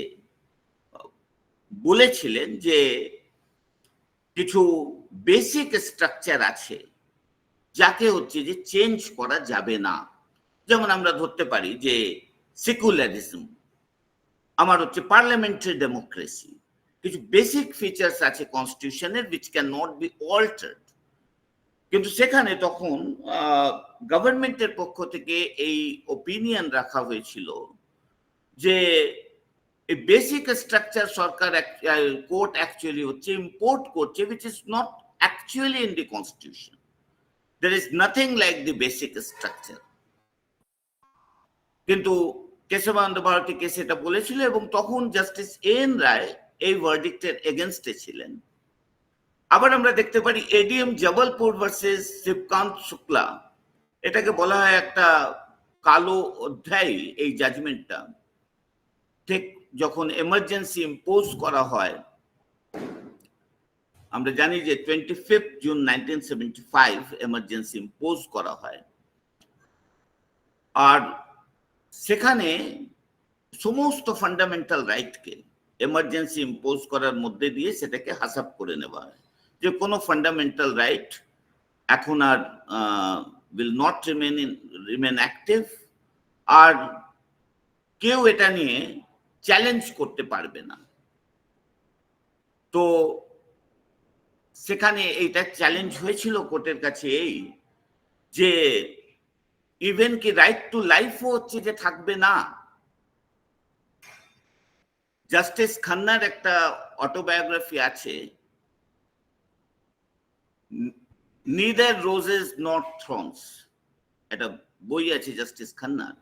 বলেছিলেন যে কিছু বেসিক স্ট্রাকচার আছে যাকে হচ্ছে যে চেঞ্জ করা যাবে না। যেমন আমরা ধরতে পারি যে সেকুলারিজম, আমার হচ্ছে পার্লামেন্টারি ডেমোক্রেসি, কিছু বেসিক ফিচার্স আছে কনস্টিটিউশনের which can not be altered. কিন্তু সেখানে তখন গভর্নমেন্টের পক্ষ থেকে এই ওপিনিয়ন রাখা হয়েছিল যে এই বেসিক স্ট্রাকচার সরকার কোর্ট অ্যাকচুয়ালি হচ্ছে ইম্পোর্ট করছে, which is not actually in the constitution. There is nothing like the basic structure. কিন্তু কেশবানন্দ ভারতী কেস এটা বলেছিল এবং তখন জাস্টিস এন রায় এই ভার্ডিক্টের এগেনস্টে ছিলেন। আবার আমরা দেখতে পারি এডিএম জবলপুর ভার্সেস শিবকান্ত শুক্লা, এটাকে বলা হয় একটা কালো অধ্যায় এই জাজমেন্টটা। ঠিক যখন এমার্জেন্সি ইম্পোজ করা হয়, আমরা জানি যে 25 জুন 1975 এমার্জেন্সি ইম্পোজ করা হয়, আর সেখানে সমস্ত ফান্ডামেন্টাল রাইটকে এমার্জেন্সি ইম্পোজ করার মধ্যে দিয়ে সেটাকে হাসাব করে নেওয়া হয় যে কোনো ফান্ডামেন্টাল রাইট এখন আর will not remain active, আর কেউ এটা নিয়ে চ্যালেঞ্জ করতে পারবে না। তো সেখানে এইটা চ্যালেঞ্জ হয়েছিল কোর্টের কাছে এই যে ইভেন কি রাইট টু লাইফও হচ্ছে যে থাকবে না। জাস্টিস খান্নার একটা অটোবায়োগ্রাফি আছে, নিদার রোজেস নট থ্রনস, একটা বই আছে জাস্টিস খান্নার।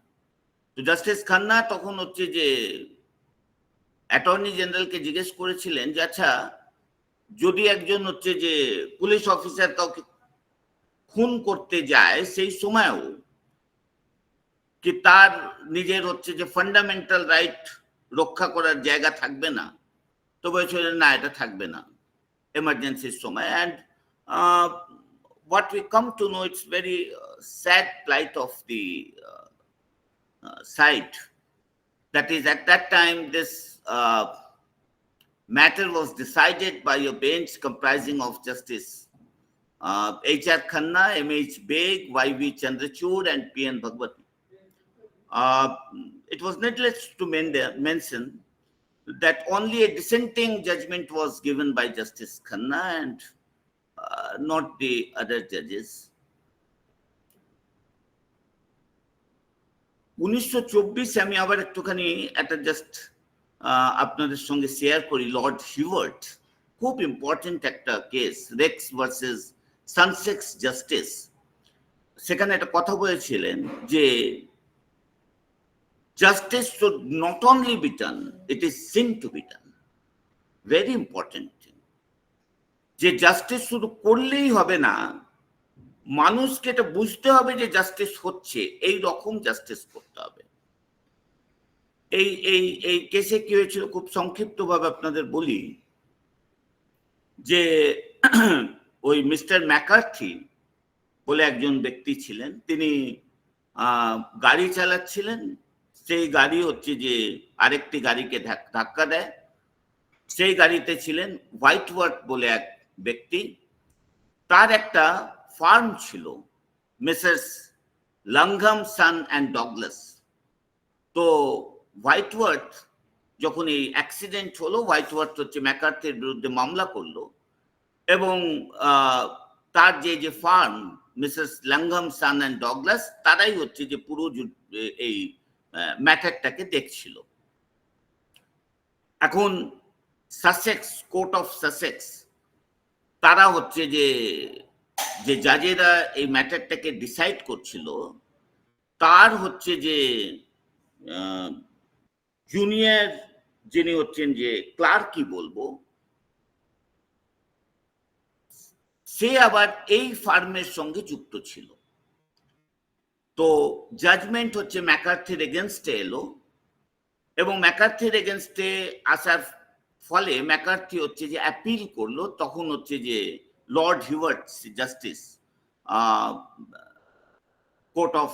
তো জাস্টিস খান্না তখন হচ্ছে যে অ্যাটর্নি জেনারেলকে জিজ্ঞেস করেছিলেন যে আচ্ছা, যদি একজন হচ্ছে যে পুলিশ অফিসার কাউকে খুন করতে যায়, সেই সময়ও কি তার নিজের হচ্ছে যে ফান্ডামেন্টাল রাইট রক্ষা করার জায়গা থাকবে না? তো বলেছিলেন না, এটা থাকবে না এমার্জেন্সির সময়। And what we come to know, it's very sad plight of the side. That is, at that time, this matter was decided by a bench comprising of Justice H.R. Khanna, M.H. Beg, Y.V. Chandrachud, and P.N. Bhagwati. It was needless to mention that only a dissenting judgment was given by Justice Khanna and not the other judges. 1924 আমি আবার একটুখানি একটা জাস্ট আপনাদের সঙ্গে শেয়ার করি। লর্ড হিওয়ার্ট, খুব ইম্পর্টেন্ট একটা কেস, রেক্স ভার্সেস সানসেক্স জাস্টিস। সেখানে একটা কথা বলেছিলেন যে justice should not only be done, it is sin to be done. Very important thing. যে জাস্টিস শুধু করলেই হবে না, মানুষকে এটা বুঝতে হবে যে জাস্টিস হচ্ছে, এই রকম জাস্টিস করতে হবে। এই এই এই কেসে কি হয়েছিল খুব সংক্ষিপ্ত ভাবে আপনাদের বলি যে ওই মিস্টার ম্যাকার্থি বলে একজন ব্যক্তি ছিলেন, তিনি গাড়ি চালাচ্ছিলেন, সেই গাড়ি হচ্ছে যে আরেকটি গাড়িকে ধাক্কা দেয়। সেই গাড়িতে ছিলেন হোয়াইটওয়ার্থ বলে এক ব্যক্তি, তার একটা ফার্ম ছিল, Mrs Langham son and Douglas. তো হোয়াইটওয়ার্থ যখন এই অ্যাক্সিডেন্ট হলো, হোয়াইটওয়ার্থ হচ্ছে ম্যাকার্থির বিরুদ্ধে মামলা করলো এবং তার যে firm Mrs Langham son and Douglas, তারাই হচ্ছে যে পুরো এই ম্যাটারটাকে দেখছিল। এখন সাসেক্স, কোর্ট অফ সাসেক্স, তারা হচ্ছে যে জাজেরা এই ম্যাটারটাকে ডিসাইড করছিল, তার হচ্ছে যে জুনিয়র যিনি হচ্ছেন যে ক্লার্কই বলবো, সে আবার এই ফার্মের সঙ্গে যুক্ত ছিল। তো জাজমেন্ট হচ্ছে ম্যাকার্থির এগেনস্টে এলো, এবং ম্যাকার্থির এগেনস্টে আসার ফলে ম্যাকার্থি হচ্ছে যে অ্যাপিল করলো। তখন হচ্ছে যে Lord Hewart justice court of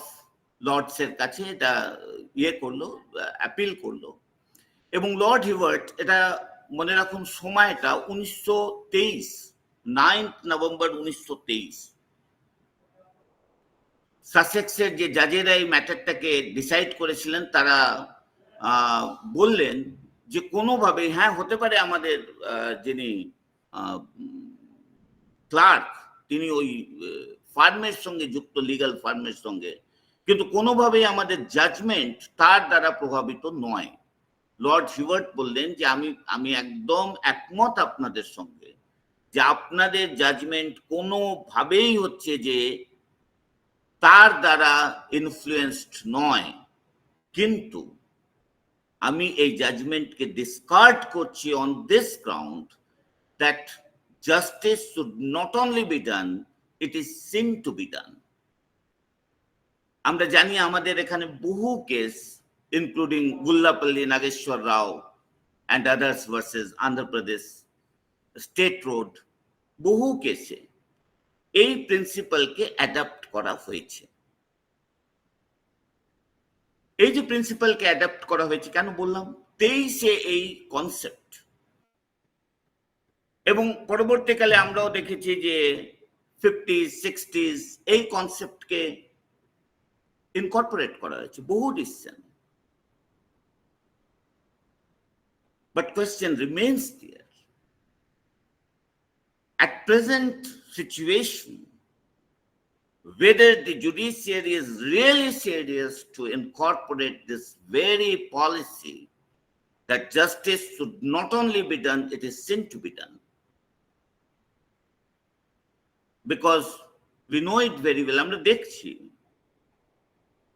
lords এর কাছে এটা করলো, অ্যাপিল করলো। এবং লর্ড হিওয়ার্ট, এটা মনে রাখুন সময়টা 1923, 9 নভেম্বর 1923, সাসেক্সের যে জাজেরা এই ম্যাটারটাকে ডিসাইড করেছিলেন, তারা বললেন যে কোনোভাবে, হ্যাঁ হতে পারে আমাদের যিনি ক্লার্ক তিনি ওই ফার্মের সঙ্গে যুক্ত, লিগ্যাল ফার্মের সঙ্গে, কিন্তু কোনোভাবেই আমাদের জাজমেন্ট তার দ্বারা প্রভাবিত নয়। লর্ড হিওয়ার্ট বললেন যে আমি একদম একমত আপনাদের সঙ্গে, যে আপনাদের জাজমেন্ট কোনোভাবেই হচ্ছে যে তার দ্বারা ইনফ্লুয়েন্সড নয়, কিন্তু আমি এই জাজমেন্টকে ডিসকার্ড করছি on this ground that justice should not only be done, it is seen to be done. আমরা জানি আমাদের এখানে বহু case, including Gullapalli Nageswara Rao and others versus Andhra Pradesh state road, বহু কেসে এই প্রিন্সিপালকে অ্যাডাপ্ট করা হয়েছে। এই যে প্রিন্সিপালকে অ্যাডাপ্ট করা হয়েছে, কেন বললাম, 23-এ এই কনসেপ্ট, এবং পরবর্তীকালে আমরাও দেখেছি যে 50s, 60s এই কনসেপ্টকে ইনকর্পোরেট করা হয়েছে বহু decision. But question remains there. At present situation, whether the judiciary is really serious to incorporate this very policy that justice should not only be done, it is sin to be done. Because we know it very well. আমরা দেখছি,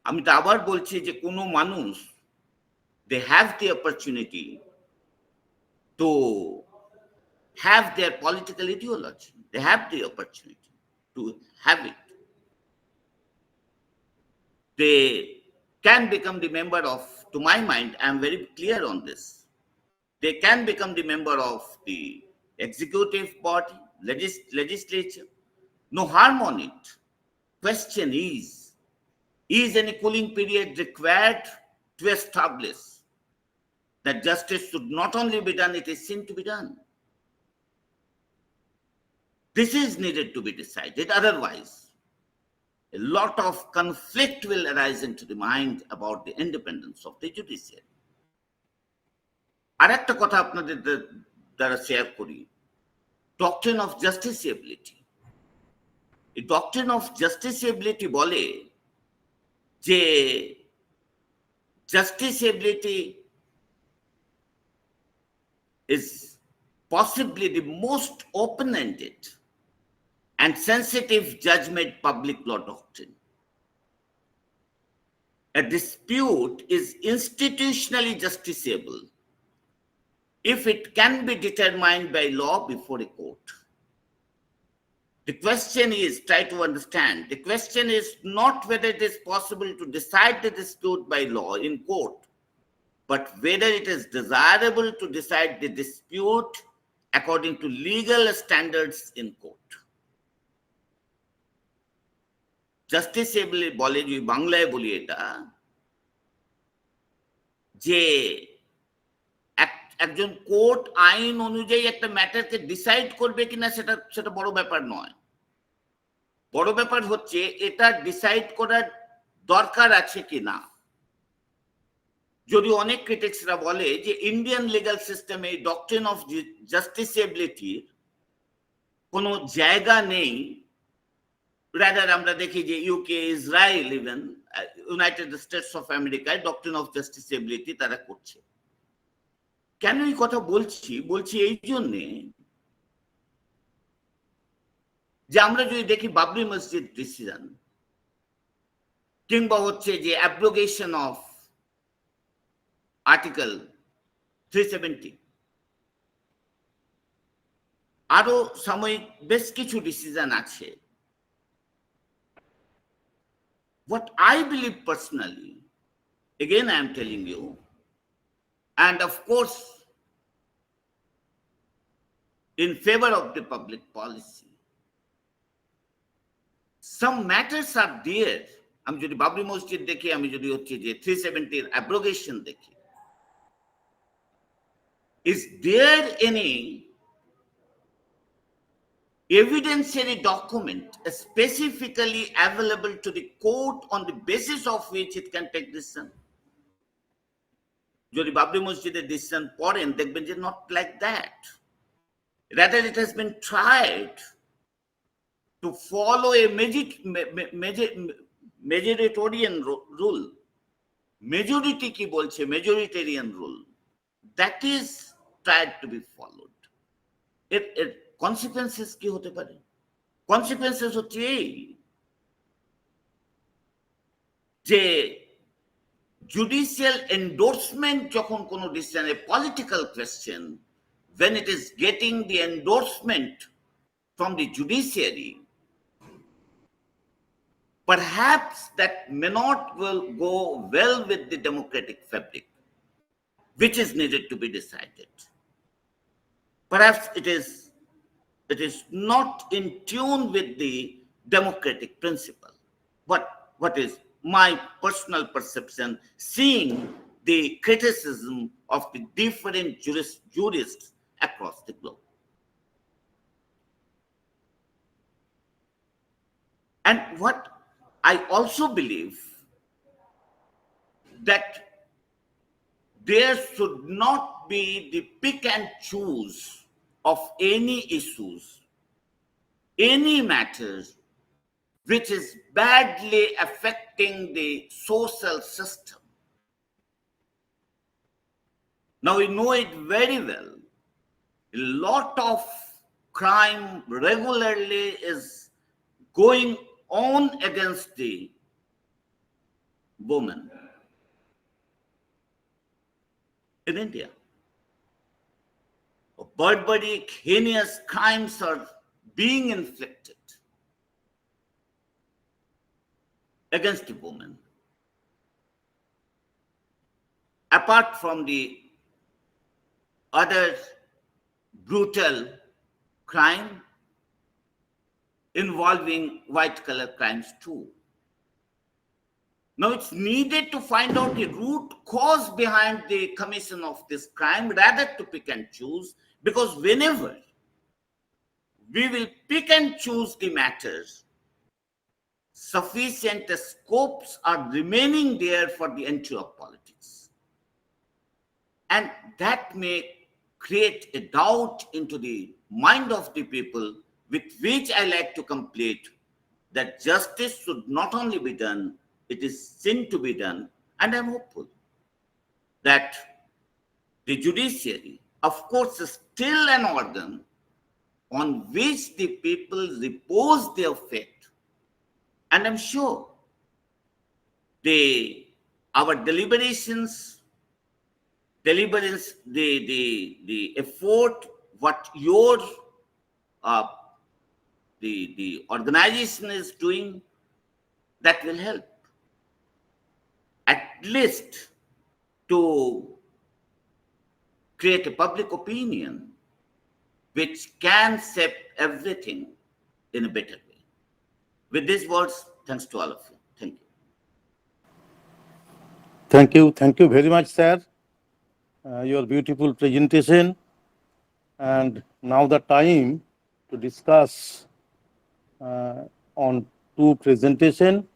আমি তো আবার বলছি যে কোনো মানুষ, they have the opportunity to have their political ideology. They have the opportunity to have it. They can become the member of, to my mind, I am very clear on this, they can become the member of the executive body, legislature. No harm on it. Question is any cooling period required to establish that justice should not only be done, it is sin to be done? This is needed to be decided. Otherwise, a lot of conflict will arise into the mind about the independence of the judiciary. আর একটা কথা আপনাদের দ্বারা শেয়ার করি, doctrine of justiciability. এই doctrine of justiciability বলে যে justiciability is possibly the most open-ended and sensitive judgment public law doctrine. A dispute is institutionally justiciable if it can be determined by law before a court. The question is, try to understand, the question is not whether it is possible to decide the dispute by law in court, but whether it is desirable to decide the dispute according to legal standards in court. Justiciable বলে, যদি বাংলায় বলি এটা, যে একজন কোর্ট আইন অনুযায়ী একটা ম্যাটারকে ডিসাইড করবে কিনা সেটা বড় ব্যাপার নয়। বড় ব্যাপার হচ্ছে এটা ডিসাইড করার দরকার আছে কিনা। যদি অনেক ক্রিটিক্সরা বলে যে ইন্ডিয়ান লিগ্যাল সিস্টেমে ডক্ট্রিন অফ জাস্টিসিবিলিটির কোনো জায়গা নেই, রাদার আমরা দেখি যে UK, Israel, even United states of আমেরিকায় ডক্ট্রিন অফ জাস্টিসিবিলিটি তারা করছে। কেন এই কথা বলছি এই জন্যে যে আমরা যদি দেখি বাবরি মসজিদ ডিসিশন, কিংবা হচ্ছে যে অ্যাব্রোগেশন অফ আর্টিকেল 370 আরো সাময়িক বেশ কিছু ডিসিশন আছে। What I believe personally, again I am telling you, and of course in favor of the public policy, some matters are there. আমি যদি বাবরি মসজিদ দেখি, আমি যদি হচ্ছে যে 370 অ্যাব্রোগেশন দেখি, is there any evidentiary document specifically available to the court on the basis of which it can take decision? যদি বাবরি মসজিদের ডিসিশন পড়েন দেখবেন যে not like that. Rather it has been tried to follow a majoritarian rule. Majority কি বলছে, majoritarian rule, that is tried to be followed. এর consequences কি হতে পারে? Consequences হচ্ছে এই যে judicial endorsement যখন কোনো decision, a political question, when it is getting the endorsement from the judiciary, perhaps that may not will go well with the democratic fabric which is needed to be decided. Perhaps it is not in tune with the democratic principle. But what is my personal perception, seeing the criticism of the different jurists across the globe. And what I also believe, that there should not be the pick and choose of any issues, any matters which is badly affecting the social system. Now we know it very well. A lot of crime regularly is going on against the woman in India. Barbaric, heinous crimes are being inflicted against the woman. Apart from the other brutal crime involving white collar crimes too. Now it's needed to find out the root cause behind the commission of this crime rather to pick and choose, because whenever we will pick and choose the matters, sufficient scopes are remaining there for the entry of politics. And that may create a doubt into the mind of the people, with which I like to complete that justice should not only be done, it is seen to be done. And I'm hopeful that the judiciary, of course, is still an organ on which the people repose their faith. And I'm sure our deliberations, the effort, what your the organization is doing, that will help at least to create a public opinion which can shape everything in a better way. With these words, thanks to all of you. Thank you. Thank you very much, sir. Your beautiful presentation. And now the time to discuss on two presentation.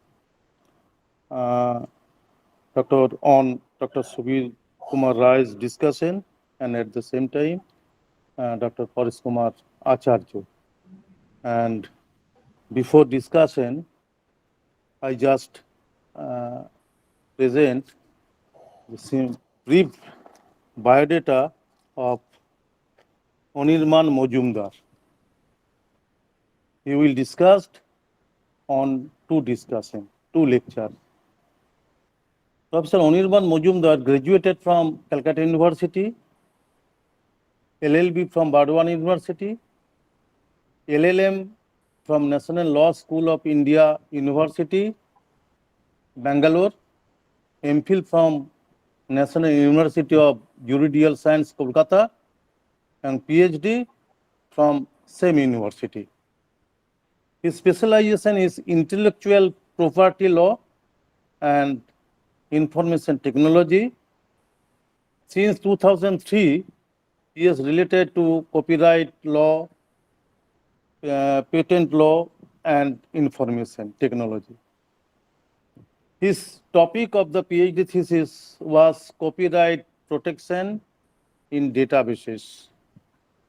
Dr. Subir Kumar Rai's discussion, and at the same time, Dr. Paresh Kumar Acharya. And before discussion, I just present the brief biodata of Anirban Majumder. He will discuss on two lectures. Professor Anirban Majumder graduated from Calcutta University LLB from Bardwan University, LLM from National Law School of India University, Bangalore, MPhil from National University of Juridical Science, Kolkata, and PhD from same university. His specialization is intellectual property law and information technology. Since 2003, he is related to copyright law, patent law, and information technology. His topic of the PhD thesis was copyright protection in databases.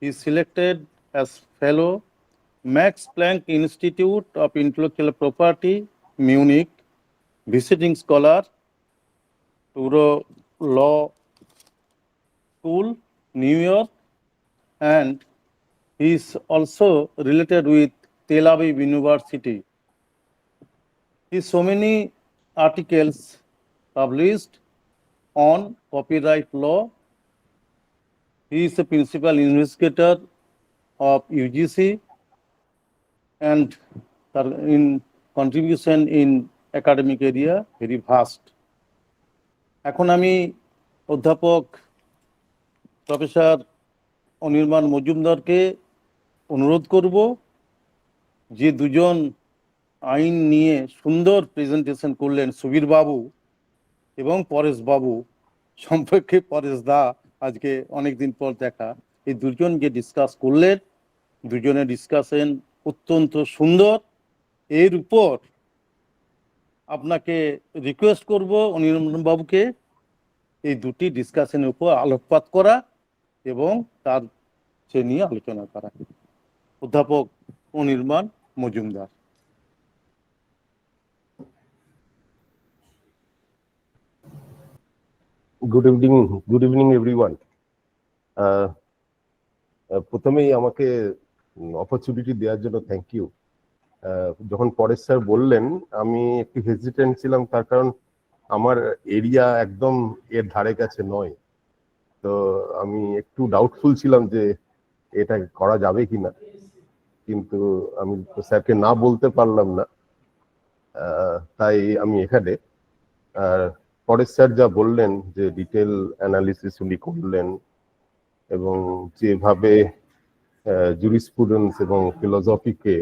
He is selected as fellow, Max Planck Institute of Intellectual Property, Munich, visiting scholar, Touro Law School, New York, and he is also related with Tel Aviv University. He has so many articles published on copyright law. He is a principal investigator of UGC and in contribution in academic area very vast. এখন আমি অধ্যাপক প্রফেসর অনির্বাণ মজুমদারকে অনুরোধ করব যে দুজন আইন নিয়ে সুন্দর প্রেজেন্টেশন করলেন, সুবীর বাবু এবং পরেশ বাবু সম্পর্কে, পরেশ দা আজকে অনেকদিন পর দেখা, এই দুজন যে ডিসকাস করলেন, দুজনের ডিসকাশন অত্যন্ত সুন্দর। এর উপর আপনাকে রিকোয়েস্ট করব অনির্বাণ বাবুকে এই দুটি ডিসকাশনের উপর আলোকপাত করা এবং তার সে নিয়ে আলোচনা করা। অধ্যাপক Anirban Majumdar. Good evening everyone. প্রথমেই আমাকে অপরচুনিটি দেওয়ার জন্য থ্যাংক ইউ। যখন পরেশ স্যার বললেন আমি একটু হেজিটেন্ট ছিলাম, তার কারণ আমার এরিয়া একদম এর ধারে কাছে নয়, তো আমি একটু ডাউটফুল ছিলাম যে এটা করা যাবে কিনা, কিন্তু আমি স্যারকে না বলতে পারলাম না, তাই আমি এখানে। পরেশ স্যার যা বললেন যে ডিটেল অ্যানালিসিস উনি করলেন এবং যেভাবে জুরিসপ্রুডেন্স এবং ফিলোসফিকে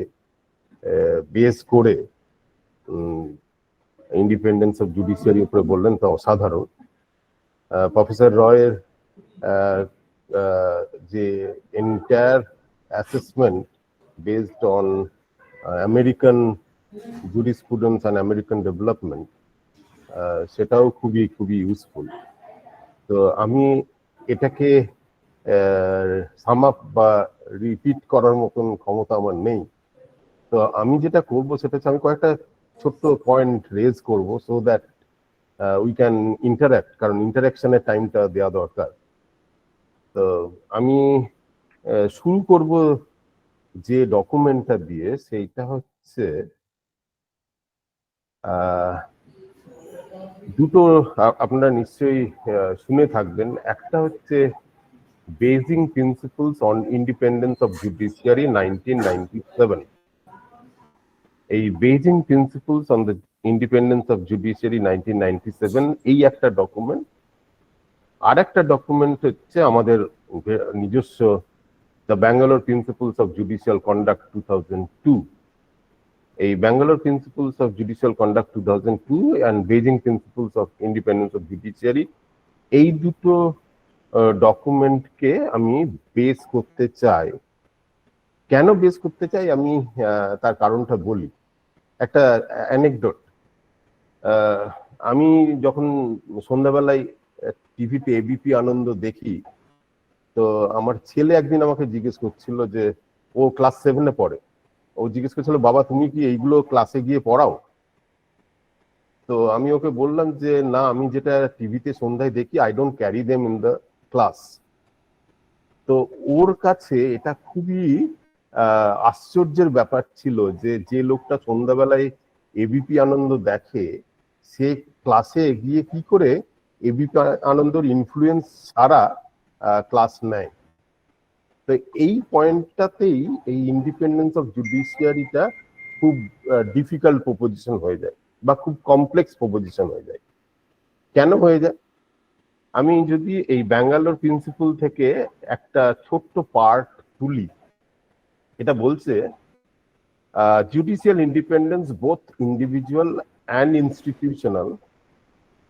বেস করে ইন্ডিপেন্ডেন্স অফ জুডিশিয়ারি উপরে বললেন, তা অসাধারণ। প্রফেসর রয়ের যে entire assessment based on American jurisprudence and American development, সেটাও খুবই খুবই ইউজফুল। তো আমি এটাকে সাম আপ বা রিপিট করার মতন ক্ষমতা আমার নেই, তো আমি যেটা করব সেটা হচ্ছে আমি কয়েকটা ছোট্ট পয়েন্ট রেজ করব so that we can interact, কারণ ইন্টারাকশনের টাইমটা দেওয়া দরকার। তো আমি শুরু করব যে ডকুমেন্টটা দিয়ে, সেইটা হচ্ছে দুটো আপনারা নিশ্চয়ই শুনে থাকবেন। একটা হচ্ছে Beijing principles on independence of judiciary 1997। এই Beijing principles on the independence of judiciary 1997 এই একটা ডকুমেন্ট। আর একটা ডকুমেন্ট হচ্ছে আমাদের নিজস্ব the Bangalore principles of judicial conduct 2002। এই Bangalore principles of judicial conduct 2002 and Beijing principles of independence of judiciary, এই দুটো ডকুমেন্টকে আমি বেস করতে চাই। কেন বেস করতে চাই আমি তার কারণটা বলি। একটা অ্যানেকডোট, আমি যখন সন্ধ্যাবেলায় টিভিতে এবিপি আনন্দ দেখি, তো আমার ছেলে একদিন আমাকে জিজ্ঞেস করছিল যে, ও ক্লাস 7-এ পড়ে, ও জিজ্ঞেস করছিল বাবা তুমি কি এইগুলো ক্লাসে গিয়ে পড়াও? তো আমি ওকে বললাম যে না, আমি যেটা টিভিতে সন্ধ্যায় দেখি I don't carry them in the class. তো ওর কাছে এটা খুবই আশ্চর্যের ব্যাপার ছিল যে যে লোকটা সন্ধ্যাবেলায় এবিপি আনন্দ দেখে, সে ক্লাসে গিয়ে কি করে এবিপি আনন্দর ইনফ্লুয়েন্স ছাড়া ক্লাস নেয়। তো এই পয়েন্টটাতেই এই ইন্ডিপেন্ডেন্স অফ জুডিশিয়ারিটা খুব ডিফিকাল্ট প্রপোজিশন হয়ে যায় বা খুব কমপ্লেক্স প্রপোজিশন হয়ে যায়। কেন হয়ে যায়? আমি যদি এই ব্যাঙ্গালোর প্রিন্সিপাল থেকে একটা ছোট্ট পার্ট তুলি, এটা বলছে judicial independence, both individual and institutional,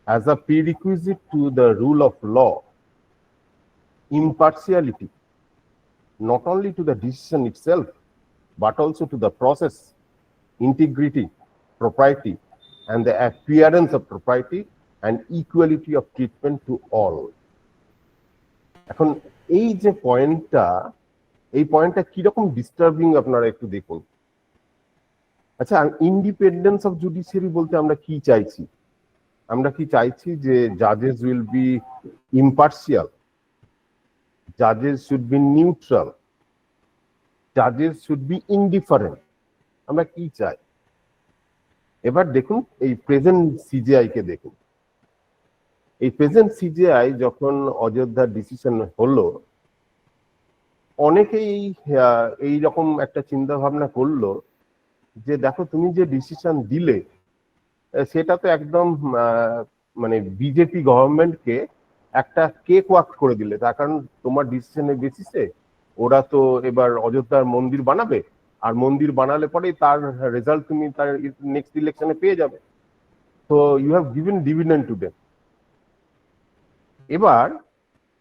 as a prerequisite to the rule of law, impartiality, not only to the decision itself, but also to the process, integrity, propriety, and the appearance of propriety and equality of treatment to all. এখন এই যে পয়েন্টটা কিরকম ডিস্টার্বিং আপনারা একটু দেখুন। আচ্ছা, ইন্ডিপেন্ডেন্স অফ জুডিশিয়ারি বলতে আমরা কি চাইছি? আমরা কি চাইছি যে জাজেস will be impartial, জাজেস should be neutral, জাজেস should be indifferent? আমরা কি চাই? এবার দেখুন এই প্রেজেন্ট সিজিআই কে দেখুন। এই প্রেজেন্ট সিজিআই যখন অযোধ্যার ডিসিশন হলো, অনেকেই এই রকম একটা চিন্তা ভাবনা করলো যে দেখো তুমি যে ডিসিশন দিলে সেটা তো একদম মানে বিজেপি গভর্নমেন্টকে একটা কেক ওয়াক করে দিলে, তার কারণ তোমার ডিসিশনের বেসিসে ওরা তো এবার অযোধ্যার মন্দির বানাবে, আর মন্দির বানালে পরে তার রেজাল্ট তুমি তার নেক্সট ইলেকশনে পেয়ে যাবে। তো you have given dividend to them. এবার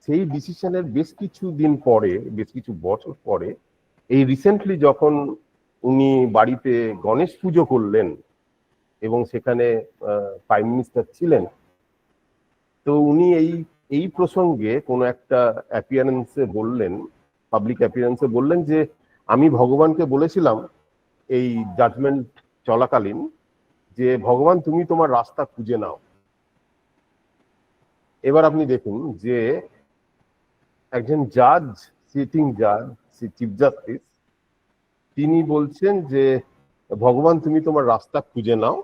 সেই ডিসিশনের বেশ কিছু দিন পরে, বেশ কিছু বছর পরে, এই রিসেন্টলি যখন উনি বাড়িতে গণেশ পুজো করলেন এবং সেখানে প্রাইম মিনিস্টার ছিলেন, তো উনি এই প্রসঙ্গে কোনো একটা অ্যাপিয়ারেন্সে বললেন, পাবলিক অ্যাপিয়ারেন্সে বললেন যে আমি ভগবানকে বলেছিলাম এই জাজমেন্ট চলাকালীন যে ভগবান তুমি তোমার রাস্তা খুঁজে নাও। এবার আপনি দেখুন যে একজন জাজ, সিটিং জাজ, চিফ জাস্টিস, তিনি বলছেন যে ভগবান তুমি তোমার রাস্তা খুঁজে নাও,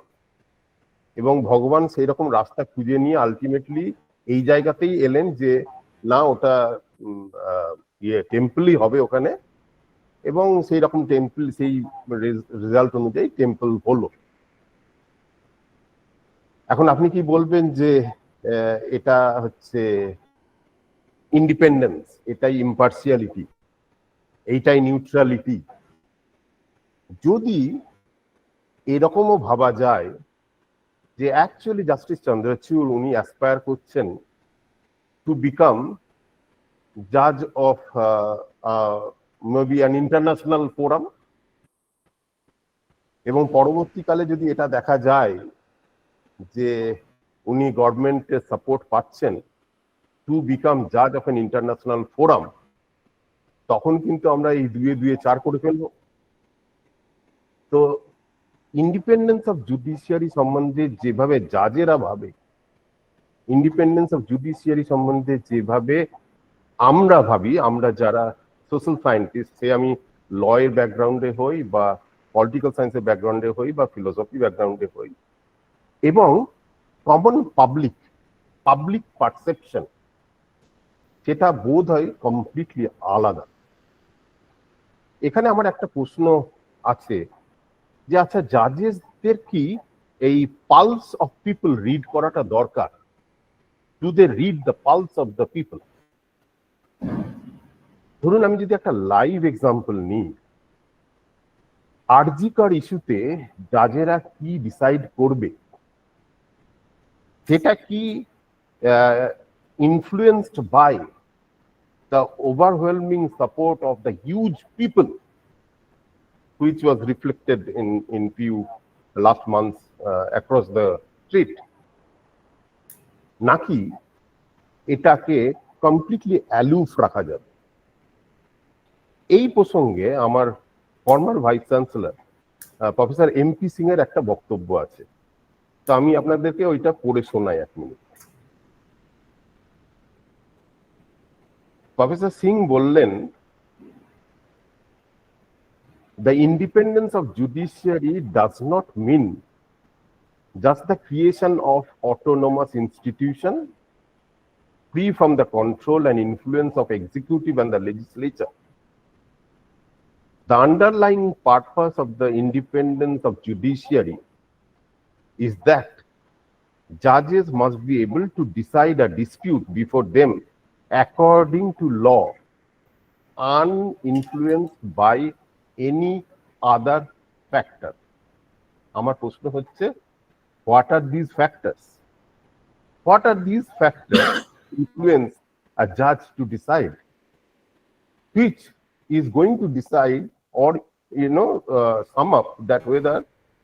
এবং ভগবান সেই রকম রাস্তা খুঁজে নিয়ে আলটিমেটলি এই জায়গাতেই এলেন যে না ওটা টেম্পলই হবে ওখানে, এবং সেই রকম টেম্পল, সেই রেজাল্ট অনুযায়ী টেম্পল হলো। এখন আপনি কি বলবেন যে এটা হচ্ছে ইন্ডিপেন্ডেন্স, এটাই ইম্পার্সিয়ালিটি, এইটাই নিউট্রালিটি? যদি এরকমও ভাবা যায় যে অ্যাকচুয়ালি জাস্টিস চন্দ্রচূড় উনি অ্যাসপায়ার করছেন টু বিকাম জাজ of maybe an international forum, এবং পরবর্তীকালে যদি এটা দেখা যায় যে উনি গভর্নমেন্টের সাপোর্ট পাচ্ছেন টু বিকাম জাজ অফ অ্যান ইন্টারন্যাশনাল ফোরাম, তখন কিন্তু আমরা এই 2-2 করে ফেলবো। তো ইন্ডিপেন্ডেন্স অফ জুডিশিয়ারি সম্বন্ধে যেভাবে জাজেরা ভাবে, ইন্ডিপেন্ডেন্স অফ জুডিশিয়ারি সম্বন্ধে যেভাবে আমরা ভাবি, আমরা যারা সোশ্যাল সায়েন্টিস্ট, সে আমি লয়ের ব্যাকগ্রাউন্ডে হই বা পলিটিক্যাল সায়েন্সের ব্যাকগ্রাউন্ডে হই বা ফিলোসফি ব্যাকগ্রাউন্ডে হই, এবং কমন পাবলিক পারসেপশন, সেটা বোধ হয় কমপ্লিটলি আলাদা। এখানে আমার একটা প্রশ্ন আছে যে আচ্ছা, জাজেসদের কি এই পালস অফ পিপল রিড করাটা দরকার? Do they read the pulse of the people? ধরুন আমি যদি একটা লাইভ এক্সাম্পল নিই, আরজিকর ইস্যুতে জাজেরা কি ডিসাইড করবে সেটা কি influenced by the overwhelming support of the huge people which was reflected in few last months across the street, নাকি এটাকে কমপ্লিটলি অ্যালুফ রাখা যাবে? এই প্রসঙ্গে আমার former vice chancellor professor MP Singh এর একটা বক্তব্য আছে, তো আমি আপনাদেরকে ওইটা পড়ে শোনাই 1 মিনিট। প্রফেসর সিং বললেন, the independence of judiciary does not mean just the creation of autonomous institution free from the control and influence of executive and the legislature, The underlying purpose of the independence of judiciary is that judges must be able to decide a dispute before them according to law, uninfluenced by any other factor. আমার প্রশ্ন হচ্ছে, what are these factors? What are these factors influence a judge to decide? Which is going to decide or sum up that whether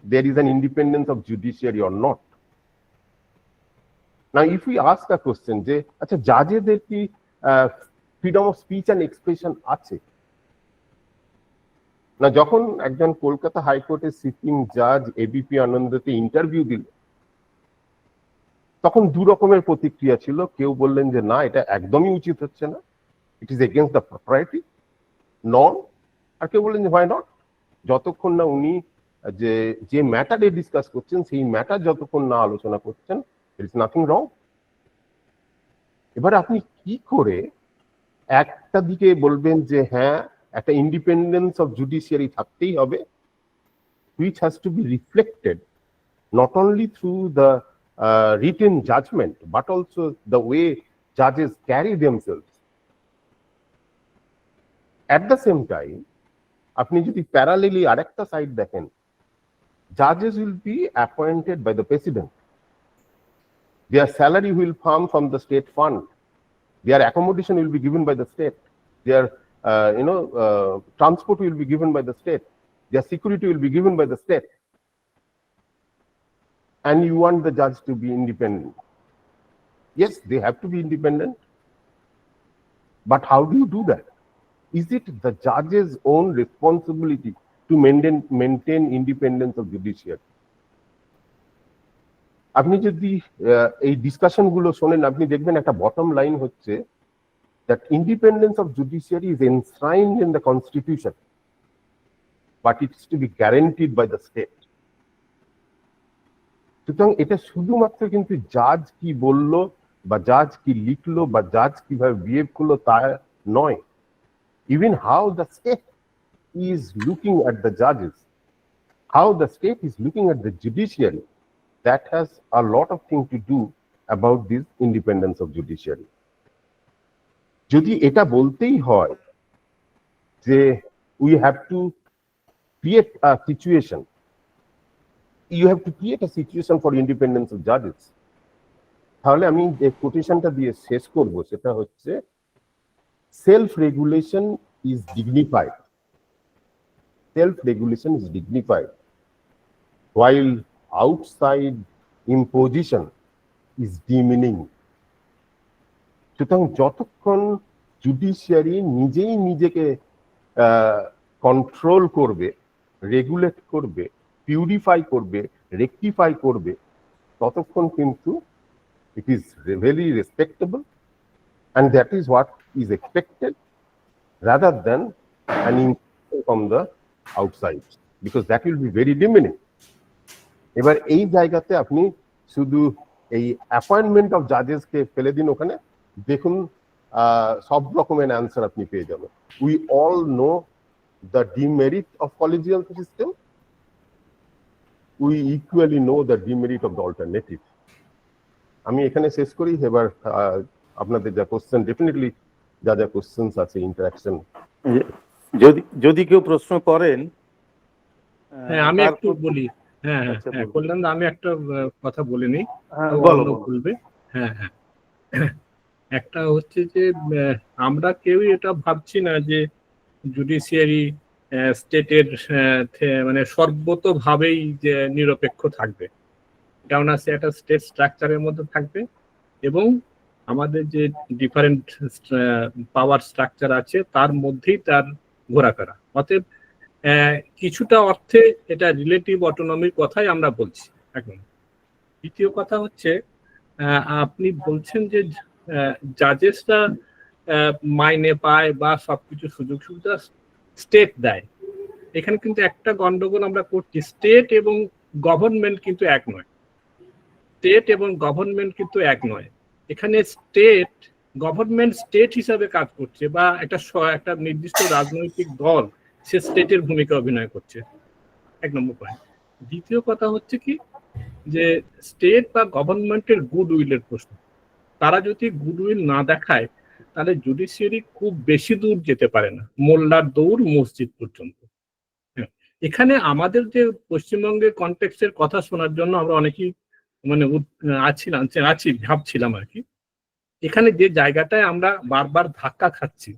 there is an independence of judiciary or not. Now, if we ask a question, যে আচ্ছা জাজেদের কি freedom of speech and expression আছে? না, যখন একজন কলকাতা হাইকোর্টের সিটিং জাজ এবিপি আনন্দতে ইন্টারভিউ দিল, তখন দু রকমের প্রতিক্রিয়া ছিল। কেউ বললেন যে না, এটা একদমই উচিত হচ্ছে না, it is against the property non. আর কেউ বললেন যে হোয়াই নট, যতক্ষণ না উনি যে ম্যাটারে ডিসকাস করছেন সেই ম্যাটার যতক্ষণ না আলোচনা করছেন, there is nothing wrong. এবার আপনি কি করে একটা দিকে বলবেন যে হ্যাঁ একটা ইন্ডিপেন্ডেন্স অফ জুডিশিয়ারি থাকতেই হবে, which has to be reflected not only through the written judgment but also the way judges carry themselves. At the same time, আপনি যদি প্যারালেলি আরেকটা সাইড দেখেন, judges will be appointed by the president. Their salary will come from the state fund. Their accommodation will be given by the state. Their transport will be given by the state. Their security will be given by the state. And you want the judge to be independent. Yes, they have to be independent. But how do you do that? Is it the judge's own responsibility to maintain independence of judiciary? আপনি যদি এই ডিসকাশন গুলো শোনেন, আপনি দেখবেন একটা বটম লাইন হচ্ছে that independence of judiciary is enshrined in the constitution, but it is to be guaranteed by the state. সুতরাং এটা শুধুমাত্র কিন্তু জাজ কি বললো বা জাজ কি লিখলো বা জাজ কিভাবে বিহেভ করলো তা নয়। Even how the state is looking at the judges, how the state is looking at the judiciary, that has a lot of things to do about this independence of judiciary. যদি এটা বলতেই হয় যে we have to create a situation, you have to create a situation for independence of judges, তাহলে আমি যে কোটেশনটা দিয়ে শেষ করব সেটা হচ্ছে self-regulation is dignified. Self-regulation is dignified, while outside imposition is demeaning. সুতরাং যতক্ষণ জুডিশিয়ারি নিজেই নিজেকে কন্ট্রোল করবে, রেগুলেট করবে, পিউরিফাই করবে, রেকটিফাই করবে, ততক্ষণ কিন্তু it is very respectable, and that is what is expected rather than an imposition from the outside, because that will be very demeaning. এবার এই জায়গাতে আপনি শুধু এই অ্যাপয়েন্টমেন্ট অফ জাজেস কে ফেলে দিন, ওখানে দেখুন সব রকমের অ্যান্সার আপনি পেয়ে যাবেন। We all know the demerit of collegial system, we equally know the demerit of the alternative. আমি এখানে শেষ করি। এবার আপনাদের যা কোশ্চেন, ডেফিনেটলি যা যা কোশ্চেনস আছে, ইন্টারাকশন, যদি কেউ প্রশ্ন করেন। হ্যাঁ, আমি একটু বলি। হ্যাঁ হ্যাঁ, বললাম না, আমি একটা কথা বলে নিই, বলবে। হ্যাঁ হ্যাঁ, একটা হচ্ছে যে আমরা কেউই এটা ভাবছি না যে জুডিশিয়ারি স্টেটের মানে সর্বতভাবেই যে নিরপেক্ষ থাকবে, কেননা সে একটা স্টেট স্ট্রাকচারের মধ্যে থাকবে এবং আমাদের যে ডিফারেন্ট পাওয়ার স্ট্রাকচার আছে তার মধ্যেই তার ঘোরাফেরা। অতএব কিছুটা অর্থে এটা রিলেটিভ অটোনমির কথাই আমরা বলছি এখন। দ্বিতীয় কথা হচ্ছে, আপনি বলছেন যে জাজেসরা মাইনে পায় বা সবকিছু সুযোগ সুবিধা স্টেট দেয়। এখানে কিন্তু একটা গন্ডগোল আমরা করছি, স্টেট এবং গভর্নমেন্ট কিন্তু এক নয়। স্টেট এবং গভর্নমেন্ট কিন্তু এক নয়। এখানে স্টেট গভর্নমেন্ট স্টেট হিসাবে কাজ করছে, বা একটা নির্দিষ্ট রাজনৈতিক দল সে স্টেটের ভূমিকা অভিনয় করছে, 1 নম্বর পয়েন্ট। দ্বিতীয় কথা হচ্ছে কি, যে স্টেট বা গভর্নমেন্টের গুডউইলের প্রশ্ন। তারা যদি গুডউইল না দেখায় তাহলে জুডিশিয়ারি খুব বেশি দূর যেতে পারে না, মোল্লার দৌড় মসজিদ পর্যন্ত। এখানে আমাদের যে পশ্চিমবঙ্গের কনটেক্সটের কথা শোনার জন্য আমরা অনেকেই মানে ভাবছিলাম আর কি। এখানে যে জায়গাটায় আমরা বারবার ধাক্কা খাচ্ছি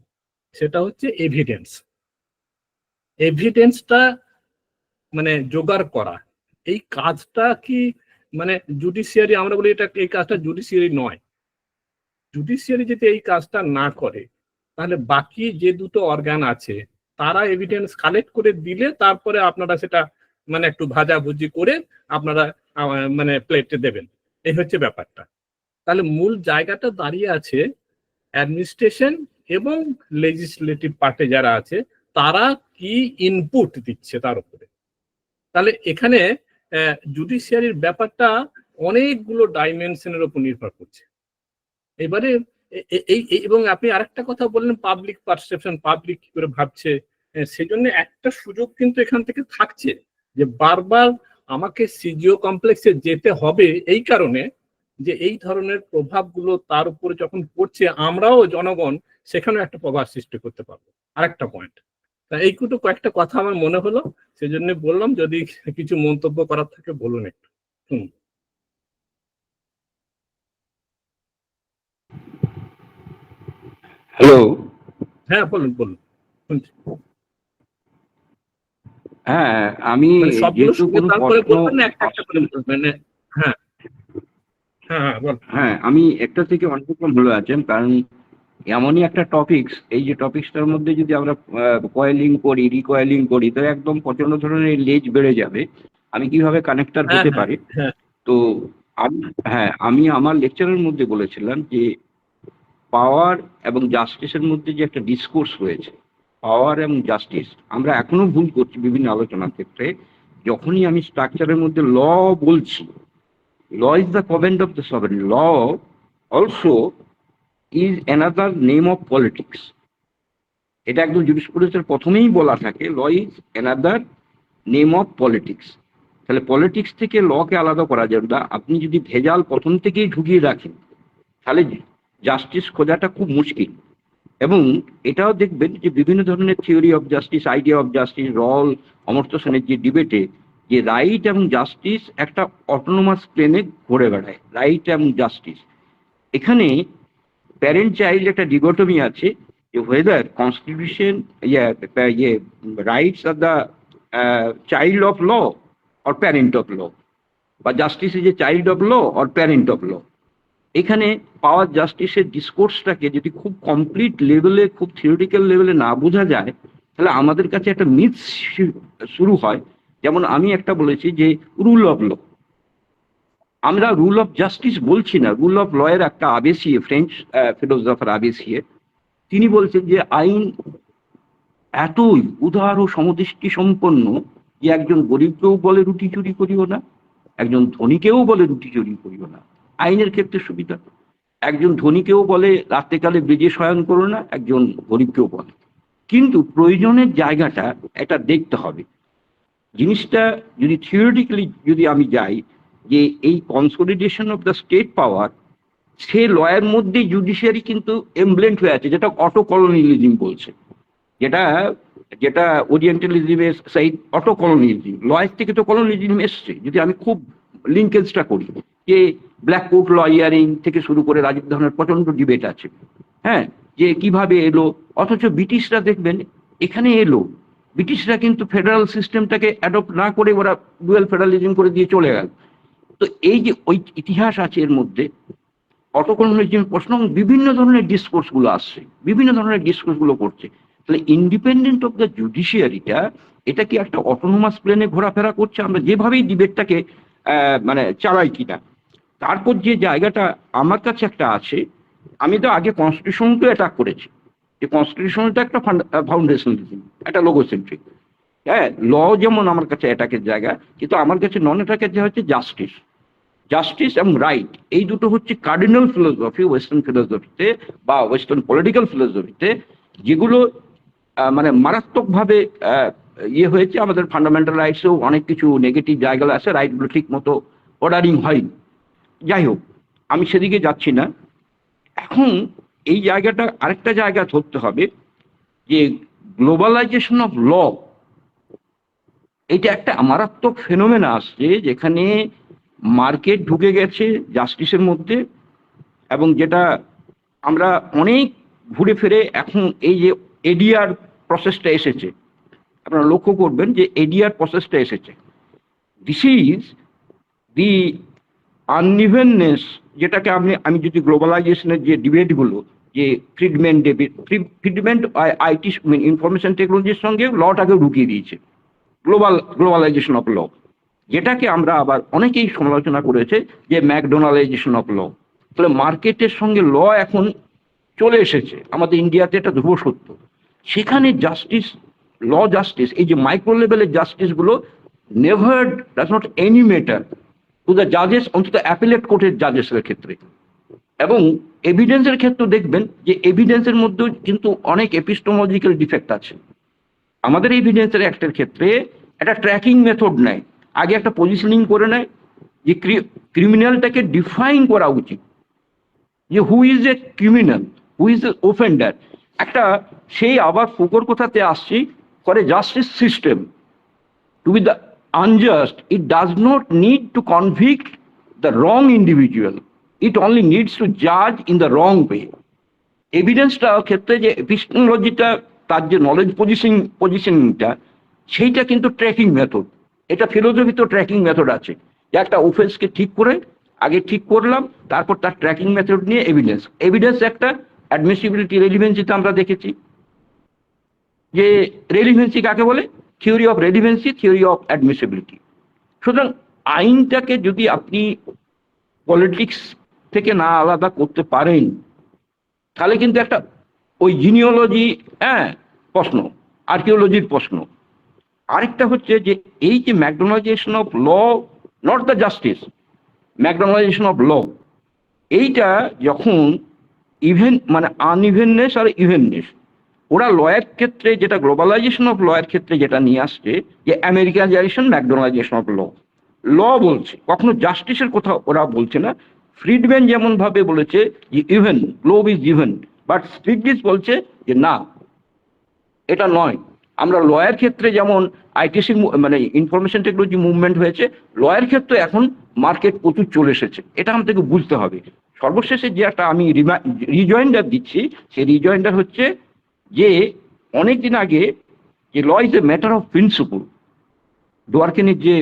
সেটা হচ্ছে এভিডেন্সটা মানে জোগাড় করা। এই কাজটা কি মানে জুডিশিয়ারি, আমরা বলি এটা, এই কাজটা জুডিশিয়ারি নয়। জুডিশিয়ারি যদি এই কাজটা না করে তাহলে বাকি যে দুটো অর্গান আছে তারা এভিডেন্স কালেক্ট করে দিলে তারপরে আপনারা সেটা মানে একটু ভাজাভুজি করে আপনারা মানে প্লেটে দেবেন, এই হচ্ছে ব্যাপারটা। তাহলে মূল জায়গাটা দাঁড়িয়ে আছে অ্যাডমিনিস্ট্রেশন এবং লেজিসলেটিভ পার্টে যারা আছে তারা কি ইনপুট দিচ্ছে তার উপরে। তাহলে এখানে জুডিশিয়ারির ব্যাপারটা অনেকগুলো ডাইমেনশনের উপর নির্ভর করছে। এবারে এবং আপনি আরেকটা কথা বললেন, পাবলিক পারসেপশন, পাবলিক কি করে ভাবছে, সেজন্য একটা সুযোগ কিন্তু এখান থেকে থাকছে যে বারবার আমাকে সিজিও কমপ্লেক্সে যেতে হবে, এই কারণে যে এই ধরনের প্রভাবগুলো তার উপরে যখন পড়ছে আমরাও জনগণ সেখানেও একটা প্রভাব সৃষ্টি করতে পারবো। আরেকটা পয়েন্ট, এইটুকু কয়েকটা কথা আমার মনে হলো, সেজন্য বললাম, যদি কিছু মন্তব্য করার থাকে বলুন একটু। হ্যালো। হ্যাঁ বলুন বলুন, শুনছি। হ্যাঁ, আমি সবগুলো যেহেতু কোনো করে প্রশ্ন, বলবেন না, একটা করে বলবেন। হ্যাঁ হ্যাঁ বল। হ্যাঁ, আমি একটা থেকে অনেক রকম ভালো আছেন, কারণ এমনই একটা টপিকস, এই যে টপিকসটার মধ্যে যদি আমরা কয়েলিং করি, রিকয়েলিং করি, তো একদম প্রচন্ড ধরনের লেজ বেড়ে যাবে। আমি কিভাবে কানেক্টার হতে পারি। তো আমি আমার লেকচারের মধ্যে বলেছিলাম যে পাওয়ার এবং জাস্টিসের মধ্যে যে একটা ডিসকোর্স রয়েছে, পাওয়ার এবং জাস্টিস, আমরা এখনো ভুল করছি বিভিন্ন আলোচনার ক্ষেত্রে। যখনই আমি স্ট্রাকচারের মধ্যে ল বলছি, law is the covenant of the sovereign, law also is another name of politics. এটা একদম জুরিসপ্রুডেন্সের প্রথমেই বলা থাকে, law is another name of politics. তাহলে পলিটিক্স থেকে লকে আলাদা করা যাবে না। আপনি যদি ভেজাল প্রথম থেকেই ঢুকিয়ে রাখেন তাহলে জাস্টিস খোঁজাটা খুব মুশকিল। এবং এটাও দেখবেন যে বিভিন্ন ধরনের theory of justice, idea of justice, Rawls, Amartya সেনের যে ডিবেটে, যে রাইট এবং জাস্টিস একটা অটোনোমাস প্লেনে ঘুরে বেড়ায়, রাইট এবং জাস্টিস। এখানে প্যারেন্ট চাইল্ড একটা ডিগোটমি আছে, যে whether constitution, rights are the child of law or parent of law, বা justice is a child of law or parent of law. এখানে পাওয়ার জাস্টিসের ডিসকোর্সটাকে যদি খুব কমপ্লিট লেভেলে, খুব থিওরিটিক্যাল লেভেলে না বোঝা যায়, তাহলে আমাদের কাছে একটা মিথ শুরু হয়। যেমন আমি একটা বলেছি যে রুল অফ ল, আমরা রুল অফ জাস্টিস বলছি না। রুল অফ লয়ের একটা আবেসিয়ে, ফ্রেঞ্চ ফিলোসফার আবেসিয়ে, তিনি বলছেন যে আইন এতই উদার ও সমদৃষ্টি সম্পন্ন যে একজন গরিবকেও বলে রুটি চুরি করিও না, একজন ধনীকেও বলে রুটি চুরি করিও না, আইনের ক্ষেত্রে সুবিধা। একজন ধনীকেও বলে রাত্রেকালে ব্রিজে শয়ন করো না, একজন গরিবকেও বলে। কিন্তু প্রয়োজনের জায়গাটা এটা দেখতে হবে। জিনিসটা যদি থিওরিটিক্যালি যদি আমি যাই, যে এই কনসলিডেশন অফ দ্য স্টেট পাওয়ার, সে লয়ের মধ্যে জুডিশিয়ারি কিন্তু এমব্লেন্ট হয়ে আছে, যেটা অটো কলোনিয়ালিজম বলছে, যেটা যেটা ওরিয়েন্টালিজমের সাইড, অটো কলোনিয়ালিজম। লয়ের থেকে তো কলোনিয়ালিজম এসছে। যদি আমি খুব লিঙ্কেজটা করি, যে ব্ল্যাক কোট লয়ারিং থেকে শুরু করে রাজীব ধরনের প্রচন্ড ডিবেট আছে, হ্যাঁ, যে কিভাবে এলো। অথচ ব্রিটিশরা দেখবেন এখানে এলো, ব্রিটিশরা কিন্তু ফেডারেল সিস্টেমটাকে অ্যাডপ্ট না করে ওরা ডুয়েল ফেডারালিজম করে দিয়ে চলে গেল। তো এই যে ওই ইতিহাস আছে এর মধ্যে, অটোকলোনিয়ালিজমের প্রশ্ন, বিভিন্ন ধরনের ডিসকোর্সগুলো আসছে, বিভিন্ন ধরনের ডিসকোর্সগুলো করছে। তাহলে ইন্ডিপেন্ডেন্ট অফ দ্য জুডিশিয়ারিটা, এটা কি একটা অটোনোমাস প্লেনে ঘোরাফেরা করছে আমরা যেভাবেই ডিবেটটাকে মানে চালাই কিনা। তারপর যে জায়গাটা আমার কাছে একটা আছে, আমি তো আগে কনস্টিটিউশনকে অ্যাটাক করেছি, যে কনস্টিটিউশনটা একটা ফাউন্ডেশনালিজম, একটা লোগোসেন্ট্রিক। হ্যাঁ, ল যেমন আমার কাছে অ্যাটাকের জায়গা, কিন্তু আমার কাছে নন অ্যাটাকের জায়গা হচ্ছে জাস্টিস। জাস্টিস এবং রাইট, এই দুটো হচ্ছে কার্ডিনাল ফিলোসফি ওয়েস্টার্ন ফিলোসফিতে বা ওয়েস্টার্ন পলিটিক্যাল ফিলোসফিতে, যেগুলো মানে মারাত্মকভাবে ইয়ে হয়েছে। আমাদের ফান্ডামেন্টাল রাইটসেও অনেক কিছু নেগেটিভ জায়গা আছে, রাইটগুলো ঠিক মতো অর্ডারিং হয়নি। যাই হোক, আমি সেদিকে যাচ্ছি না। এখন এই জায়গাটা আরেকটা জায়গা ধরতে হবে যে গ্লোবালাইজেশন অফ ল, এটা একটা মারাত্মক ফেনোমেনা আসছে, যেখানে মার্কেট ঢুকে গেছে জাস্টিসের মধ্যে, এবং যেটা আমরা অনেক ঘুরে ফিরে এখন এই যে এডিআর প্রসেসটা এসেছে, আপনারা লক্ষ্য করবেন যে এডিআর প্রসেসটা এসেছে। দিস ইজ দি আনইভেননেস, যেটাকে আমি যদি গ্লোবালাইজেশনের যে ডিবেটগুলো, যে ফ্রিডম্যান আইটি ইনফরমেশন টেকনোলজির সঙ্গে লটাকেও ঢুকিয়ে দিয়েছে, গ্লোবালাইজেশন অফ ল, যেটাকে আমরা আবার অনেকেই সমালোচনা করেছে যে ম্যাকডোনালাইজেশন অফ ল। তাহলে মার্কেটের সঙ্গে ল এখন চলে এসেছে আমাদের ইন্ডিয়াতে, এটা ধ্রুব সত্য। সেখানে জাস্টিস, ল জাস্টিস, এই যে মাইক্রো লেভেলের জাস্টিসগুলো never does not any matter to the জাজেস, অন্তত অ্যাপিলেট কোর্টের জাজেসের ক্ষেত্রে। এবং এভিডেন্সের ক্ষেত্রে দেখবেন যে এভিডেন্সের মধ্যেও কিন্তু অনেক এপিস্টোমোলজিক্যাল ডিফেক্ট আছে। আমাদের এভিডেন্সের অ্যাক্টের ক্ষেত্রে একটা ট্র্যাকিং মেথড নেয়, আগে একটা পজিশনিং করে নেয় যে ক্রিমিনালটাকে ডিফাইন করা উচিত, যে who is a criminal, who is a offender. একটা সেই আবার ফোকর কোথাতে আসছি করে justice system to be the unjust, it does not need to convict the wrong individual. It only needs to judge in the wrong way. এভিডেন্সটা ক্ষেত্রে যে এপিস্টেমোলজিটা, তার যে নলেজ পজিশনিংটা, সেইটা কিন্তু ট্র্যাকিং মেথড। এটা ফিলোসফিতে ট্র্যাকিং মেথড আছে, যে একটা অফেন্সকে ঠিক করে আগে ঠিক করলাম, তারপর তার ট্র্যাকিং মেথড নিয়ে এভিডেন্স একটা অ্যাডমিসিবিলিটি, রেলিভেন্সিতে আমরা দেখেছি যে রেলিভেন্সি কাকে বলে, theory of relevancy, theory of admissibility. সুতরাং আইনটাকে যদি আপনি পলিটিক্স থেকে না আলাদা করতে পারেন, তাহলে কিন্তু একটা ওই জিনিওলজি প্রশ্ন, আর্কিওলজির প্রশ্ন। আরেকটা হচ্ছে যে এই যে McDonaldization of law, not the justice, McDonaldization of law, এইটা যখন মানে আনইভেননেস আর ইভেননেস, ওরা লয়ের ক্ষেত্রে যেটা গ্লোবালাইজেশন অফ লয়ের ক্ষেত্রে যেটা নিয়ে আসছে, যে আমেরিকানাইজেশন, ম্যাকডোনালাইজেশন অফ ল বলছে, কখনো জাস্টিসের কথা ওরা বলছে না। ফ্রিডম্যান যেমন ভাবে বলেছে যে even, globe is even, but Stiglitz বলছে যে না, এটা নয়। আমরা লয়ের ক্ষেত্রে যেমন আইটিসি মানে ইনফরমেশন টেকনোলজি মুভমেন্ট হয়েছে, লয়ের ক্ষেত্রে এখন মার্কেট প্রচুর চলে এসেছে, এটা আমাদেরকে বুঝতে হবে। সর্বশেষে যে একটা আমি রিজয়েন্ডার দিচ্ছি, সেই রিজয়েন্ডার হচ্ছে যে অনেকদিন আগে যে law is a matter of principle, ডোয়ারকিনের যে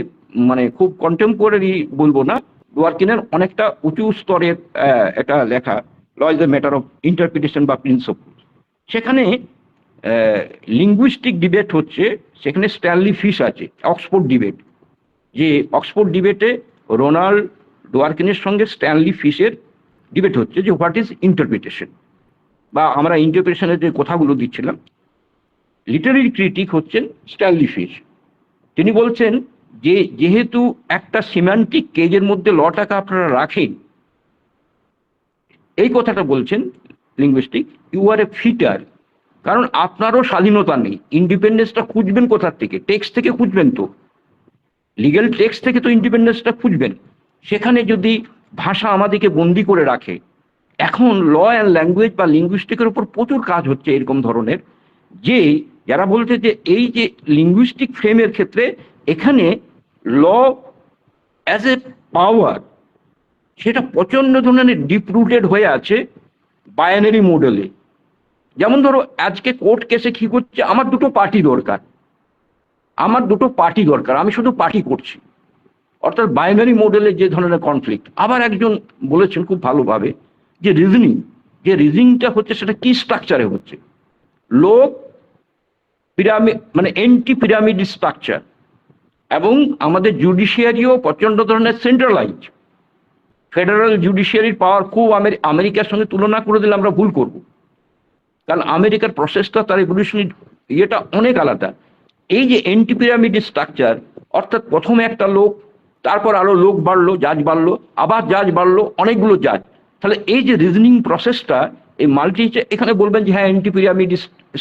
মানে খুব কন্টেম্পোরারি বলবো না, ডোয়ারকিনের অনেকটা উঁচু স্তরের একটা লেখা, law is a matter of interpretation বা প্রিন্সিপল। সেখানে লিঙ্গুইস্টিক ডিবেট হচ্ছে, সেখানে স্ট্যানলি ফিশ আছে, অক্সফোর্ড ডিবেট, যে অক্সফোর্ড ডিবেটে রোনাল্ড ডোয়ারকিনের সঙ্গে স্ট্যানলি ফিশের ডিবেট হচ্ছে যে হোয়াট ইজ ইন্টারপ্রিটেশন, বা আমরা ইন্টারপ্রিটেশনের যে কথাগুলো দিচ্ছিলাম। লিটারেরি ক্রিটিক হচ্ছেন স্ট্যানলি ফিশ। তিনি বলছেন যে যেহেতু একটা সিম্যান্টিক কেজের মধ্যে লটাকে আপনারা রাখেন, এই কথাটা বলছেন linguistic, you are a fitter, কারণ আপনারও স্বাধীনতা নেই। ইন্ডিপেন্ডেন্সটা খুঁজবেন কোথার থেকে? টেক্সট থেকে খুঁজবেন, তো লিগ্যাল টেক্সট থেকে তো ইন্ডিপেন্ডেন্সটা খুঁজবেন। সেখানে যদি ভাষা আমাদেরকে বন্দি করে রাখে, এখন ল অ্যান্ড ল্যাঙ্গুয়েজ বা লিঙ্গুইস্টিকের উপর প্রচুর কাজ হচ্ছে এরকম ধরনের, যে যারা বলছে যে এই যে লিঙ্গুইস্টিক ফ্রেমের ক্ষেত্রে এখানে ল অ্যাজ এ পাওয়ার, সেটা প্রচন্ড ধরনের ডিপ রুটেড হয়ে আছে বাইনারি মডেলে। যেমন ধরো আজকে কোর্ট কেসে কি করছে, আমার দুটো পার্টি দরকার, আমি শুধু পার্টি করছি, অর্থাৎ বাইনারি মডেলে যে ধরনের কনফ্লিক্ট। আবার একজন বলেছেন খুব ভালোভাবে যে রিজনিংটা হচ্ছে সেটা কি স্ট্রাকচারে হচ্ছে, লোক পিরামিড মানে এন্টি পিরামিড স্ট্রাকচার, এবং আমাদের জুডিশিয়ারিও প্রচন্ড ধরনের সেন্ট্রালাইজ। ফেডারেল জুডিশিয়ারির পাওয়ার খুব আমেরিকার সঙ্গে তুলনা করে দিলে আমরা ভুল করব, কারণ আমেরিকার প্রসেসটা, তার এভলিউশনারি ইয়েটা অনেক আলাদা। এই যে এন্টি পিরামিড স্ট্রাকচার, অর্থাৎ প্রথমে একটা লোক, তারপর আরো লোক বাড়লো, জাজ বাড়লো, আবার জাজ বাড়লো, অনেকগুলো জাজ। তাহলে এই যে রিজনিং প্রসেসটা, এই মাল্টি এখানে বলবেন যে হ্যাঁ অ্যান্টি পিরামিড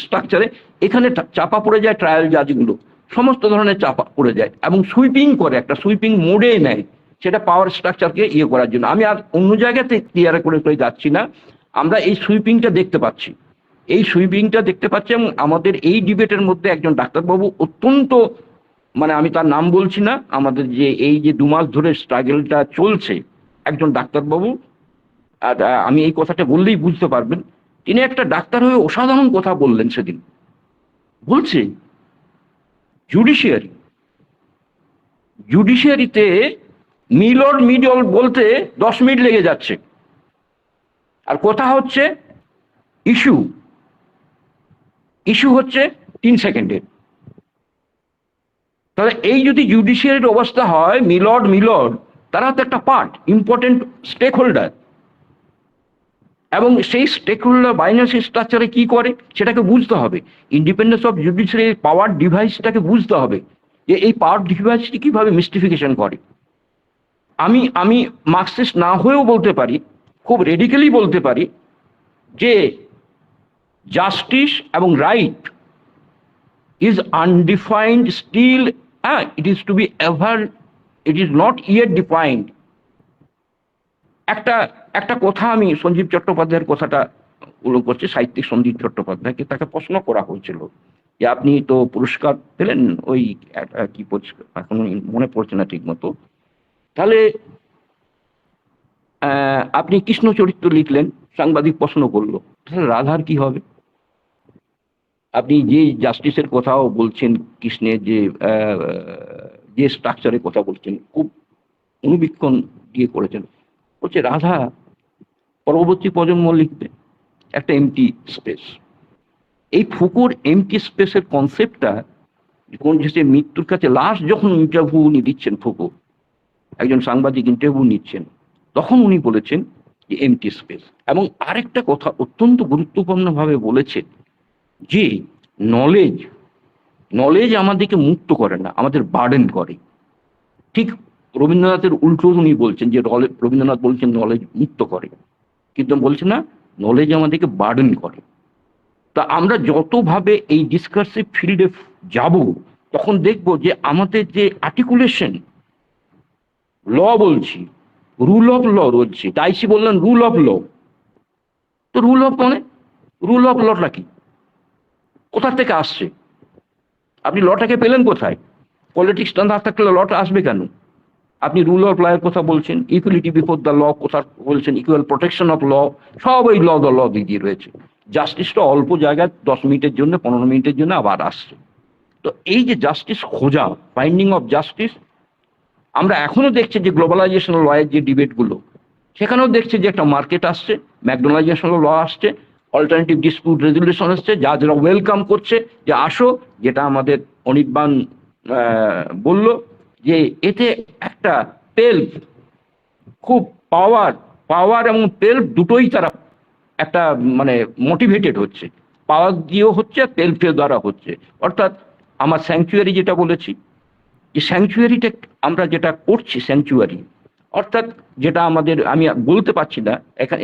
স্ট্রাকচারে এখানে চাপা পড়ে যায় ট্রায়াল জাজগুলো, সমস্ত ধরনের চাপা পড়ে যায় এবং সুইপিং করে, একটা সুইপিং মোডে নেয় সেটা পাওয়ার স্ট্রাকচারকে ইয়ে করার জন্য। আমি আর অন্য জায়গাতে ক্লিয়ার করে যাচ্ছি না, আমরা এই সুইপিংটা দেখতে পাচ্ছি, এই সুইপিংটা দেখতে পাচ্ছি। এবং আমাদের এই ডিবেটের মধ্যে একজন ডাক্তারবাবু অত্যন্ত, মানে আমি তার নাম বলছি না, আমাদের যে এই যে 2 মাস ধরে স্ট্রাগলটা চলছে, একজন ডাক্তারবাবু, আর আমি এই কথাটা বললেই বুঝতে পারবেন, তিনি একটা ডাক্তার হয়ে অসাধারণ কথা বললেন সেদিন। বলছে জুডিশিয়ারিতে মিলর মিডল বলতে 10 মিনিট লেগে যাচ্ছে, আর কথা হচ্ছে ইস্যু হচ্ছে 3 সেকেন্ডের। তাহলে এই যদি জুডিশিয়ারির অবস্থা হয়, মিলর্ড তারা তো একটা পার্ট, ইম্পর্টেন্ট স্টেক হোল্ডার, এবং সেই স্টেক হোল্ডার বাইনারি স্ট্রাকচারে কি করে সেটাকে বুঝতে হবে। ইন্ডিপেন্ডেন্স অফ জুডিশিয়ারি পাওয়ার ডিভাইসটাকে বুঝতে হবে, যে এই পাওয়ার ডিভাইসটি কিভাবে মিস্টিফিকেশন করে। আমি মার্কসিস্ট না হয়েও বলতে পারি, খুব রেডিক্যালি বলতে পারি, যে জাস্টিস এবং right is undefined still, it is to be ever, it is not yet defined. একটা কথা আমি সঞ্জীব চট্টোপাধ্যায়ের কথাটা উল্লেখ করছি, সাহিত্যিক সঞ্জীব চট্টোপাধ্যায়কে, তাকে প্রশ্ন করা হয়েছিল যে আপনি তো পুরস্কার পেলেন, ওই কি এখন মনে পড়ছে না ঠিক মতো, তাহলে আপনি কৃষ্ণ চরিত্র লিখলেন, সাংবাদিক প্রশ্ন করলো, তাহলে রাধার কি হবে? আপনি যে জাস্টিসের কথাও বলছেন, কৃষ্ণের যে স্ট্রাকচারের কথা বলছেন, খুব অনুবীক্ষণ দিয়ে করেছেন, বলছে রাধা পরবর্তী প্রজন্ম লিখবে একটা এমটি স্পেস। এই ফুকুর এমটি স্পেসের কনসেপ্টটা কোন যে মৃত্যুর কাছে লাস্ট যখন ইন্টারভিউ উনি দিচ্ছেন, ফুকু একজন সাংবাদিক ইন্টারভিউ নিচ্ছেন, তখন উনি বলেছেন যে এমটি স্পেস। এবং আরেকটা কথা অত্যন্ত গুরুত্বপূর্ণভাবে বলেছেন যে নলেজ আমাদেরকে মুক্ত করে না, আমাদের বার্ডেন করে। ঠিক রবীন্দ্রনাথের উল্টো উনি বলছেন যে রবীন্দ্রনাথ বলছেন নলেজ মুক্ত করে, কিন্তু বলছেন না নলেজ আমাদেরকে বার্ডেন করে। তা আমরা যতভাবে এই ডিসকার্সিভ ফিল্ডে যাব, তখন দেখব যে আমাদের যে আর্টিকুলেশন, ল বলছি, রুল অফ ল বলছি, ডাইসি বললেন রুল অফ ল, তো রুল অফ লটা কি, কোথা থেকে আসছে? আপনি লটাকে পেলেন কোথায়? পলিটিক্সটা না থাকলে লটা আসবে কেন? আপনি রুল অফ লয়ের কথা বলছেন, ইকুয়ালিটি বিফোর দ্য ল কথা বলছেন, ইকুয়াল প্রোটেকশন অফ ল, সব এই ল দিয়ে রয়েছে। জাস্টিসটা অল্প জায়গায় 10 মিনিটের জন্য, 15 মিনিটের জন্য আবার আসছে। তো এই যে জাস্টিস খোঁজা, ফাইন্ডিং অফ জাস্টিস, আমরা এখনো দেখছি যে গ্লোবালাইজেশন লয়ের যে ডিবেটগুলো, সেখানেও দেখছি যে একটা মার্কেট আসছে, ম্যাকডোনালাইজেশন ল আসছে, অল্টারনেটিভ ডিসপিউট রেজলিউশন আসছে, যারা ওয়েলকাম করছে যে আসো, যেটা আমাদের অনির্বাণ বলল যে এতে একটা পেল্ভ, খুব পাওয়ার এবং পেল্ভ দুটোই তারা একটা মানে মোটিভেটেড হচ্ছে, পাওয়ার দিয়েও হচ্ছে, পেল্ভের দ্বারা হচ্ছে। অর্থাৎ আমার স্যাংচুয়ারি যেটা বলেছি, যে স্যাংচুয়ারিটা আমরা যেটা করছি, স্যাংচুয়ারি অর্থাৎ যেটা আমাদের, আমি বলতে পারছি না,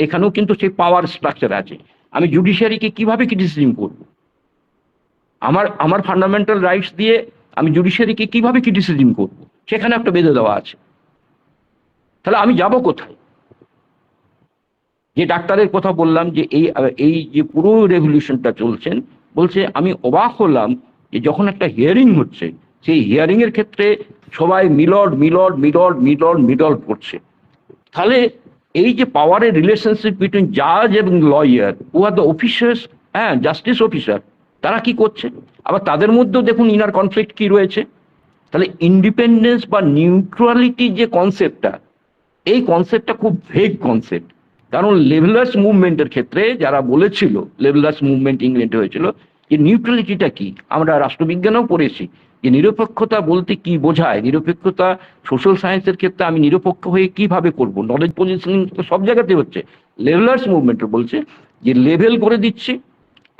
এখানেও কিন্তু সেই পাওয়ার স্ট্রাকচার আছে। আমি জুডিশিয়ারিকে কিভাবে ক্রিটিসিজম করব? আমার ফান্ডামেন্টাল রাইটস দিয়ে আমি জুডিশিয়ারিকে কিভাবে ক্রিটিসিজম করব? সেখানে একটা বেঁধে দেওয়া আছে। তাহলে আমি যাব কোথায়? যে ডাক্তারের কথা বললাম যে এই যে পুরো রেভলিউশনটা চলছেন, বলছে আমি অবাক হলাম যে যখন একটা হিয়ারিং হচ্ছে, সেই হিয়ারিং এর ক্ষেত্রে সবাই মিলর্ড করছে। তাহলে এই যে পাওয়ারের রিলেশনশিপ বিটুইন জাজ এবং lawyer, who are the officers, justice officer, তারা কি করছে? আবার তাদের মধ্যেও দেখুন ইনার কনফ্লিক্ট কি রয়েছে। তাহলে ইন্ডিপেন্ডেন্স বা নিউট্রালিটি যে কনসেপ্টটা, এই কনসেপ্টটা খুব ভেগ কনসেপ্ট। কারণ লেভেলার্স মুভমেন্টের ক্ষেত্রে যারা বলেছিল, লেভেলার্স মুভমেন্ট ইংল্যান্ডে হয়েছিল, যে নিউট্রালিটিটা কি, আমরা রাষ্ট্রবিজ্ঞানেও পড়েছি যে নিরপেক্ষতা বলতে কি বোঝায়। নিরপেক্ষতা সোশ্যাল সায়েন্সের ক্ষেত্রে আমি নিরপেক্ষ হয়ে কিভাবে করব? নলেজ পজিশনিং তো সব জায়গাতে হচ্ছে। লেভেলার্স মুভমেন্ট বলছে যে লেভেল করে দিচ্ছি,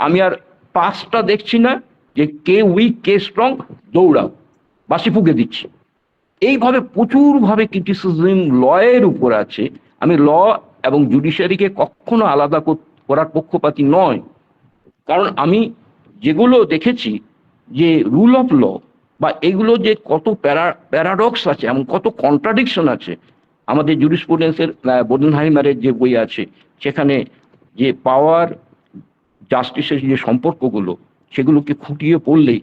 আমি আর পাঁচটা দেখছি না যে কে উইক কে স্ট্রং, দৌড়াও, বাসি ফুকে দিচ্ছি। এইভাবে প্রচুরভাবে ক্রিটিসিজম লয়ের উপর আছে। আমি ল এবং জুডিশিয়ারিকে কখনো আলাদা করার পক্ষপাতী নয়, কারণ আমি যেগুলো দেখেছি যে রুল অফ ল বা এগুলো যে কত প্যারাডক্স আছে এবং কত কন্ট্রাডিকশন আছে। আমাদের জুরিসপ্রুডেন্সের বোডেনহাইমারের যে বই আছে সেখানে যে পাওয়ার জাস্টিসের যে সম্পর্কগুলো সেগুলোকে খুঁটিয়ে পড়লেই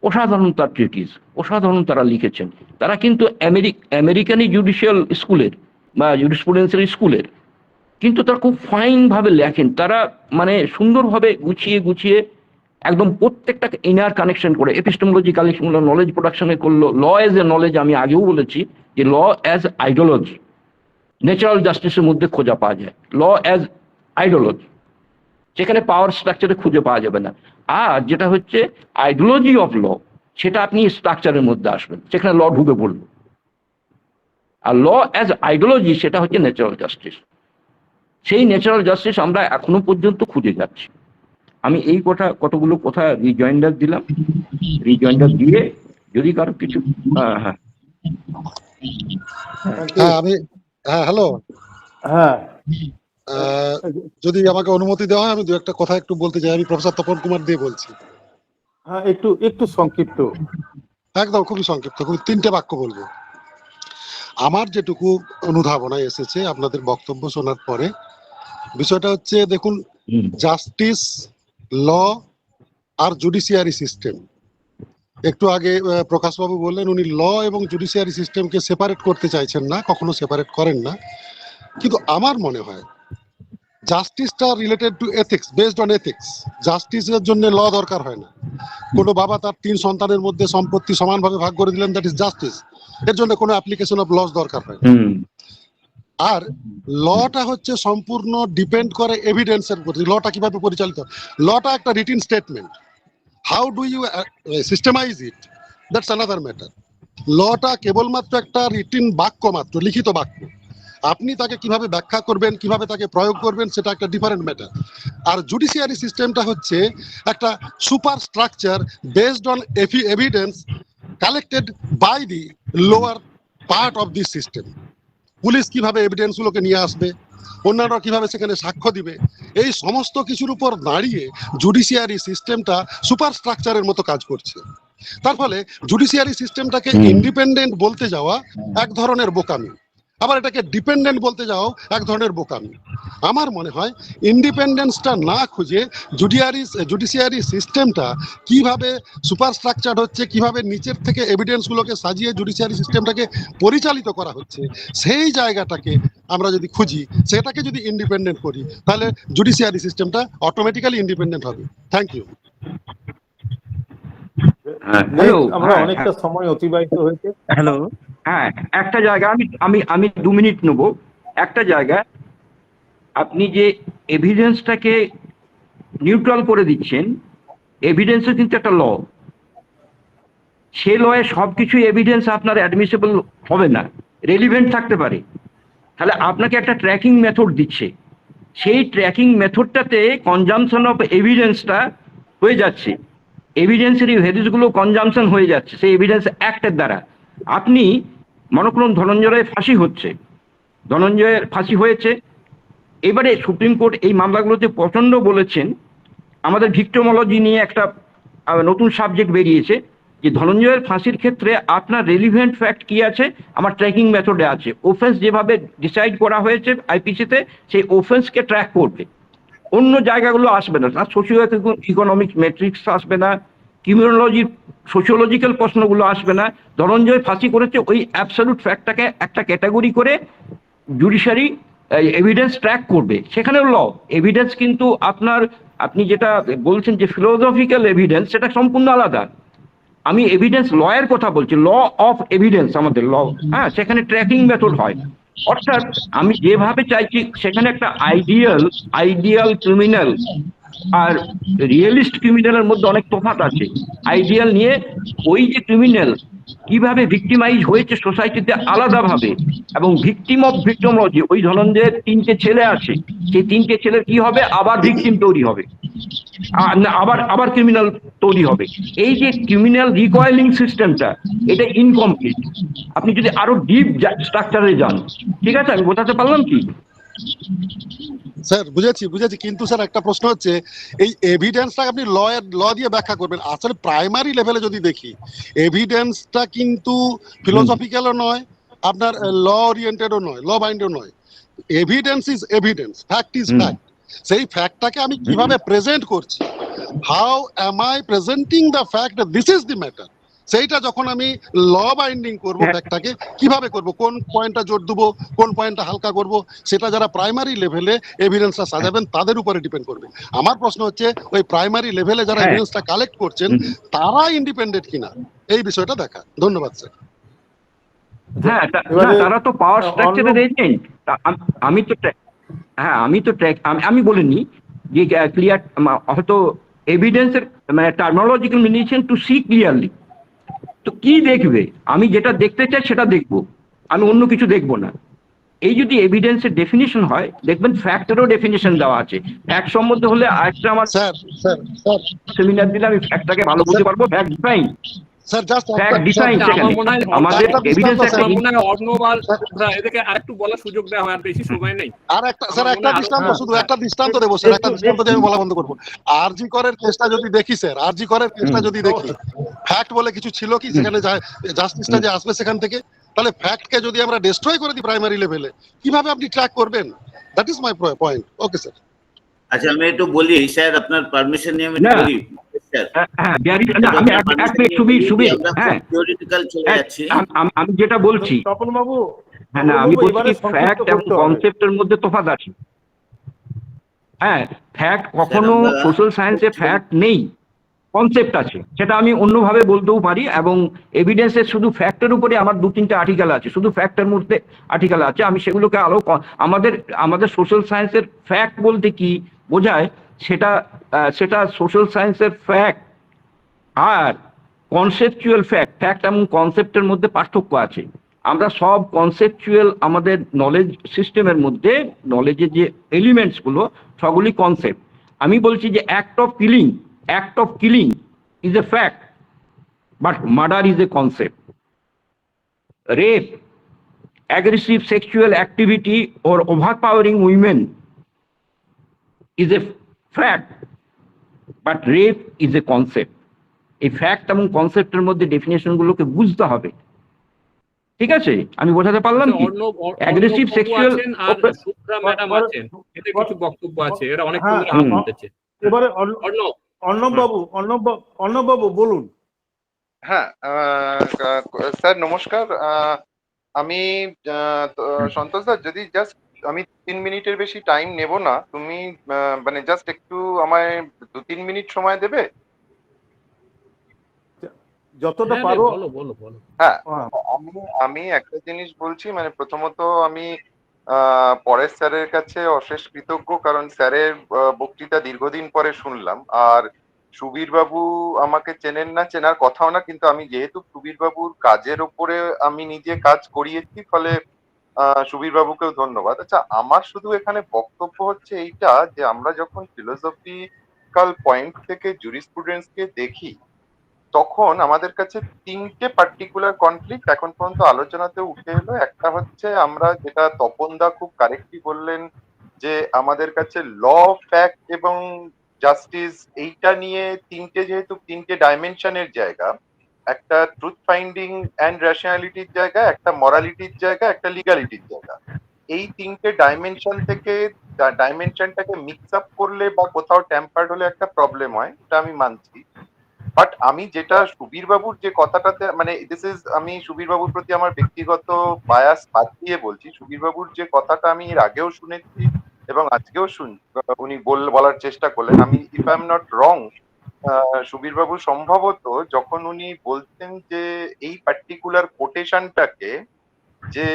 অসাধারণ তার ট্রিটিস, অসাধারণ তারা লিখেছেন। তারা কিন্তু আমেরিকানি জুডিশিয়াল স্কুলের বা জুরিসপ্রুডেন্সের স্কুলের, কিন্তু তারা খুব ফাইন ভাবে লেখেন। তারা মানে সুন্দরভাবে গুছিয়ে গুছিয়ে একদম প্রত্যেকটা ইনার কানেকশন করে এপিস্টেমোলজি কালেকশন, নলেজ প্রোডাকশনে করলো। ল অ্যাজ এ নলেজ, আমি আগেও বলেছি যে ল অ্যাজ আইডিওলজি ন্যাচারাল জাস্টিসের মধ্যে খোঁজা পাওয়া যায়। ল অ্যাজ আইডিওলজি, সেখানে পাওয়ার স্ট্রাকচারে খুঁজে পাওয়া যাবে না। আর যেটা হচ্ছে আইডিওলজি অফ ল, সেটা আপনি স্ট্রাকচারের মধ্যে আসবেন, সেখানে ল ঢুকে পড়লো। আর ল অ্যাজ আইডিওলজি সেটা হচ্ছে ন্যাচারাল জাস্টিস। সেই ন্যাচারাল জাস্টিস আমরা এখনো পর্যন্ত খুঁজে যাচ্ছি। আমি এই কতগুলো কথা রিজয়েন্ডার দিলাম। রিজয়েন্ডার দিয়ে যদি কারো কিছু হ্যালো, হ্যাঁ, যদি আমাকে অনুমতি দেওয়া হয় আমি দু একটা কথা একটু বলতে চাই। আমি প্রফেসর তপন কুমার দিয়ে বলছি। হ্যাঁ, একটু সংক্ষিপ্ত, একদম খুবই সংক্ষিপ্ত, খুবই 3টে বাক্য বলবো। আমার যেটুকু অনুধাবনায় এসেছে আপনাদের বক্তব্য শোনার পরে, বিষয়টা হচ্ছে দেখুন, জাস্টিস, ল আর জুডিশিয়ারি সিস্টেম। একটু আগে প্রকাশবাবু বললেন উনি ল এবং জুডিশিয়ারি সিস্টেমকে সেপারেট করতে চাইছেন না, কখনো সেপারেট করেন না। কিন্তু আমার মনে হয় জাস্টিসটা related to ethics, based on ethics. জাস্টিসের জন্য ল দরকার হয় না। কোনো বাবা তার 3 সন্তানের মধ্যে সম্পত্তি সমানভাবে ভাগ করে দিলেন, দ্যাট ইজ জাস্টিস। এর জন্য কোনো অ্যাপ্লিকেশন অফ লস দরকার হয় না। আর লটা হচ্ছে সম্পূর্ণ ডিপেন্ড করে এভিডেন্সের উপর। লটা কিভাবে পরিচালিত, লটা একটা written statement. How do you systemise it, that's another matter. লটা কেবলমাত্র একটা রিটিন বাক্য মাত্র, লিখিত বাক্য। আপনি তাকে কিভাবে ব্যাখ্যা করবেন, কিভাবে তাকে প্রয়োগ করবেন, সেটা একটা ডিফারেন্ট ম্যাটার। আর জুডিশিয়ারি সিস্টেমটা হচ্ছে একটা super structure based on evidence collected by the lower part of this system. Police কিভাবে এভিডেন্স গুলোকে নিয়ে আসবে, অন্যান্য কিভাবে সেখানে সাক্ষ্য দিবে, এই সমস্ত কিছুর উপর দাঁড়িয়ে জুডিশিয়ারি সিস্টেমটা সুপার স্ট্রাকচারের মতো কাজ করছে। তার ফলে জুডিশিয়ারি সিস্টেমটাকে ইন্ডিপেন্ডেন্ট বলতে যাওয়া এক ধরনের বোকামি, আবার এটাকে ডিপেন্ডেন্ট বলতে যাও এক ধরনের বোকামি। আমার মনে হয় ইন্ডিপেন্ডেন্সটা না খুঁজে জুডিশিয়ারি সিস্টেমটা কিভাবে সুপার স্ট্রাকচার হচ্ছে, কিভাবে নিচের থেকে এভিডেন্স গুলোকে সাজিয়ে জুডিশিয়ারি সিস্টেমটাকে পরিচালিত করা হচ্ছে, সেই জায়গাটাকে আমরা যদি খুঁজি, সেটাকে যদি ইন্ডিপেন্ডেন্ট করি, তাহলে জুডিশিয়ারি সিস্টেমটা অটোমেটিক্যালি ইন্ডিপেন্ডেন্ট হবে। Thank you. আমরা অনেকটা সময় অতিবাহিত হয়েছে। হ্যালো, হ্যাঁ, একটা জায়গা আমি 2 মিনিট নেব। একটা জায়গা আপনি যে এভিডেন্সটাকে নিউট্রাল করে দিচ্ছেন, এভিডেন্সও কিন্তু একটা ল। সে লয়ে সবকিছু এভিডেন্স আপনার অ্যাডমিসেবল হবে না, রেলিভেন্ট থাকতে পারে। তাহলে আপনাকে একটা ট্র্যাকিং মেথড দিচ্ছে, সেই ট্র্যাকিং মেথডটাতে কনজামশন অফ এভিডেন্সটা হয়ে যাচ্ছে, এভিডেন্সের ভ্যালুসগুলো কনজামশন হয়ে যাচ্ছে সেই এভিডেন্স অ্যাক্টের দ্বারা। আপনি মনে করুন ধনঞ্জয়ের ফাঁসি হচ্ছে, ধনঞ্জয়ের ফাঁসি হয়েছে, এবারে সুপ্রিম কোর্ট এই মামলাগুলোতে প্রচণ্ড বলেছেন। আমাদের ভিক্টিমোলজি নিয়ে একটা নতুন সাবজেক্ট বেরিয়েছে যে ধনঞ্জয়ের ফাঁসির ক্ষেত্রে আপনার রেলিভেন্ট ফ্যাক্ট কি আছে, আমার ট্র্যাকিং মেথডে আছে। ওফেন্স যেভাবে ডিসাইড করা হয়েছে আইপিসিতে, সেই ওফেন্সকে ট্র্যাক করবে, অন্য জায়গাগুলো আসবে না। তার সোশিও ইকোনমিক মেট্রিক্স আসবে না, ক্রিমিনোলজির সোশিওলজিক্যাল প্রশ্নগুলো আসবে না। ধনঞ্জয় ফাঁসি করেছে, ওই অ্যাবসলিউট ফ্যাক্টটাকে একটা ক্যাটাগরি করে জুডিশিয়ারি এভিডেন্স ট্র্যাক করবে, সেখানেও ল। এভিডেন্স কিন্তু আপনি যেটা বলছেন যে ফিলোসফিক্যাল এভিডেন্স, সেটা সম্পূর্ণ আলাদা। আমি এভিডেন্স লয়ের কথা বলছি, ল অফ এভিডেন্স আমাদের ল। হ্যাঁ, সেখানে ট্র্যাকিং মেথড হয়। অর্থাৎ আমি যেভাবে চাইছি সেখানে একটা আইডিয়াল ক্রিমিনাল আর রিয়েলিস্ট ক্রিমিনালের মধ্যে অনেক তফাৎ আছে। আইডিয়াল নিয়ে ওই যে ক্রিমিনাল কিভাবে ভিক্টিমাইজ হয়েছে সোসাইটিতে আলাদাভাবে, এবং ভিকটিম অফ ভিক্টিমোলজি, ওই ধরনের 3টে ছেলে আছে, সেই 3টে ছেলের কি হবে, আবার ভিকটিম তৈরি হবে, আবার ক্রিমিনাল তৈরি হবে। এই যে ক্রিমিনাল রিকয়েলিং সিস্টেমটা, এটা ইনকমপ্লিট। আপনি যদি আরো ডিপ স্ট্রাকচারে যান, ঠিক আছে, আমি বোঝাতে পারলাম কি? স্যার বুঝেছি বুঝেছি, কিন্তু স্যার একটা প্রশ্ন হচ্ছে এই এভিডেন্সটা আপনি ল দিয়ে ব্যাখ্যা করবেন। আসলে প্রাইমারি লেভেলে যদি দেখি এভিডেন্সটা কিন্তু ফিলোসফিক্যালও নয়, আপনার ল ওরিয়েন্টেডও নয়, ল বাইন্ডও নয়। Evidence is evidence, fact is fact. সেই ফ্যাক্টটাকে আমি কিভাবে প্রেজেন্ট করছি, how am I presenting the fact, this is the matter. সেইটা যখন আমি ল বাইন্ডিং করবো ফ্যাক্টটাকে কিভাবে করব, কোন পয়েন্টটা জোর দেবো, কোন পয়েন্টটা হালকা করব, সেটা যারা প্রাইমারি লেভেলে এভিডেন্সটা সাজাবেন তাদের উপরে ডিপেন্ড করবে। আমার প্রশ্ন হচ্ছে ওই প্রাইমারি লেভেলে যারা এভিডেন্সটা কালেক্ট করছেন তারা ইন্ডিপেন্ডেন্ট কিনা, এই বিষয়টা দেখা। ধন্যবাদ স্যার। হ্যাঁ, তারা তো পাওয়ার স্ট্রাকচারের এজেন্ট। আমি তো হ্যাঁ আমি বলিনি যে ক্লিয়ার, হয়তো এভিডেন্সের মানে টার্মিনোলজিক্যাল মিনিশন টু সি ক্লিয়ারলি। তো কি দেখবে, আমি যেটা দেখতে চাই সেটা দেখবো, আমি অন্য কিছু দেখবো না। এই যদি এভিডেন্সের ডেফিনিশন হয়, দেখবেন ফ্যাক্টেরও ডেফিনিশন দেওয়া আছে। ফ্যাক্ট সম্বন্ধে হলে আজকে আমার স্যার স্যার স্যার সেমিনার দিলে আমি ফ্যাক্টটাকে ভালো বুঝতে পারবো। Fact define, sir just fact define. আমার মনে হয় আমাদের এভিডেন্স একটা আমার মনে হয় অর্ণবাল এদেরকে আরেকটু বলার সুযোগ দেওয়া হয়, আর বেশি সময় নেই। আর একটা স্যার একটা দৃষ্টান্ত, শুধু একটা দৃষ্টান্ত দেবো স্যার, একটা দৃষ্টান্ত দিয়ে আমি বলা বন্ধ করবো। আরজি করের কেসটা যদি দেখি স্যার, আরজি করের কেসটা যদি দেখি, ফ্যাক্ট বলে কিছু ছিল কি সেখানে, জাস্টিসটা যে আসবে সেখান থেকে, তাহলে ফ্যাক্টকে যদি আমরা ডিস্ট্রয় করে দিই প্রাইমারি লেভেলে, কিভাবে আপনি ট্র্যাক করবেন? That is my point. Okay sir. আচ্ছা আমি একটু বলি স্যার, আপনার পারমিশন নিয়ে আমি বলি স্যার। আমি যেটা বলছি তপন বাবু, হ্যাঁ না, আমি বলছি ফ্যাক্ট এবং কনসেপ্টের মধ্যে তফাৎ আছে। হ্যাঁ, ফ্যাক্ট কখনো সোশ্যাল সায়েন্সে ফ্যাক্ট নেই, কনসেপ্ট আছে, সেটা আমি অন্যভাবে বলতেও পারি। এবং এভিডেন্সের শুধু ফ্যাক্টের উপরে আমার 2-3টে আর্টিকেল আছে, শুধু ফ্যাক্টের মধ্যে আর্টিকেল আছে। আমি সেগুলোকে আরো আমাদের সোশ্যাল সায়েন্সের ফ্যাক্ট বলতে কি বোঝায় সেটা সোশ্যাল সায়েন্সের ফ্যাক্ট আর কনসেপচুয়াল ফ্যাক্ট এবং কনসেপ্টের মধ্যে পার্থক্য আছে। আমরা সব কনসেপচুয়াল, আমাদের নলেজ সিস্টেমের মধ্যে নলেজের যে এলিমেন্টস গুলো সবগুলি কনসেপ্ট। আমি বলছি যে act of killing is a fact, but murder is a concept. Rape, aggressive sexual activity or overpowering women is a fact, but rape is a concept. এই ফ্যাক্ট এবং কনসেপ্টের মধ্যে ডেফিনেশন গুলোকে বুঝতে হবে। ঠিক আছে, আমি বোঝাতে পারলাম কি? অ্যাগ্রেসিভ সেক্সুয়াল আর সুপ্রা ম্যাডাম আছেন, এদের কিছু বক্তব্য আছে, এরা অনেক বলতেছে। এবারে অর্ণব বাবু বলুন। হ্যাঁ স্যার নমস্কার। আমি সন্তোষ স্যার, যদি জাস্ট আমি 3 মিনিটের বেশি টাইম নেব না, তুমি মানে জাস্ট একটু আমায় 2-3 মিনিট সময় দেবে? যতটা পারো বলো। হ্যাঁ, আমি একটা জিনিস বলছি, মানে প্রথমত আমি পরেশ স্যারের কাছে অশেষ কৃতজ্ঞ, কারণ স্যারের বক্তৃতা দীর্ঘদিন পরে শুনলাম। আর সুবীর বাবু আমাকে চেনেন না, চেনার কথাও না, কিন্তু আমি যেহেতু সুবীর বাবুর কাজের উপরে আমি নিজে কাজ করিয়েছি, ফলে সুবীর বাবুকেও ধন্যবাদ। আচ্ছা, আমার শুধু এখানে বক্তব্য হচ্ছে এইটা, যে আমরা যখন ফিলোসফিক্যাল পয়েন্ট থেকে জুরিসপ্রুডেন্সকে দেখি, তখন আমাদের কাছে 3টে পার্টিকুলার কনফ্লিক্ট এখন পর্যন্ত আলোচনাতে উঠে এলো। একটা হচ্ছে, আমরা যেটা তপনদা খুব কারেক্টলি বললেন, যে আমাদের কাছে ল, ফ্যাক্ট এবং জাস্টিস, এইটা নিয়ে যেহেতু 3টে ডাইমেনশনের জায়গা, একটা ট্রুথ ফাইন্ডিং অ্যান্ড রেশনালিটির জায়গা, একটা মরালিটির জায়গা, একটা লিগালিটির জায়গা। এই 3টে ডাইমেনশন থেকে ডাইমেনশনটাকে মিক্স আপ করলে বা কোথাও ট্যাম্পার্ড হলে একটা প্রবলেম হয়, এটা আমি মানছি। বাট আমি যেটা সুবীর বাবুর যে কথাটাতে, মানে আমি সুবীর বাবুর প্রতি আমার ব্যক্তিগত বায়াস বাদ দিয়ে বলছি, সুবীর বাবুর যে কথাটা আমি এর আগেও শুনেছি এবং আজকেও উনি বলার চেষ্টা করলেন। আমি, if I am not wrong, Subir বাবু সম্ভবত যখন উনি বলতেন যে এই পার্টিকুলার কোটেশনটাকে, যে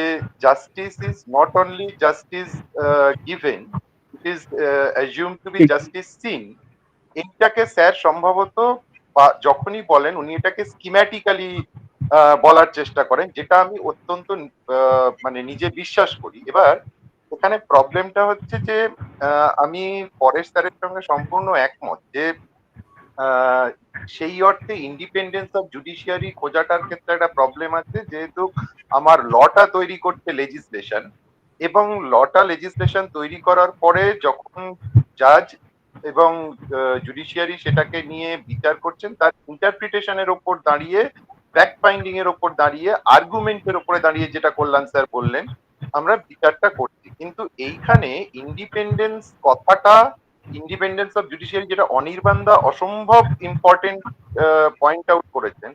justice is not only justice given, it is assume to be justice seen, এইটাকে স্যার সম্ভবত যখনই বলেন উনি এটাকে স্কিম্যাটিক্যালি বলার চেষ্টা করেন, যেটা আমি অত্যন্ত মানে নিজে বিশ্বাস করি। এবার এখানে প্রবলেমটা হচ্ছে যে আমি পরেশ স্যারের সঙ্গে সম্পূর্ণ একমত যে সেই অর্থে ইন্ডিপেন্ডেন্স অফ জুডিশিয়ারি খোঁজাটার ক্ষেত্রে একটা প্রবলেম আছে, যেহেতু আমার লটা তৈরি করছে লেজিসলেশন, এবং লটা লেজিসলেশন তৈরি করার পরে যখন জাজ এবং জুডিশিয়ারি সেটাকে নিয়ে বিচার করছেন, তার ইন্টারপ্রিটেশনের ওপর দাঁড়িয়ে, ফ্যাক্ট ফাইন্ডিং এর ওপর দাঁড়িয়ে, আর্গুমেন্টের ওপরে দাঁড়িয়ে, যেটা কল্যাণ স্যার বললেন, আমরা বিচারটা করছি। কিন্তু এইখানে ইন্ডিপেন্ডেন্স কথাটা, ইন্ডিপেন্ডেন্স অফ জুডিশিয়ারি, যেটা অনির্বাণ দা অসম্ভব ইম্পর্টেন্ট পয়েন্ট আউট করেছেন,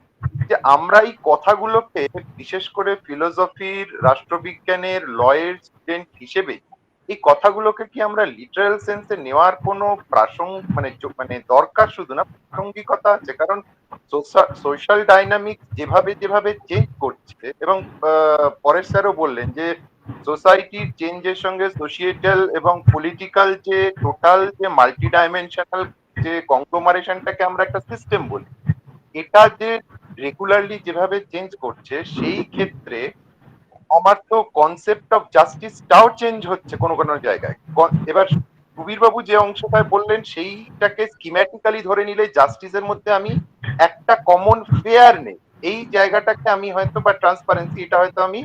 যে আমরা এই কথাগুলোকে বিশেষ করে ফিলোসফির, রাষ্ট্রবিজ্ঞানের, লয়ের স্টুডেন্ট হিসেবে এই কথাগুলোকে কি আমরা লিটারাল সেন্সে নেওয়ার কোনো মানে দরকার শুধু না, প্রাসঙ্গিকতা আছে। কারণ সোশ্যাল ডাইনামিক যেভাবে যেভাবে চেঞ্জ করছে, এবং পরেশ স্যারও বললেন যে সোসাইটির চেঞ্জের সঙ্গে সোশিয়েটাল এবং পলিটিক্যাল যে টোটাল যে মাল্টি ডাইমেনশনাল যে কংগ্লোমারেশনটাকে আমরা একটা সিস্টেম বলি, এটা যে রেগুলারলি যেভাবে চেঞ্জ করছে, সেই ক্ষেত্রে আমার তো কনসেপ্ট অফ জাস্টিসটাও চেঞ্জ হচ্ছে কোনো কোনো জায়গায়। এবার সুবীর বাবু যে অংশটায় বললেন, সেইটাকে স্কিম্যাটিক্যালি ধরে নিলে জাস্টিসের মধ্যে আমি একটা কমন ফেয়ার নেই, এই জায়গাটাকে আমি হয়তো, বা ট্রান্সপারেন্সি, এটা হয়তো আমি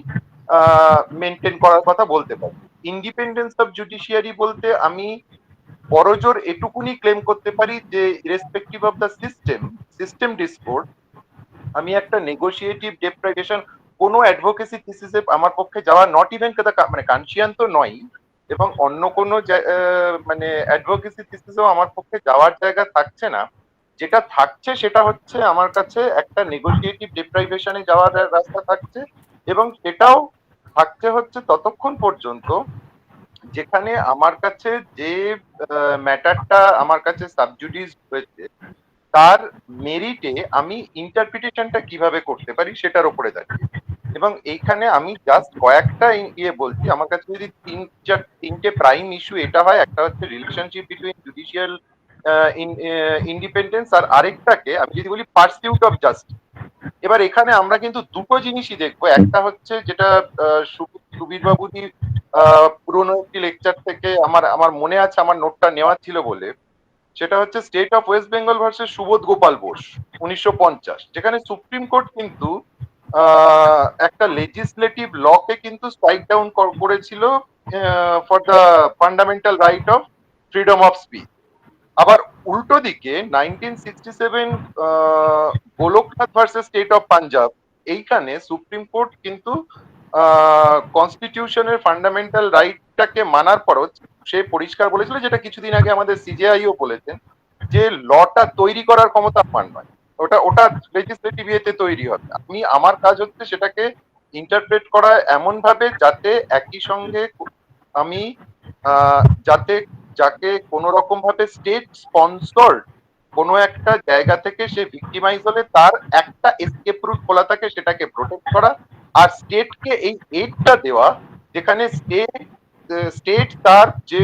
মেনটেন করার কথা বলতে পারি। ইন্ডিপেন্ডেন্স অফ জুডিশিয়ারি বলতে আমি বড়জোর এটুকুনি ক্লেম করতে পারি যে irrespective of the system discourse, আমি একটা নেগোশিয়েটিভ ডেপ্রাইভেশন, কোনো অ্যাডভোকেসি থিসিসে আমার পক্ষে যাওয়া, নট ইভেন মানে কানশিয়ান তো নয়, এবং অন্য কোনো মানে অ্যাডভোকেসি থিসিসেও আমার পক্ষে যাওয়ার জায়গা থাকছে না। যেটা থাকছে সেটা হচ্ছে আমার কাছে একটা নেগোশিয়েটিভ ডেপ্রাইভেশনে যাওয়ার রাস্তা থাকছে, এবং সেটাও থাকছে হচ্ছে ততক্ষণ পর্যন্ত যেখানে আমার কাছে যে ম্যাটারটা আমার কাছে সাবজুডিস হয়েছে, তার মেরিটে আমি ইন্টারপ্রিটেশনটা কিভাবে করতে পারি সেটার উপরে দাঁড়িয়ে। এবং এইখানে আমি জাস্ট কয়েকটা ইয়ে বলছি, আমার কাছে যদি তিনটে প্রাইম ইস্যু এটা হয়, একটা হচ্ছে রিলেশনশিপ বিটুইন জুডিশিয়াল ইন্ডিপেন্ডেন্স, আর আরেকটাকে আমি যদি বলি পারসিউট অফ জাস্টিস। এবার এখানে আমরা কিন্তু দুটো জিনিসই দেখবো, একটা হচ্ছে যেটা সুবীর বাবুজি পুরোনো একটি লেকচার থেকে আমার মনে আছে, আমার নোটটা নেওয়া ছিল বলে, সেটা হচ্ছে state of West Bengal versus Subodh Gopal Bose 1950, যেখানে সুপ্রিম কোর্ট কিন্তু একটা লেজিসলেটিভ লকে কিন্তু স্ট্রাইক ডাউন করেছিল for the fundamental right of freedom of speech. আবার উল্টো দিকে 1967 Golaknath versus state of Punjab, এইখানে সুপ্রিম কোর্ট কিন্তু কনস্টিটিউশনের ফান্ডামেন্টাল রাইটটাকে মানার পরও সে পরিষ্কার বলেছিল, যেটা কিছুদিন আগে আমাদের সিজেআইও বলেছেন, যে লটা তৈরি করার ক্ষমতা আমার নয়, ওটা লেজিসলেটিভ ইয়েতে তৈরি হবে। আমার কাজ হচ্ছে সেটাকে ইন্টারপ্রেট করা এমন ভাবে যাতে একই সঙ্গে আমি যাতে যাকে কোনো রকম ভাবে স্টেট স্পন্সর্ড কোনো একটা জায়গা থেকে সে ভিক্টিমাইজ হলে তার একটা এসকেপ রুট খোলা থাকে, সেটাকে প্রোটেক্ট করা, আর স্টেটকে এই এইডটা দেওয়া, যেখানে স্টেট তার যে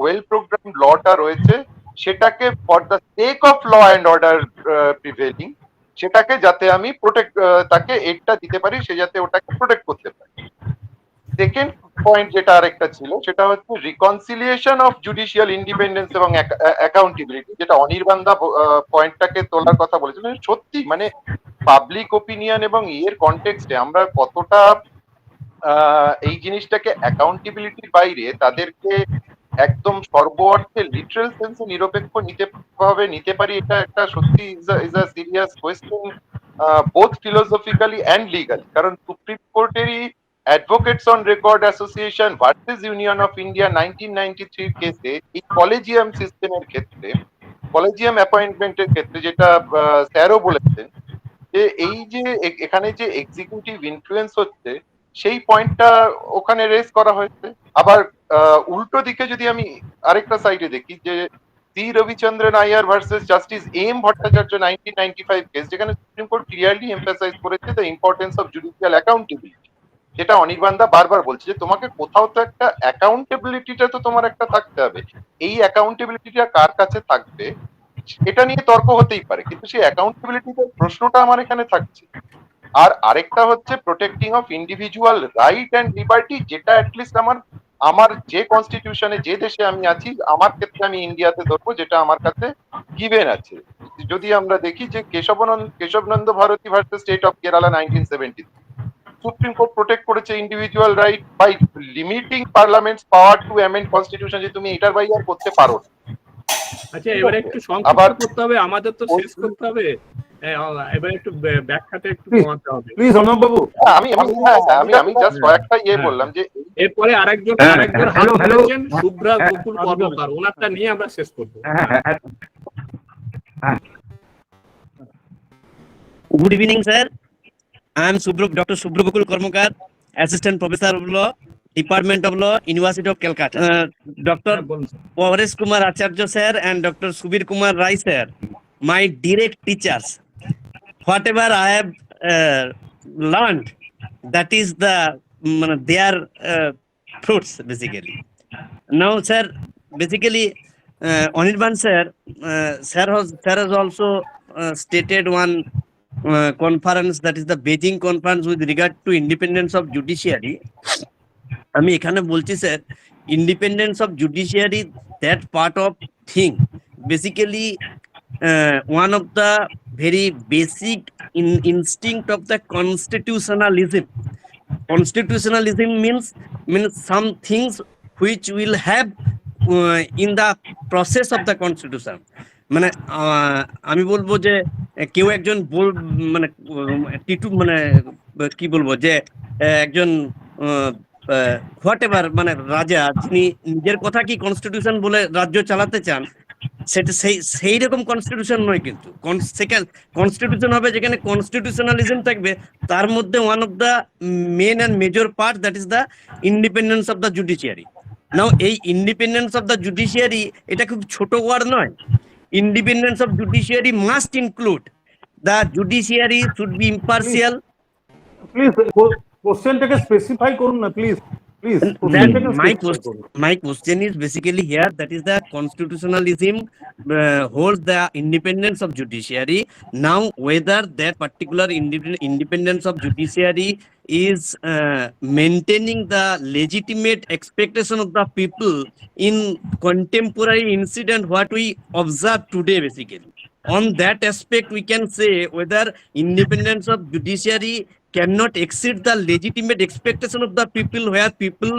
ওয়েল প্রোগ্রাম লটা রয়েছে সেটাকে for the sake of law and order prevailing, সেটাকে যাতে আমি তাকে এইডটা দিতে পারি, সে যাতে ওটাকে প্রোটেক্ট করতে পারে। সেকেন্ড পয়েন্ট যেটা আরেকটা ছিল, সেটা হচ্ছে রিকনসিলিয়েশন অফ জুডিশিয়াল ইন্ডিপেন্ডেন্স এবং অ্যাকাউন্টেবিলিটি, যেটা অনির্বাণ দা পয়েন্টটাকে তোলার কথা বলেছিলেন। সত্যি মানে পাবলিক ওপিনিয়ন এবং এর কনটেক্সটে আমরা কতটা এই জিনিসটাকে অ্যাকাউন্টেবিলিটির বাইরে তাদেরকে একদম সর্ব অর্থে লিটারাল সেন্সে নিরপেক্ষ নিতে পারি, এটা একটা সত্যি is a serious question, both philosophically and legally. কারণ সুপ্রিম কোর্টেরই advocates on record association versus union of India 1993 কেসে এই কলেজিয়াম সিস্টেমের ক্ষেত্রে, কলেজিয়াম অ্যাপয়েন্টমেন্টের ক্ষেত্রে, যেটা স্যারও বলেছেন, যে এই যে এখানে যে এক্সিকিউটিভ ইনফ্লুয়েন্স হচ্ছে, সেই পয়েন্টটা ওখানে রেজ করা হয়েছে। আবার উল্টো দিকে যদি আমি আরেকটা সাইডে দেখি, যে C Ravichandran Iyer versus justice M Bhattacharya 1995 case, যেখানে সুপ্রিম কোর্ট ক্লিয়ারলি এমফাসাইজ করেছে the importance of judicial accountability, যেটা অনির্বাণ দা বারবার বলছে, যে তোমাকে কোথাও তো একটা অ্যাকাউন্টেবিলিটিটা তো তোমার একটা থাকতে হবে। এই অ্যাকাউন্টেবিলিটিটা কার কাছে থাকবে এটা নিয়ে তর্ক হতেই পারে, কিন্তু সেই অ্যাকাউন্টেবিলিটির প্রশ্নটা আমার এখানে থাকছে। আর আরেকটা হচ্ছে protecting of individual right and liberty, যেটা অ্যাটলিস্ট আমার যে কনস্টিটিউশনে যে দেশে আমি আছি, আমার ক্ষেত্রে আমি ইন্ডিয়াতে ধরবো, যেটা আমার কাছে গিভেন আছে। যদি আমরা দেখি যে Kesavananda Bharati versus state of Kerala 1973, supreme court protect করেছে individual right by limiting parliament's power to amend constitution, যে তুমি এটার বাইরে আর করতে পারো না। আচ্ছা, এবারে একটু সংক্ষিপ্ত করতে হবে, আমাদের তো শেষ করতে হবে। এবারে একটু ব্যাখ্যাটা একটু কমাতে হবে প্লিজ অর্ণব বাবু। আমি জাস্ট কয়েকটা বললাম যে এরপরে আরেকজন হাত তুলেছেন, শুভ্রা গোকুল কর্মকার, ওনারটা নিয়ে আমরা শেষ করবো। Good evening, sir. I am Dr. Subir Gokul Karmakar, Assistant Professor of Law, Department of Law, University of Kolkata. Dr. Paresh Kumar Acharya, sir, and Dr. Subir Kumar Rai, sir, my direct teachers. Whatever I have learned, that is their fruits, basically. Now, sir, basically, Anirban, sir, sir has also stated one conference, that is the Beijing conference with regard to independence of judiciary. আমি এখানে বলছি sir, independence of judiciary, that part of thing, basically one of the very basic instinct of the constitutionalism. Constitutionalism means some things which will have in the process of the constitution. মানে আমি বলবো যে কেউ একজন কি বলবো যে একজন হোয়াট এভার রাজা, যিনি নিজের কথা কি কনস্টিটিউশন বলে রাজ্য চালাতে চান, সেটা সেই রকম কনস্টিটিউশন নয়। কিন্তু কনস্টিটিউশন হবে যেখানে কনস্টিটিউশনালিজম থাকবে, তার মধ্যে one of the main and major part, that is the independence of the judiciary. Now এই ইন্ডিপেন্ডেন্স অফ দ্য জুডিশিয়ারি এটা খুব ছোট ওয়ার্ড নয়। Independence of judiciary must include the judiciary should be impartial. Please কোশ্চেনটাকে স্পেসিফাই করুন না, please please. My question is basically here, that is the constitutionalism holds the independence of judiciary. Now, whether that particular independence of judiciary is maintaining the legitimate expectation of the people in contemporary incident what we observe today, basically. On that aspect, we can say whether independence of judiciary cannot exceed the legitimate expectation of the people, where people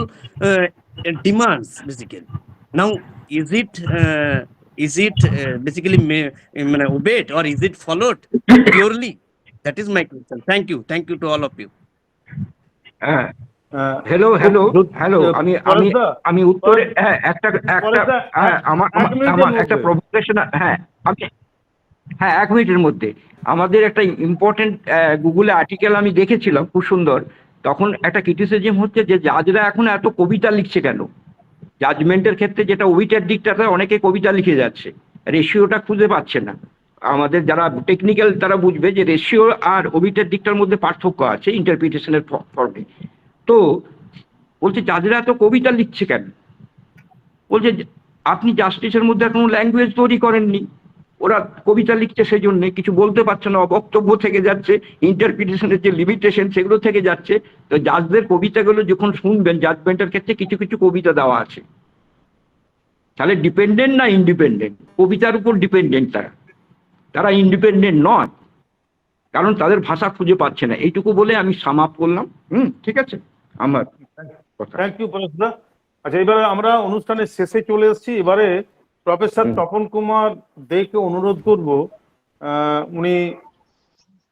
demands, basically. Now, is it basically obeyed, or is it followed purely? That is my question. Thank you to all of you. Hello, আমি উত্তরে একটা প্রভোকেশন, এক মিনিটের মধ্যে আমাদের একটা ইম্পর্টেন্ট গুগলে আর্টিকেল আমি দেখেছিলাম, খুব সুন্দর। তখন একটা ক্রিটিসিজম হচ্ছে যে জাজরা এখন এত কবিতা লিখছে কেন, জাজমেন্টের ক্ষেত্রে যেটা ওবিটার দিকটাতে অনেকে কবিতা লিখে যাচ্ছে, রেশিওটা খুঁজে পাচ্ছে না। আমাদের যারা টেকনিক্যাল তারা বুঝবে যে রেশিও আর ওবিটার দিকটার মধ্যে পার্থক্য আছে ইন্টারপ্রিটেশনের ফর্মে। তো বলছে জাজরা এত কবিতা লিখছে কেন, বলছে আপনি জাস্টিসের মধ্যে কোনো ল্যাঙ্গুয়েজ তৈরি করেননি, ওরা কবিতা লিখছে সেই জন্য কিছু বলতে পারছে না, বক্তব্য থেকে যাচ্ছে, ইন্টারপ্রিটেশনের যে লিমিটেশন সেগুলো থেকে যাচ্ছে। তো জাজদের কবিতাগুলো যখন শুনবেন, জাজমেন্টের ক্ষেত্রে কিছু কিছু কবিতা দেওয়া আছে, তাহলে ডিপেন্ডেন্ট না ইন্ডিপেন্ডেন্ট? কবিতার উপর ডিপেন্ডেন্ট তারা ইন্ডিপেন্ডেন্ট নয়, কারণ তাদের ভাষা খুঁজে পাচ্ছে না। এইটুকু বলে আমি সাম আপ করলাম। ঠিক আছে আমার কথা। থ্যাংক ইউ পরেশ দা। আচ্ছা, এবারে আমরা অনুষ্ঠানের শেষে চলে এসেছি। এবারে প্রফেসর তপন কুমার দেকে অনুরোধ করব, উনি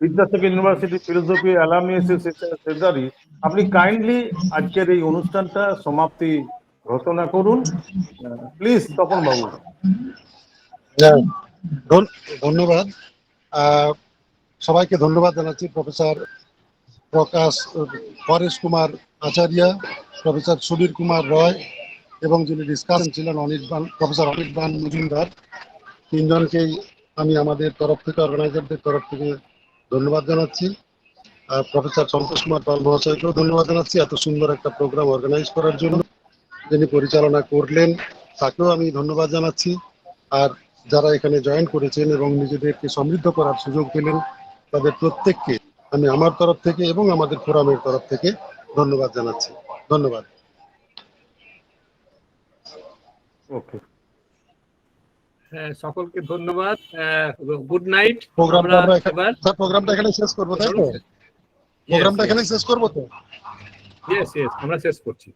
Vidyasagar university philosophy alumni association secretary, আপনি কাইন্ডলি আজকের এই অনুষ্ঠানটা সমাপ্তি ঘোষণা করুন প্লিজ, তপন বাবু। ধন্যবাদ সবাইকে, ধন্যবাদ জানাচ্ছি প্রফেসর পরেশ কুমার আচার্য, প্রফেসর সুবীর কুমার রয় এবং যিনি ডিসকাশন ছিলেন প্রফেসর অনির্বাণ মজুমদার। তিনজনকেই আমি আমাদের তরফ থেকে, অর্গানাইজারদের তরফ থেকে ধন্যবাদ জানাচ্ছি। আর প্রফেসর সন্তোষ কুমার পাল মহাশয়কেও ধন্যবাদ জানাচ্ছি এত সুন্দর একটা প্রোগ্রাম অর্গানাইজ করার জন্য, যিনি পরিচালনা করলেন তাকেও আমি ধন্যবাদ জানাচ্ছি। আর যারা এখানে জয়েন করেছেন এবং নিজেদেরকে সমৃদ্ধ করার সুযোগ পেলেন, তাদের প্রত্যেককে আমি আমার তরফ থেকে এবং আমাদের ফোরামের তরফ থেকে ধন্যবাদ জানাচ্ছি। ধন্যবাদ। ওকে, সকলকে ধন্যবাদ। Good night. প্রোগ্রামটা এখানে শেষ করবো, তাই তো? প্রোগ্রামটা এখানে শেষ করবো তো? ইয়েস ইয়েস, আমরা শেষ করছি।